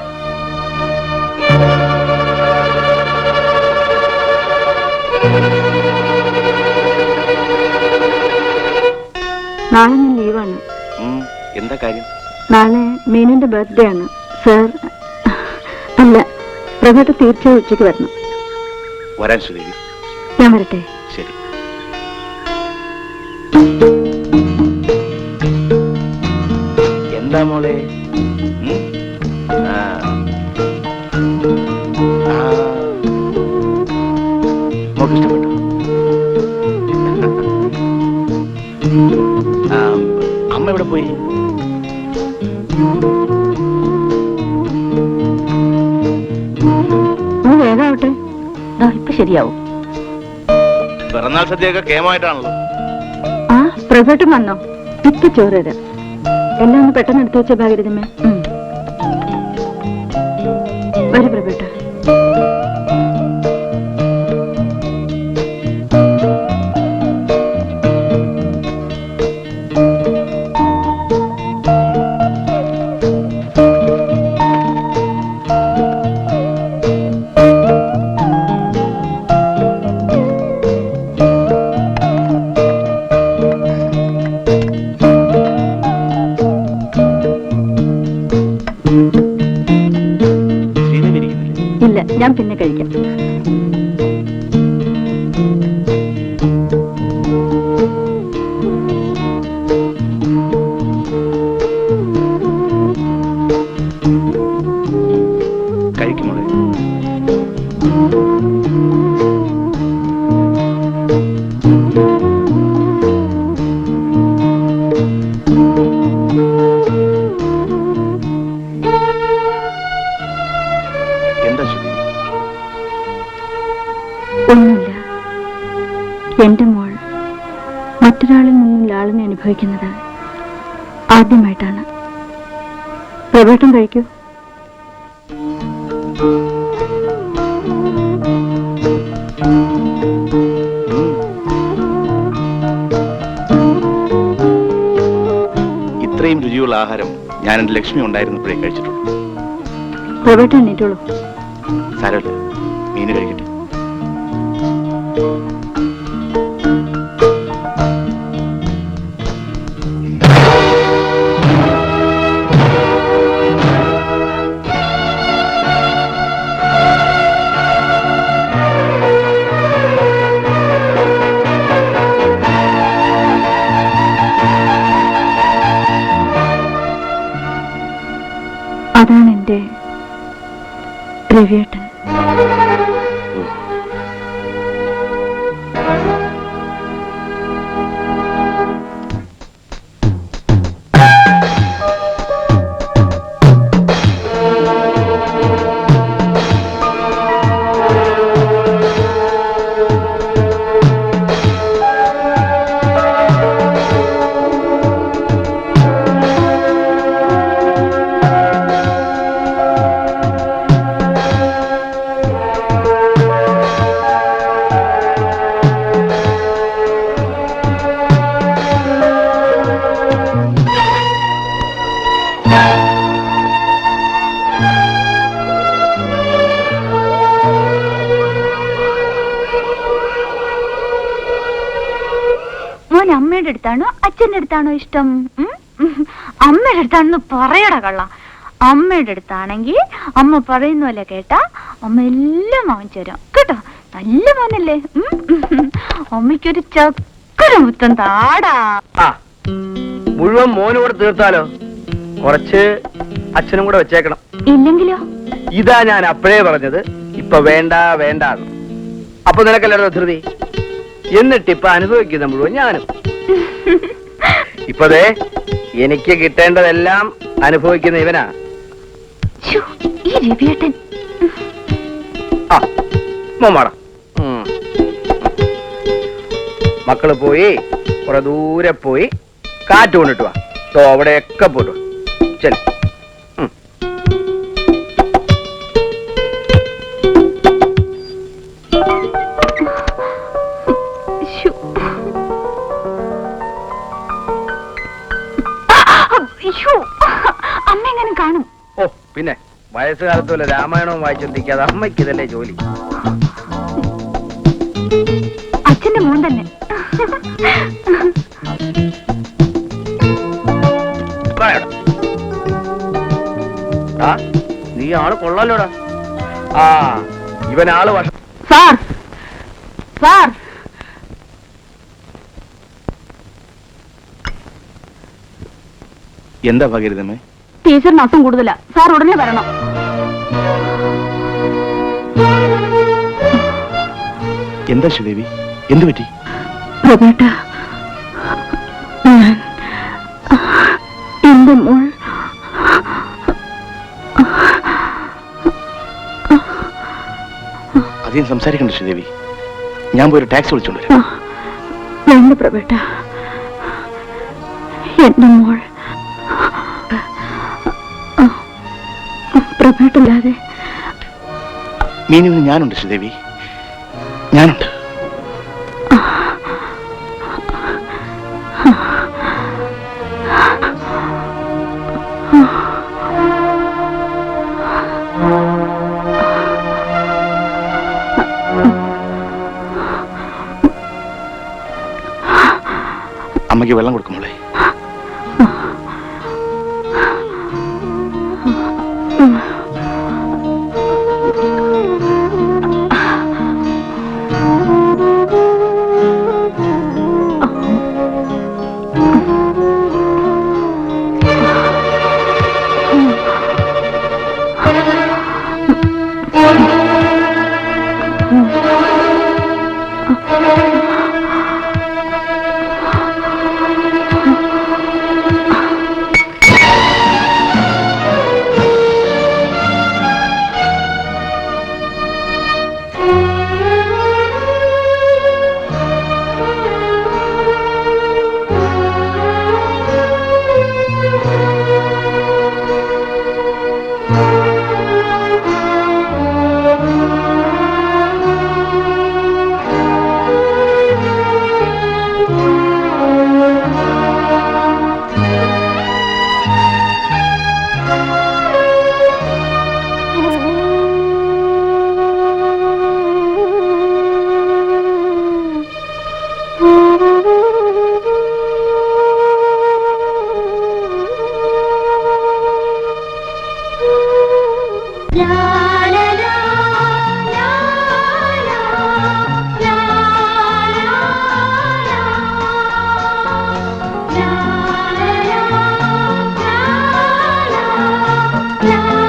നാളെ ഞാൻ ലീവാണ്. എന്താ കാര്യം? നാളെ മീനുന്റെ ബർത്ത്ഡേ ആണ് സാർ. അല്ല, പ്രഭേട്ട തീർച്ചയായും ഉച്ചയ്ക്ക് വരണം. വരാൻ ശ്രീദേവി. ഞാൻ വരട്ടെ? ശരി. എന്താ മോളെ? മോക്ക് ഇഷ്ടപ്പെട്ടു? അമ്മ എവിടെ പോയി? വേഗാവട്ടെ, ഇപ്പൊ ശരിയാവും. പിറന്നാൾ സദ്യയൊക്കെ കേമായിട്ടാണല്ലോ. ആ, പ്രഭേട്ടൻ വന്നോ? ഇപ്പൊ ചോറ് തരാം. എല്ലാം ഒന്ന് പെട്ടെന്ന് എടുത്തു വെച്ച ഭാഗരുതമ്മേ. വരും പ്രഭേട്ട. ഇല്ല, ഞാൻ പിന്നെ കഴിക്കാം. കഴിക്കുമോളെ? ഒന്നുമില്ല. എന്റെ മോൾ മറ്റൊരാളിൽ നിന്നും ലാളിനെ അനുഭവിക്കുന്നത് ആദ്യമായിട്ടാണ്. പ്രഭേട്ടൻ കഴിക്കൂ. ഇത്രയും രുചിയുള്ള ആഹാരം ഞാൻ എന്റെ ലക്ഷ്മി ഉണ്ടായിരുന്നപ്പോഴേ കഴിച്ചിട്ടുള്ളൂ. പ്രഭേട്ടൻ എണീറ്റോളൂ. സാരമില്ല, മീന് കഴിക്കട്ടെ. അതാണ് എൻ്റെ രവിയേട്ടൻ. അമ്മയുടെ അടുത്താണോ അച്ഛൻ്റെ അടുത്താണോ ഇഷ്ടം? അമ്മയുടെ അടുത്താണെന്ന് പറയടാ കള്ള. അമ്മയുടെ അടുത്താണെങ്കിൽ അമ്മ പറയുന്ന പോലെ കേട്ടാ അമ്മ എല്ലാം വാങ്ങിച്ചു തരാം കേട്ടോ. നല്ല മോനല്ലേ? അമ്മയ്ക്കൊരു ചക്കര മുത്തം താടാ. മുഴുവൻ മോനോട് തീർത്താലോ? കുറച്ച് അച്ഛനും കൂടെ വെച്ചേക്കണം. ഇല്ലെങ്കിലോ? ഇതാ ഞാൻ അപ്പോഴേ പറഞ്ഞത്, ഇപ്പൊ വേണ്ട വേണ്ട. അപ്പൊ നിനക്കല്ലായിരുന്നു ധൃതി. എന്നിട്ടിപ്പൊ അനുഭവിക്കുന്ന മുഴുവൻ ഞാനും. ഇപ്പതേ എനിക്ക് കിട്ടേണ്ടതെല്ലാം അനുഭവിക്കുന്ന ഇവനാ. ഈ രവിയേട്ടൻ മോമാട. മക്കള് പോയി കുറെ ദൂരെ പോയി കാറ്റ് കൊണ്ടിട്ട് വാ. അവിടെയൊക്കെ പോട്ടു ചെല്. അമ്മ എങ്ങനെ കാണും? ഓ പിന്നെ വയസ്സുകാലത്ത് വല്ല രാമായണവും വായിച്ചെത്തിക്കാതെ അമ്മയ്ക്ക് ഇതല്ലേ ജോലി. അച്ഛന്റെ മോൻ തന്നെ. നീ ആള് കൊള്ളാലോടാ. ഇവനാള് വർഷം. സാർ സാർ എന്താ ഭഗീരഥമേ? ടീച്ചറിന് അസുഖം കൂടുതലാ. സാർ ഉടനെ വരണം. എന്താ ശ്രീദേവി, എന്തു പറ്റി? പ്രഭേട്ട, ഞാൻ എന്റെ മോൾ അധികം സംസാരിക്കണ്ട ശ്രീദേവി. ഞാൻ പോയി ഒരു ടാക്സി വിളിച്ചോണ്ട് വരാം. വേണ്ട പ്രഭേട്ട, എന്റെ മോൾ പ്രഭേട്ടല്ലാതെ മീനുവിന് ഞാനുണ്ട് ശ്രീദേവി, ഞാനുണ്ട്. അമ്മയ്ക്ക് വെള്ളം കൊടുക്കുമ്പോളേ. la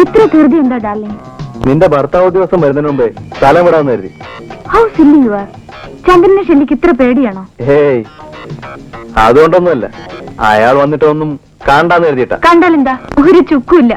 ഇത്ര ധൃതി എന്താ ഡാർലിംഗ്? നിന്റെ ഭർത്താവ് ദിവസം വരുന്നതിന് മുമ്പേ സ്ഥലം വിടാന്ന് കരുതി. How silly you are. ചന്ദ്രനെ ഷെല്ലിക്ക് ഇത്ര പേടിയാണോ? ഹേയ്, അതുകൊണ്ടൊന്നുമല്ല. അയാൾ വന്നിട്ടൊന്നും കാണാന്ന് കരുതിയിട്ടാ. കണ്ടാലെന്താ, ഒരു ചുക്കുമില്ല.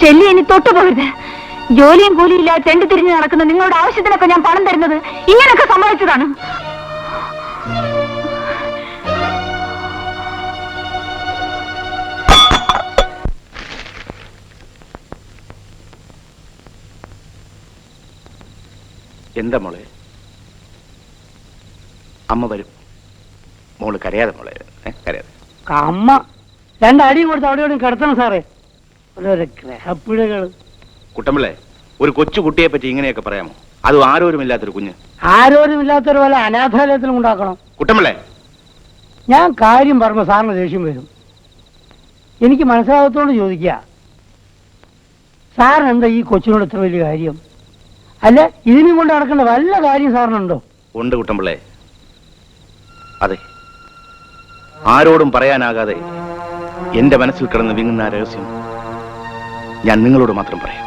ഷെല്ലി, ഇനി തൊട്ടു പോകരുത്. ജോലിയും കൂലിയും ഇല്ലാതെ തെണ്ടി തിരിഞ്ഞ് നടക്കുന്ന നിങ്ങളുടെ ആവശ്യത്തിനൊക്കെ ഞാൻ പണം തരുന്നത് ഇങ്ങനെയൊക്കെ സംഭവിച്ചതാണ്. എന്താ മോളെ? അമ്മ വരും. മോള് കരയാതെ മോളെ, കരയാതെ. അമ്മ രണ്ടടിയും കൊടുത്ത് അവിടെ കിടത്തണം സാറേ. ഓരോരോ ഗ്രഹപ്പിഴകൾ. കുട്ടമ്പിള്ളേ, ഒരു കൊച്ചു കുട്ടിയെ പറ്റി ഇങ്ങനെയൊക്കെ പറയാമോ? അതും ആരോരുമില്ലാത്തൊരു കുഞ്ഞ്. ആരോരുമില്ലാത്തൊരു പോലെ അനാഥാലയത്തിലും ഉണ്ടാക്കണം. കുട്ടമ്പിള്ളേ, ഞാൻ കാര്യം പറഞ്ഞ സാറിന് ദേഷ്യം വരും. എനിക്ക് മനസ്സിലാകത്തോണ്ട് ചോദിക്കുക, സാറിന് എന്താ ഈ കൊച്ചിനോട് ഇത്ര വലിയ കാര്യം? അല്ല, ഇതിനും കൊണ്ട് നടക്കേണ്ട വല്ല കാര്യം സാറിനുണ്ടോ? ഉണ്ട് കുട്ടമ്പിള്ളേ. അതെ, ആരോടും പറയാനാകാതെ എന്റെ മനസ്സിൽ കിടന്ന് വിങ്ങുന്ന ആ രഹസ്യം ഞാൻ നിങ്ങളോട് മാത്രം പറയാം.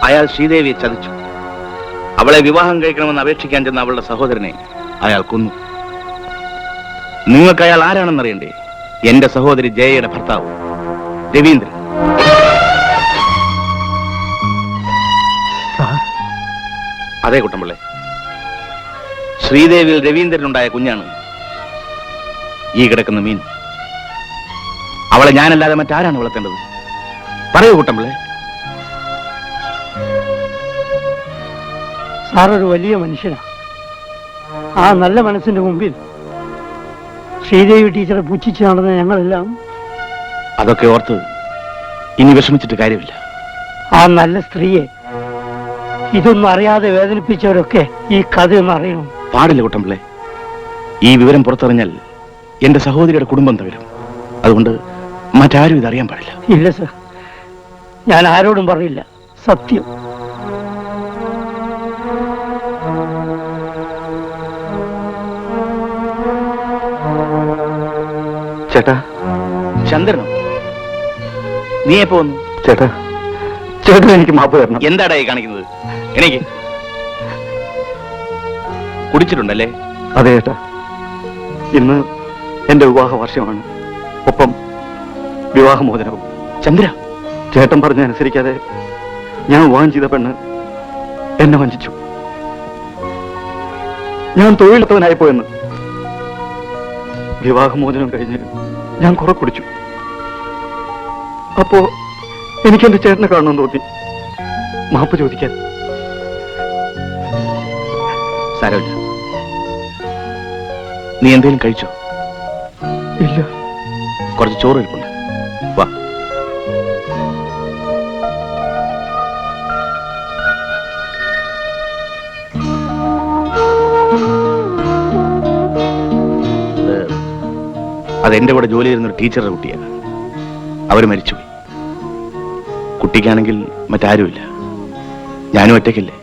അയാൾ ശ്രീദേവിയെ ചതിച്ചു. അവളെ വിവാഹം കഴിക്കണമെന്ന് അപേക്ഷിക്കാൻ ചെന്ന അവളുടെ സഹോദരനെ അയാൾ കൊന്നു. നിങ്ങൾക്ക് അയാൾ ആരാണെന്നറിയണ്ടേ? എന്റെ സഹോദരി ജയയുടെ ഭർത്താവ് രവീന്ദ്രൻ. അതെ കുട്ടമ്പിള്ളേ, ശ്രീദേവിയിൽ രവീന്ദ്രനുണ്ടായ കുഞ്ഞാണ് ഈ കിടക്കുന്ന മീൻ. അവളെ ഞാനല്ലാതെ മറ്റാരാണ് വളർത്തേണ്ടത്? പറയൂ കുട്ടമ്പിള്ളേ. സാറൊരു വലിയ മനുഷ്യനാണ്. ആ നല്ല മനസ്സിന്റെ മുമ്പിൽ ശ്രീദേവി ടീച്ചറെ പുച്ഛിച്ച് നടന്ന ഞങ്ങളെല്ലാം അതൊക്കെ ഓർത്ത് ഇനി വിഷമിച്ചിട്ട് കാര്യമില്ല. ആ നല്ല സ്ത്രീയെ ഇതൊന്നും അറിയാതെ വേദനിപ്പിച്ചവരൊക്കെ ഈ കഥയൊന്നും അറിയണം. പാടില്ല കുട്ടമ്പിള്ളേ. ഈ വിവരം പുറത്തറിഞ്ഞാൽ എന്റെ സഹോദരിയുടെ കുടുംബം തകരും. അതുകൊണ്ട് മറ്റാരും ഇതറിയാൻ പാടില്ല. ഇല്ല സർ, ഞാൻ ആരോടും പറയില്ല, സത്യം. ചേട്ടാ. ചന്ദ്രനോ? നീ എപ്പോ വന്നു? ചേട്ടാ, ചേട്ടൻ എനിക്ക് മാപ്പ് തരണം. എന്താടാ ഈ കാണിക്കുന്നത്? എനിക്ക് കുടിച്ചിട്ടുണ്ടല്ലേ? അതെ ചേട്ടാ, ഇന്ന് എന്റെ വിവാഹ വർഷമാണ്. ഒപ്പം വിവാഹമോചനവും. ചന്ദ്ര, ചേട്ടൻ പറഞ്ഞനുസരിക്കാതെ ഞാൻ വിവാഹം ചെയ്ത പെണ്ണ് എന്നെ വഞ്ചിച്ചു. ഞാൻ തൊഴിലെടുത്തവനായിപ്പോയെന്ന്. വിവാഹമോചനം കഴിഞ്ഞ് ഞാൻ കുറെ കുടിച്ചു. അപ്പോ എനിക്ക് എന്റെ ചേട്ടനെ കാണണമെന്ന് തോന്നി. മാപ്പ് ചോദിക്കാൻ. സാരമില്ല. നീ എന്തെങ്കിലും കഴിച്ചോ? ഇല്ല. കുറച്ച് ചോറ് ഇരിപ്പുണ്ട്, വാ. അതെന്റെ കൂടെ ജോലി ചെയ്യുന്ന ഒരു ടീച്ചറുടെ കുട്ടിയാണ്. അവര് മരിച്ചുപോയി. കുട്ടിക്കാണെങ്കിൽ മറ്റാരുമില്ല. ഞാനും ഒറ്റയ്ക്കല്ലേ.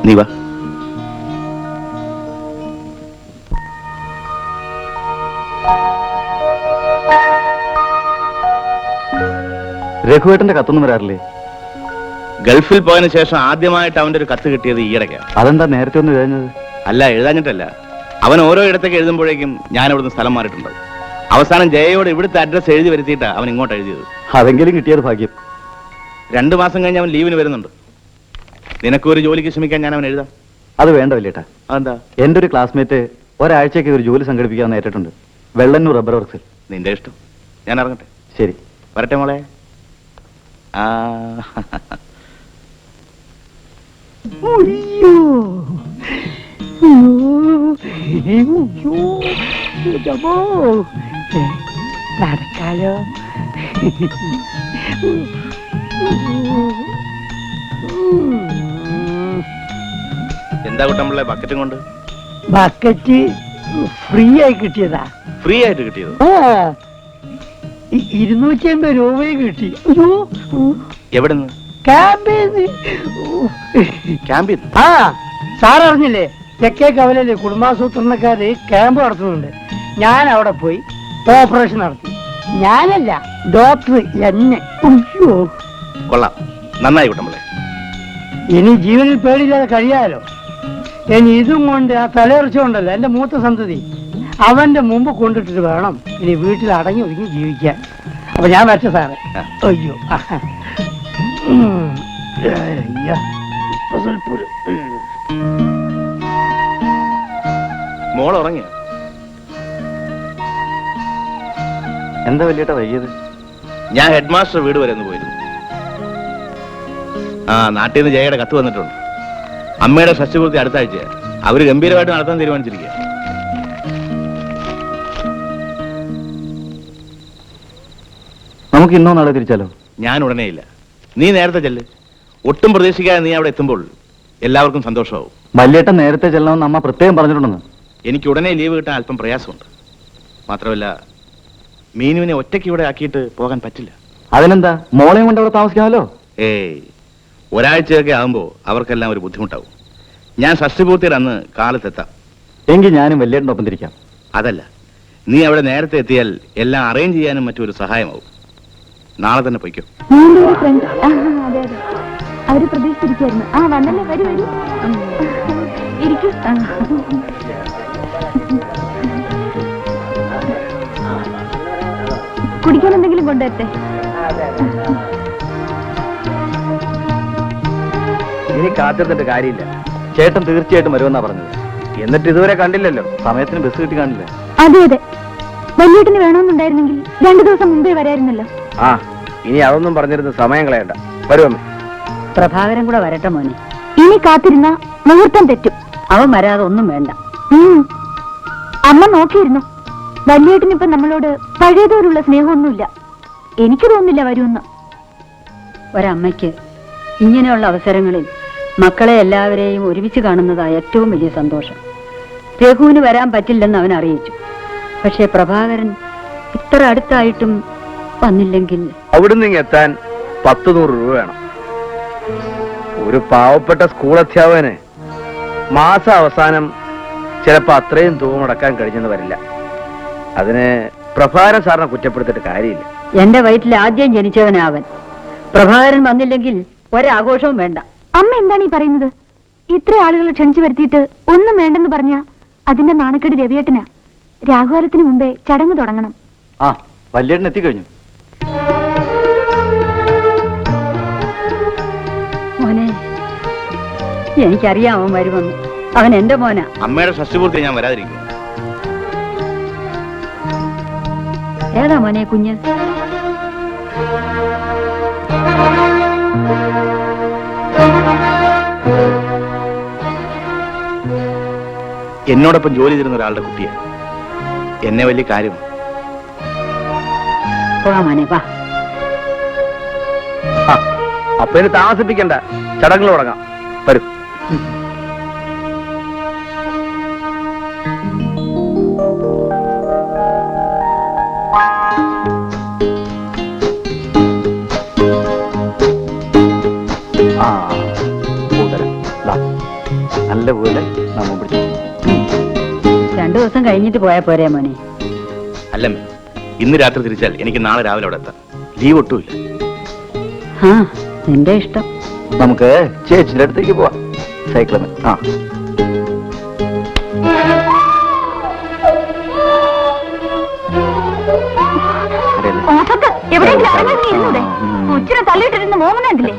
നീ വാ. രഘുവേട്ടന്റെ കത്തൊന്നും വരാറില്ലേ? ഗൾഫിൽ പോയതിനു ശേഷം ആദ്യമായിട്ട് അവന്റെ ഒരു കത്ത് കിട്ടിയത് ഈയിടയ്ക്കാണ്. അതെന്താ നേരത്തെ ഒന്നും എഴുതുന്നത്? അല്ല, എഴുതാഞ്ഞിട്ടല്ല. അവൻ ഓരോ ഇടത്തേക്ക് എഴുതുമ്പോഴേക്കും ഞാൻ അവിടുന്ന് സ്ഥലം മാറിയിട്ടുണ്ട്. അവസാനം ജയയോട് ഇവിടുത്തെ അഡ്രസ് എഴുതി വരുത്തിയിട്ടാ അവൻ ഇങ്ങോട്ട് എഴുതിയത്. അതെങ്കിലും കിട്ടിയത് ഭാഗ്യം. 2 മാസം കഴിഞ്ഞ് അവൻ ലീവിന് വരുന്നുണ്ട്. നിനക്കൊരു ജോലിക്ക് ശ്രമിക്കാൻ ഞാൻ അവൻ എഴുതാം. അത് വേണ്ട വല്യേട്ടാ. അതെന്താ? എൻ്റെ ഒരു ക്ലാസ്മേറ്റ് ഒരാഴ്ചയ്ക്ക് ഒരു ജോലി സംഘടിപ്പിക്കാമെന്ന് ഏറ്റിട്ടുണ്ട്. വെള്ളന്നൂർ റബ്ബർ വർക്സിൽ. നിന്റെ ഇഷ്ടം. ഞാൻ ഇറങ്ങട്ടെ. ശരി, വരട്ടെ മോളെ. ആ നടക്കാലോ. എന്താ കുട്ടമ്പിള്ളേ ബക്കറ്റും കൊണ്ട്? ബക്കറ്റ് ഫ്രീ ആയി കിട്ടിയതാ. ഫ്രീ ആയിട്ട് കിട്ടിയത്? 250 രൂപയും കിട്ടി. അയ്യോ, എവിടുന്ന്? ക്യാമ്പിൽ? ആ, സാർ അറിഞ്ഞില്ലേ, തെക്കേ കവലയിലെ കുടുംബാസൂത്രണക്കാര് ക്യാമ്പ് നടത്തുന്നുണ്ട്. ഞാൻ അവിടെ പോയി ഓപ്പറേഷൻ നടത്തി. ഞാനല്ല, ഡോക്ടർ എന്നെ. അയ്യോ, കൊള്ളാം, നന്നായി കുട്ടമ്പിള്ളേ. ഇനി ജീവനിൽ പേടില്ലാതെ കഴിയാലോ. ഇനി ഇതും കൊണ്ട് ആ തലയിറച്ചുകൊണ്ടല്ലോ എന്റെ മൂത്ത സന്തതി അവന്റെ മുമ്പ് കൊണ്ടിട്ടിട്ട് വേണം ഇനി വീട്ടിൽ അടങ്ങി ഒതുങ്ങി ജീവിക്കാൻ. അപ്പൊ ഞാൻ വരച്ച സാറേ. അയ്യോ, മോൾ ഉറങ്ങിയ? എന്താ വല്യേട്ടാ വൈകിയത്? ഞാൻ ഹെഡ് മാസ്റ്റർ വീട് വരെ ഒന്ന് പോയിരുന്നു. ആ, നാട്ടിൽ നിന്ന് ജയയുടെ കത്ത് വന്നിട്ടുണ്ട്. അമ്മയുടെ ഷഷ്ടിപൂർത്തി അടുത്ത ആഴ്ച. അവര് ഗംഭീരമായിട്ട് നടത്താൻ തീരുമാനിച്ചിരിക്കുക. നമുക്ക് ഇന്നോ നാളെ തിരിച്ചാലോ? ഞാൻ ഉടനെ ഇല്ല, നീ നേരത്തെ ചെല്ല്. ഒട്ടും പ്രതീക്ഷിക്കാതെ നീ അവിടെ എത്തുമ്പോൾ എല്ലാവർക്കും സന്തോഷമാവും. വല്യേട്ടൻ നേരത്തെ ചെല്ലണമെന്ന് അമ്മ പ്രത്യേകം പറഞ്ഞിട്ടുണ്ടെന്ന്. എനിക്ക് ഉടനെ ലീവ് കിട്ടാൻ അല്പം പ്രയാസമുണ്ട്. മാത്രമല്ല, മീനുവിനെ ഒറ്റയ്ക്ക് ഇവിടെ ആക്കിയിട്ട് പോകാൻ പറ്റില്ല. അതിനെന്താ, മോളെയും കൊണ്ട് അവിടെ താമസിക്കാമല്ലോ. ഏയ്, ഒരാഴ്ചയൊക്കെ ആകുമ്പോൾ അവർക്കെല്ലാം ഒരു ബുദ്ധിമുട്ടാവും. ഞാൻ ഷഷ്ടിപൂർത്തിയുടെ അന്ന് കാലത്തെത്താം. എങ്കിൽ ഞാനും വല്യേട്ടൻ്റെ ഒപ്പം തിരിക്കാം. അതല്ല, നീ അവിടെ നേരത്തെ എത്തിയാൽ എല്ലാം അറേഞ്ച് ചെയ്യാനും മറ്റൊരു സഹായമാവും. നാളെ തന്നെ പൊയ്ക്കോ. അതെ അതെ, അവര് പ്രതീക്ഷിച്ചിരിക്കായിരുന്നു. ആ, വന്നല്ലേ, വരൂ വരൂ, ഇരിക്കൂ. കുടിക്കാൻ എന്തെങ്കിലും കൊണ്ടുവരട്ടെ? ഇനി കാത്തിരുന്നിട്ട് കാര്യമില്ല. ചേട്ടൻ തീർച്ചയായിട്ടും വരുമെന്നാ പറഞ്ഞത്. എന്നിട്ട് ഇതുവരെ കണ്ടില്ലല്ലോ. സമയത്തിന് ബസ് കിട്ടി കാണില്ല. അതെ അതെ, വലിയേട്ടന് വേണമെന്നുണ്ടായിരുന്നെങ്കിൽ 2 ദിവസം മുമ്പേ വരായിരുന്നല്ലോ. ആ, ഇനി അതൊന്നും പറഞ്ഞിരുന്ന് സമയം കളയണ്ട. വരുമേ. പ്രഭാകരൻ കൂടെ വരട്ടെ മോനെ. ഇനി കാത്തിരുന്ന മുഹൂർത്തം തെറ്റും. അവൻ വരാതെ ഒന്നും വേണ്ട. അമ്മ നോക്കിയിരുന്നു. വലിയേട്ടന് ഇപ്പൊ നമ്മളോട് പഴയതോരുള്ള സ്നേഹമൊന്നുമില്ല. എനിക്ക് തോന്നുന്നില്ല വരുമെന്ന്. ഒരമ്മയ്ക്ക് ഇങ്ങനെയുള്ള അവസരങ്ങളിൽ മക്കളെ എല്ലാവരെയും ഒരുമിച്ച് കാണുന്നതാണ് ഏറ്റവും വലിയ സന്തോഷം. രഘുവിന് വരാൻ പറ്റില്ലെന്ന് അവൻ അറിയിച്ചു. പക്ഷേ പ്രഭാകരൻ ഇത്ര അടുത്തായിട്ടും വന്നില്ലെങ്കിൽ അവിടുന്ന് എത്താൻ 10-100 രൂപ വേണം. ഒരു പാവപ്പെട്ട സ്കൂൾ അധ്യാപകന് മാസം അവസാനം ചിലപ്പോ അത്രയും തുക മുടക്കാൻ കഴിഞ്ഞെന്ന് വരില്ല. അതിന് പ്രഭാകരൻ സാറിനെ കുറ്റപ്പെടുത്തിട്ട് കാര്യമില്ല. എന്റെ വയറ്റിൽ ആദ്യം ജനിച്ചവനാവൻ. പ്രഭാകരൻ വന്നില്ലെങ്കിൽ ഒരാഘോഷവും വേണ്ട. അമ്മ എന്താണ് ഈ പറയുന്നത്? ഇത്ര ആളുകളെ ക്ഷണിച്ചു വരുത്തിയിട്ട് ഒന്നും വേണ്ടെന്ന് പറഞ്ഞ അതിന്റെ നാണക്കേട് രവിയേട്ടനാ. രാഘുകാലത്തിന് മുമ്പേ ചടങ്ങ് തുടങ്ങണം. ആ, വല്യേട്ടൻ എത്തിക്കഴിഞ്ഞു. മോനെ, എനിക്കറിയാം അവൻ വരുമെന്ന്. അവൻ എന്റെ മോനാ. അമ്മയുടെ ഷഷ്ടിപൂർത്തി ഞാൻ വരാതിരിക്കും. ഏതാ മോനെ കുഞ്ഞ്? എന്നോടൊപ്പം ജോലി ചെയ്തിരുന്ന ഒരാളുടെ കുട്ടിയെ. എന്നെ വലിയ കാര്യമാണ്. പോകാം മോനെ, വാ. അപ്പൊ ഇനി താമസിപ്പിക്കണ്ട, ചടങ്ങുകൾ തുടങ്ങാം. വരൂ. നല്ല പോലെ നമ്മ പിടിച്ചു. 2 ദിവസം കഴിഞ്ഞിട്ട് പോയാ പോരെ മോനെ? അല്ലമ്മേ, ഇന്ന് രാത്രി തിരിച്ചാൽ എനിക്ക് നാളെ രാവിലെ അവിടെ എത്താം. ലീവ് ഒട്ടുമില്ല. ആ, നിന്റെ ഇഷ്ടം. നമുക്ക് ചേച്ചിന്റെ അടുത്തേക്ക് പോവാം. സൈക്കിളമേ. ആ, എവിടെയെങ്കിലും ഇറങ്ങിയിരുന്നൂടെ? കൊച്ചിനെ തള്ളിയിട്ടിരുന്ന് മോങ്ങുന്നുണ്ടല്ലേ?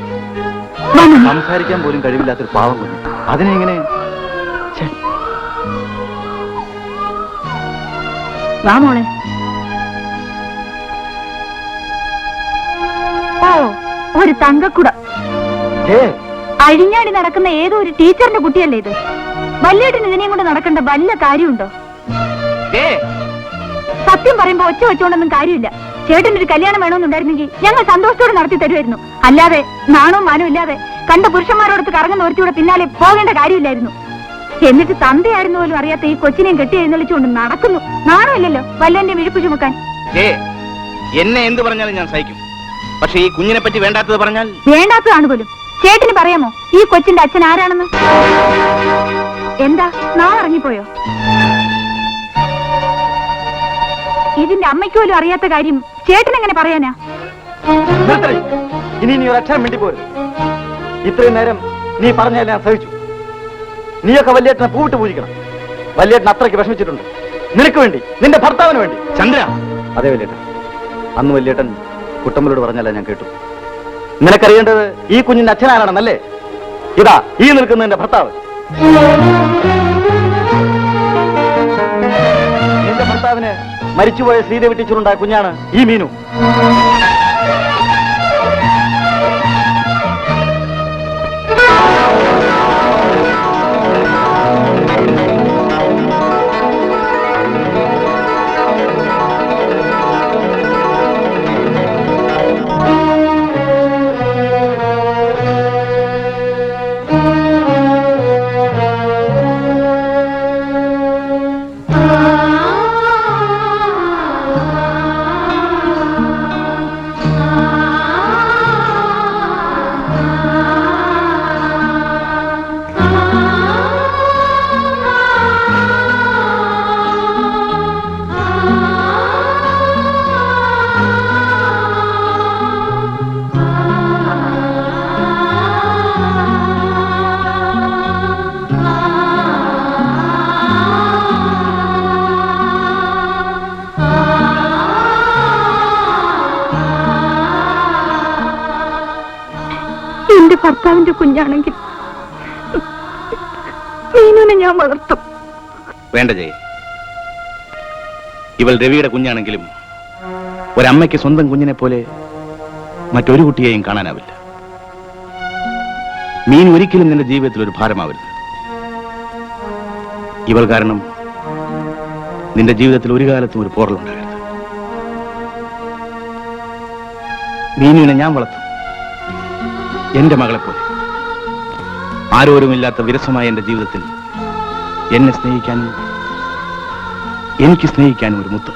സംസാരിക്കാൻ പോലും കഴിവില്ലാത്തൊരു പാവം കുഞ്ഞ്. അതിനെങ്ങനെ? വാ മോളെ. ഓ, ഒരു തങ്കക്കുട. അഴിഞ്ഞാടി നടക്കുന്ന ഏതോ ഒരു ടീച്ചറിന്റെ കുട്ടിയല്ലേ ഇത്? വല്യേട്ടന് ഇതിനെയും കൊണ്ട് നടക്കേണ്ട വല്ല കാര്യമുണ്ടോ? സത്യം പറയുമ്പോ ഒച്ച വെച്ചോണ്ടൊന്നും കാര്യമില്ല. ചേട്ടന്റെ ഒരു കല്യാണം വേണമെന്നുണ്ടായിരുന്നെങ്കിൽ ഞങ്ങൾ സന്തോഷത്തോടെ നടത്തി തരുമായിരുന്നു. അല്ലാതെ നാണവും മാനവും ഇല്ലാതെ കണ്ട പുരുഷന്മാരോടൊത്ത് കറങ്ങുന്ന ഒരുത്തിയുടെ പിന്നാലെ പോകേണ്ട കാര്യമില്ലായിരുന്നു. എന്നിട്ട് തന്തയായിരുന്നു പോലും അറിയാത്ത ഈ കൊച്ചിനെയും കെട്ടി എഴുന്നള്ളിച്ചുകൊണ്ട് നടക്കുന്നു. നാണമില്ലല്ലോ വല്ലന്റെ വിഴുപ്പ് ചുമക്കാൻ. എന്നെ എന്ത് പറഞ്ഞാലും ഞാൻ സഹിക്കും. പക്ഷെ ഈ കുഞ്ഞിനെ പറ്റി വേണ്ടാത്തത് പറഞ്ഞാൽ വേണ്ടാത്തതാണ് പോലും. ചേട്ടന് പറയാമോ ഈ കൊച്ചിന്റെ അച്ഛൻ ആരാണെന്ന്? എന്താ നാളെ ഇറങ്ങിപ്പോയോ? ഇതിന്റെ അമ്മയ്ക്ക് പോലും അറിയാത്ത കാര്യം ചേട്ടൻ എങ്ങനെ പറയാനാ? ഇനി നീ ഒരു അക്ഷരം മിണ്ടിപ്പോരുത്. ഇത്രയും നേരം നീ പറഞ്ഞാൽ ഞാൻ സഹിച്ചു. നീയൊക്കെ വല്യേട്ടനെ പൂവിട്ട് പൂജിക്കണം. വല്യേട്ടൻ അത്രയ്ക്ക് വിഷമിച്ചിട്ടുണ്ട്. നിനക്ക് വേണ്ടി, നിന്റെ ഭർത്താവിന് വേണ്ടി. ചന്ദ്ര. അതെ വല്യേട്ടൻ, അന്ന് വല്യേട്ടൻ കുട്ടമ്മലോട് പറഞ്ഞല്ല ഞാൻ കേട്ടു. നിനക്കറിയേണ്ടത് ഈ കുഞ്ഞിന്റെ അച്ഛനാരാണെന്നല്ലേ? ഇതാ ഈ നിൽക്കുന്ന എന്റെ ഭർത്താവ്. നിന്റെ ഭർത്താവിന് മരിച്ചുപോയ ശ്രീദേവി ടീച്ചറുണ്ടായ കുഞ്ഞാണ് ഈ മീനു. എന്റെ ഭർത്താവിന്റെ കുഞ്ഞാണെങ്കിൽ മീനുവിനെ ഞാൻ വളർത്തും. വേണ്ട ജയ, ഇവൾ രവിയുടെ കുഞ്ഞാണെങ്കിലും ഒരമ്മയ്ക്ക് സ്വന്തം കുഞ്ഞിനെ പോലെ മറ്റൊരു കുട്ടിയെയും കാണാനാവില്ല. മീൻ ഒരിക്കലും നിന്റെ ജീവിതത്തിൽ ഒരു ഭാരമാവരുത്. ഇവൾ കാരണം നിന്റെ ജീവിതത്തിൽ ഒരു കാലത്തും ഒരു പോറലുണ്ടാകരുത്. മീനുവിനെ ഞാൻ വളർത്തും, എന്റെ മകളെപ്പോലെ. ആരോരുമില്ലാത്ത വിരസമായ എന്റെ ജീവിതത്തിൽ എന്നെ സ്നേഹിക്കാനും എനിക്ക് സ്നേഹിക്കാനും ഒരു മുത്ത്.